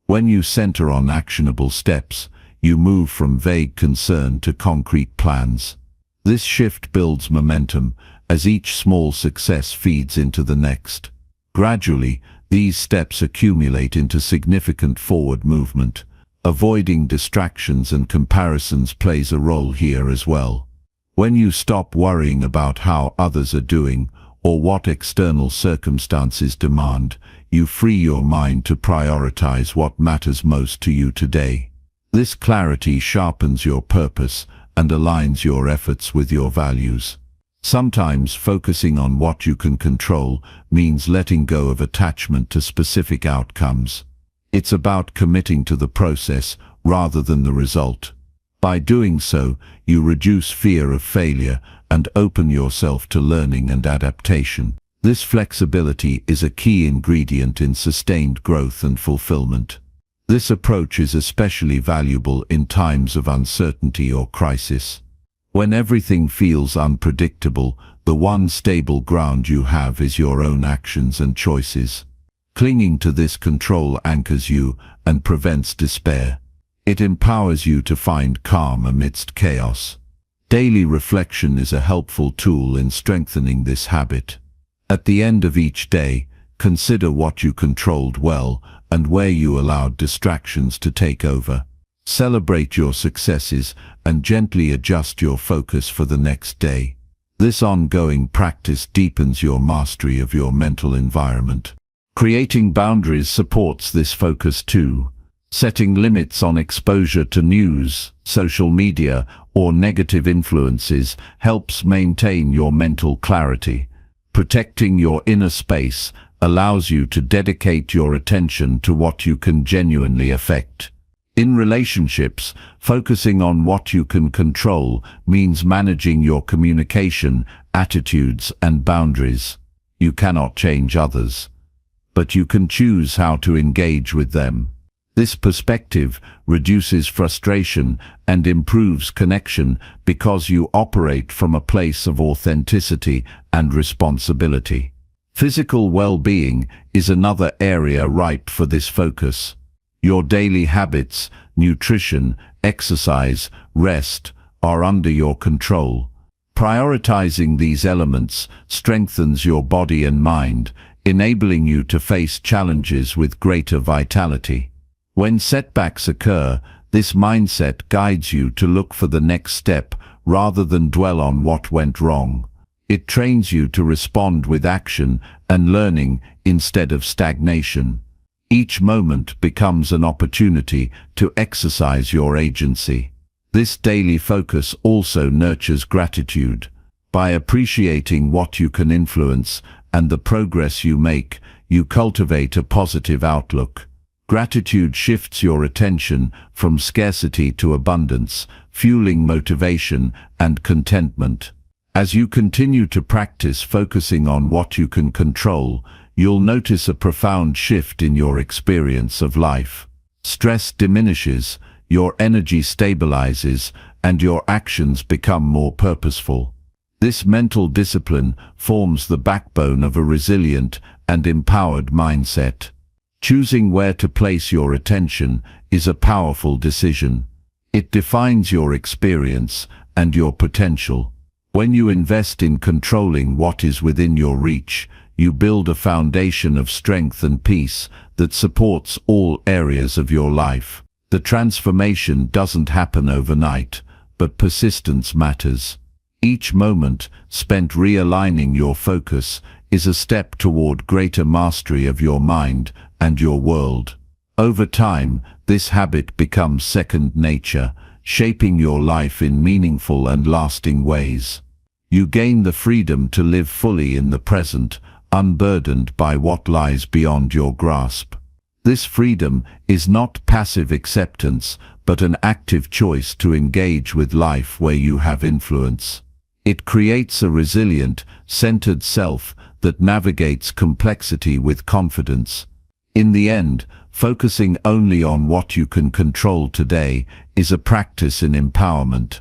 When you center on actionable steps, you move from vague concern to concrete plans. This shift builds momentum, as each small success feeds into the next. Gradually, these steps accumulate into significant forward movement. Avoiding distractions and comparisons plays a role here as well. When you stop worrying about how others are doing or what external circumstances demand, you free your mind to prioritize what matters most to you today. This clarity sharpens your purpose and aligns your efforts with your values. Sometimes focusing on what you can control means letting go of attachment to specific outcomes. It's about committing to the process rather than the result. By doing so, you reduce fear of failure and open yourself to learning and adaptation. This flexibility is a key ingredient in sustained growth and fulfillment. This approach is especially valuable in times of uncertainty or crisis. When everything feels unpredictable, the one stable ground you have is your own actions and choices. Clinging to this control anchors you and prevents despair. It empowers you to find calm amidst chaos. Daily reflection is a helpful tool in strengthening this habit. At the end of each day, consider what you controlled well and where you allowed distractions to take over. Celebrate your successes and gently adjust your focus for the next day. This ongoing practice deepens your mastery of your mental environment. Creating boundaries supports this focus too. Setting limits on exposure to news, social media, or negative influences helps maintain your mental clarity. Protecting your inner space allows you to dedicate your attention to what you can genuinely affect. In relationships, focusing on what you can control means managing your communication, attitudes, and boundaries. You cannot change others, but you can choose how to engage with them. This perspective reduces frustration and improves connection because you operate from a place of authenticity and responsibility. Physical well-being is another area ripe for this focus. Your daily habits, nutrition, exercise, rest, are under your control. Prioritizing these elements strengthens your body and mind, enabling you to face challenges with greater vitality. When setbacks occur, this mindset guides you to look for the next step rather than dwell on what went wrong. It trains you to respond with action and learning instead of stagnation. Each moment becomes an opportunity to exercise your agency. This daily focus also nurtures gratitude. By appreciating what you can influence and the progress you make, you cultivate a positive outlook. Gratitude shifts your attention from scarcity to abundance, fueling motivation and contentment. As you continue to practice focusing on what you can control, you'll notice a profound shift in your experience of life. Stress diminishes, your energy stabilizes, and your actions become more purposeful. This mental discipline forms the backbone of a resilient and empowered mindset. Choosing where to place your attention is a powerful decision. It defines your experience and your potential. When you invest in controlling what is within your reach, you build a foundation of strength and peace that supports all areas of your life. The transformation doesn't happen overnight, but persistence matters. Each moment spent realigning your focus is a step toward greater mastery of your mind and your world. Over time, this habit becomes second nature, shaping your life in meaningful and lasting ways. You gain the freedom to live fully in the present, unburdened by what lies beyond your grasp. This freedom is not passive acceptance, but an active choice to engage with life where you have influence. It creates a resilient, centered self that navigates complexity with confidence. In the end, focusing only on what you can control today is a practice in empowerment.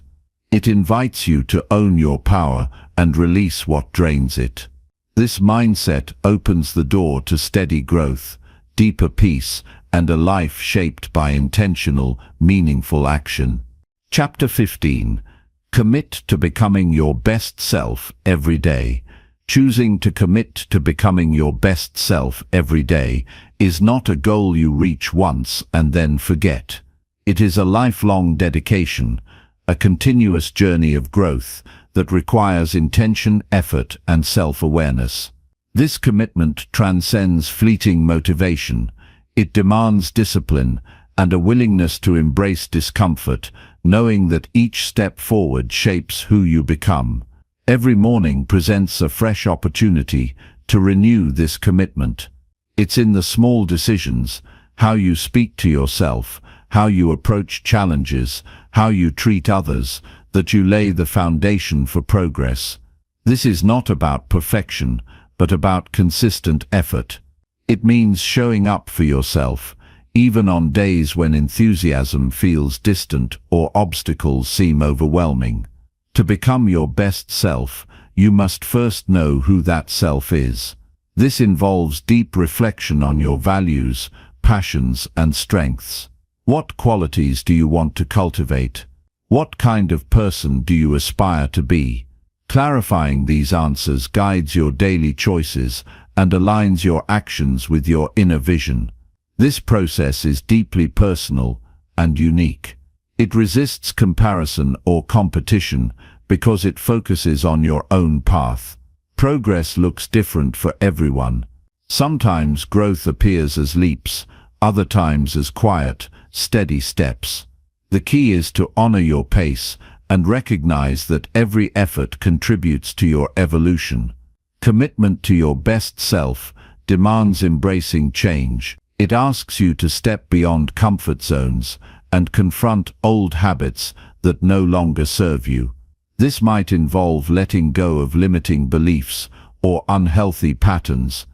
It invites you to own your power and release what drains it. This mindset opens the door to steady growth, deeper peace, and a life shaped by intentional, meaningful action. Chapter 15. Commit to becoming your best self every day. Choosing to commit to becoming your best self every day is not a goal you reach once and then forget. It is a lifelong dedication, a continuous journey of growth that requires intention, effort, and self-awareness. This commitment transcends fleeting motivation. It demands discipline and a willingness to embrace discomfort, knowing that each step forward shapes who you become. Every morning presents a fresh opportunity to renew this commitment. It's in the small decisions, how you speak to yourself, how you approach challenges, how you treat others, that you lay the foundation for progress. This is not about perfection, but about consistent effort. It means showing up for yourself, even on days when enthusiasm feels distant or obstacles seem overwhelming. To become your best self, you must first know who that self is. This involves deep reflection on your values, passions, and strengths. What qualities do you want to cultivate? What kind of person do you aspire to be? Clarifying these answers guides your daily choices and aligns your actions with your inner vision. This process is deeply personal and unique. It resists comparison or competition because it focuses on your own path. Progress looks different for everyone. Sometimes growth appears as leaps, other times as quiet, steady steps. The key is to honor your pace and recognize that every effort contributes to your evolution. Commitment to your best self demands embracing change. It asks you to step beyond comfort zones and confront old habits that no longer serve you. This might involve letting go of limiting beliefs or unhealthy patterns.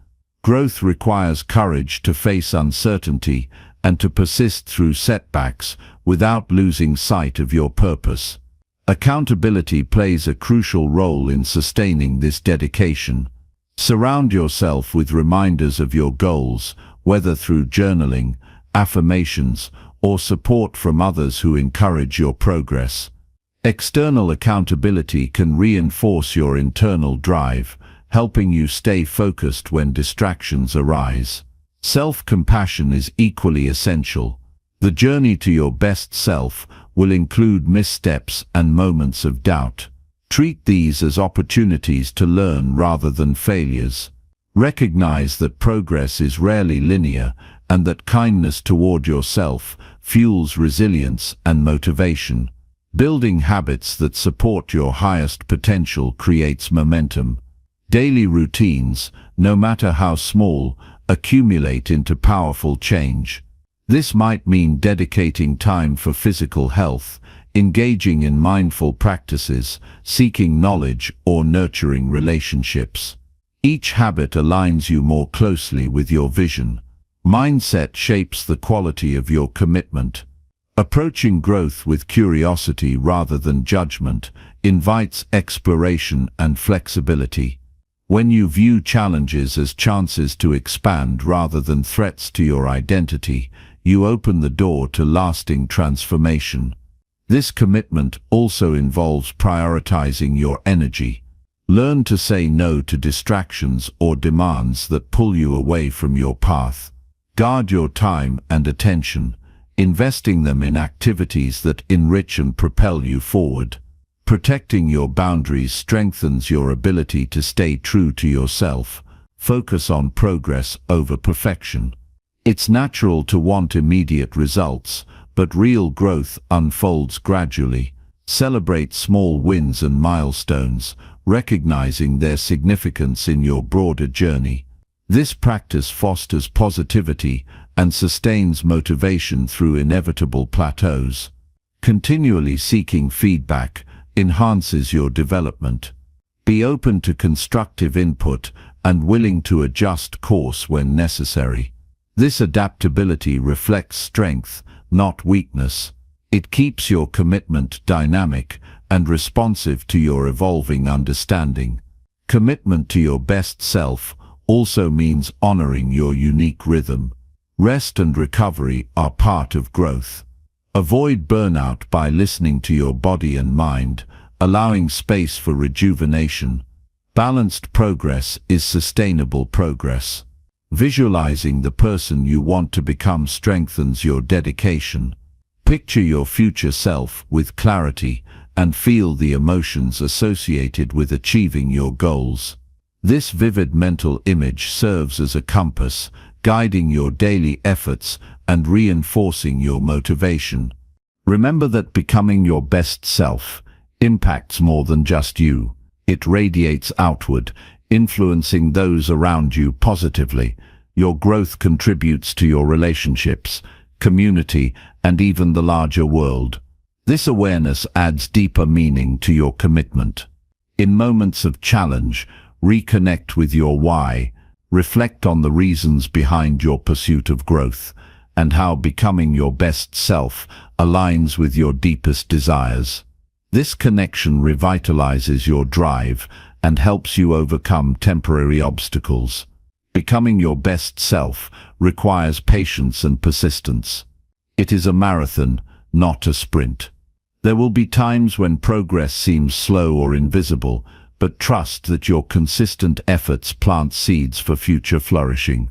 Growth requires courage to face uncertainty and to persist through setbacks without losing sight of your purpose. Accountability plays a crucial role in sustaining this dedication. Surround yourself with reminders of your goals, whether through journaling, affirmations, or support from others who encourage your progress. External accountability can reinforce your internal drive, helping you stay focused when distractions arise. Self-compassion is equally essential. The journey to your best self will include missteps and moments of doubt. Treat these as opportunities to learn rather than failures. Recognize that progress is rarely linear and that kindness toward yourself fuels resilience and motivation. Building habits that support your highest potential creates momentum. Daily routines, no matter how small, accumulate into powerful change. This might mean dedicating time for physical health, engaging in mindful practices, seeking knowledge, or nurturing relationships. Each habit aligns you more closely with your vision. Mindset shapes the quality of your commitment. Approaching growth with curiosity rather than judgment invites exploration and flexibility. When you view challenges as chances to expand rather than threats to your identity, you open the door to lasting transformation. This commitment also involves prioritizing your energy. Learn to say no to distractions or demands that pull you away from your path. Guard your time and attention, investing them in activities that enrich and propel you forward. Protecting your boundaries strengthens your ability to stay true to yourself. Focus on progress over perfection. It's natural to want immediate results, but real growth unfolds gradually. Celebrate small wins and milestones, recognizing their significance in your broader journey. This practice fosters positivity and sustains motivation through inevitable plateaus. Continually seeking feedback enhances your development. Be open to constructive input and willing to adjust course when necessary. This adaptability reflects strength, not weakness. It keeps your commitment dynamic and responsive to your evolving understanding. Commitment to your best self also means honoring your unique rhythm. Rest and recovery are part of growth. Avoid burnout by listening to your body and mind, allowing space for rejuvenation. Balanced progress is sustainable progress. Visualizing the person you want to become strengthens your dedication. Picture your future self with clarity and feel the emotions associated with achieving your goals. This vivid mental image serves as a compass, guiding your daily efforts and reinforcing your motivation. Remember that becoming your best self impacts more than just you. It radiates outward, influencing those around you positively. Your growth contributes to your relationships, community, and even the larger world. This awareness adds deeper meaning to your commitment. In moments of challenge, reconnect with your why. Reflect on the reasons behind your pursuit of growth and how becoming your best self aligns with your deepest desires. This connection revitalizes your drive and helps you overcome temporary obstacles. Becoming your best self requires patience and persistence. It is a marathon, not a sprint. There will be times when progress seems slow or invisible, but trust that your consistent efforts plant seeds for future flourishing.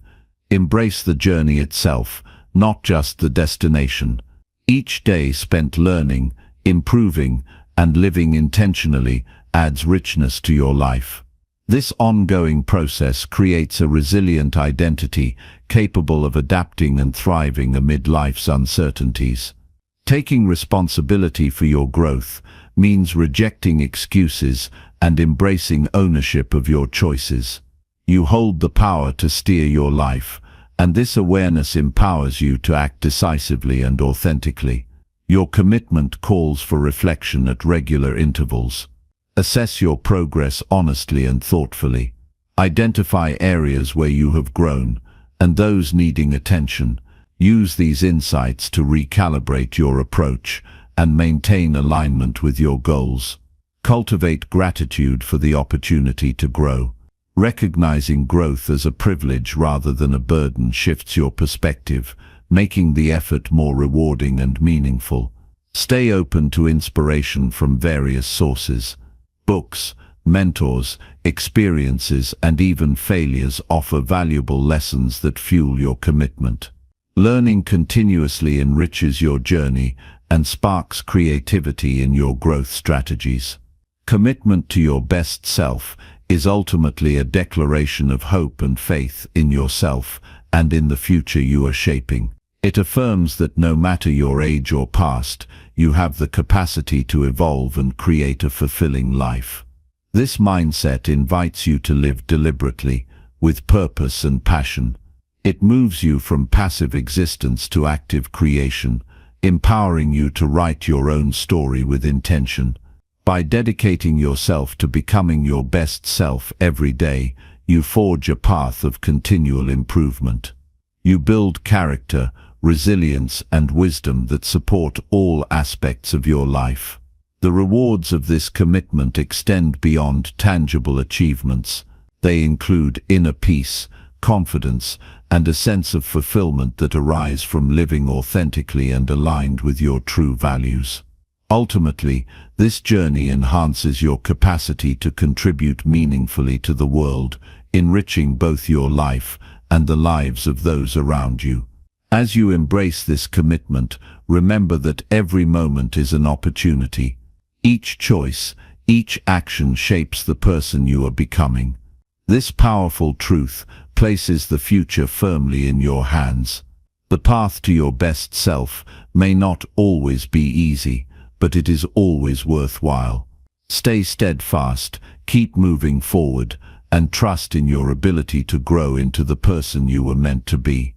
Embrace the journey itself, not just the destination. Each day spent learning, improving, and living intentionally adds richness to your life. This ongoing process creates a resilient identity capable of adapting and thriving amid life's uncertainties. Taking responsibility for your growth means rejecting excuses and embracing ownership of your choices. You hold the power to steer your life, and this awareness empowers you to act decisively and authentically. Your commitment calls for reflection at regular intervals. Assess your progress honestly and thoughtfully. Identify areas where you have grown, and those needing attention. Use these insights to recalibrate your approach and maintain alignment with your goals. Cultivate gratitude for the opportunity to grow. Recognizing growth as a privilege rather than a burden shifts your perspective, making the effort more rewarding and meaningful. Stay open to inspiration from various sources. Books, mentors, experiences, and even failures offer valuable lessons that fuel your commitment. Learning continuously enriches your journey and sparks creativity in your growth strategies. Commitment to your best self is ultimately a declaration of hope and faith in yourself and in the future you are shaping. It affirms that no matter your age or past, you have the capacity to evolve and create a fulfilling life. This mindset invites you to live deliberately, with purpose and passion. It moves you from passive existence to active creation, empowering you to write your own story with intention. By dedicating yourself to becoming your best self every day, you forge a path of continual improvement. You build character, resilience, and wisdom that support all aspects of your life. The rewards of this commitment extend beyond tangible achievements. They include inner peace, confidence, and a sense of fulfillment that arise from living authentically and aligned with your true values. Ultimately, this journey enhances your capacity to contribute meaningfully to the world, enriching both your life and the lives of those around you. As you embrace this commitment, remember that every moment is an opportunity. Each choice, each action shapes the person you are becoming. This powerful truth places the future firmly in your hands. The path to your best self may not always be easy, but it is always worthwhile. Stay steadfast, keep moving forward, and trust in your ability to grow into the person you were meant to be.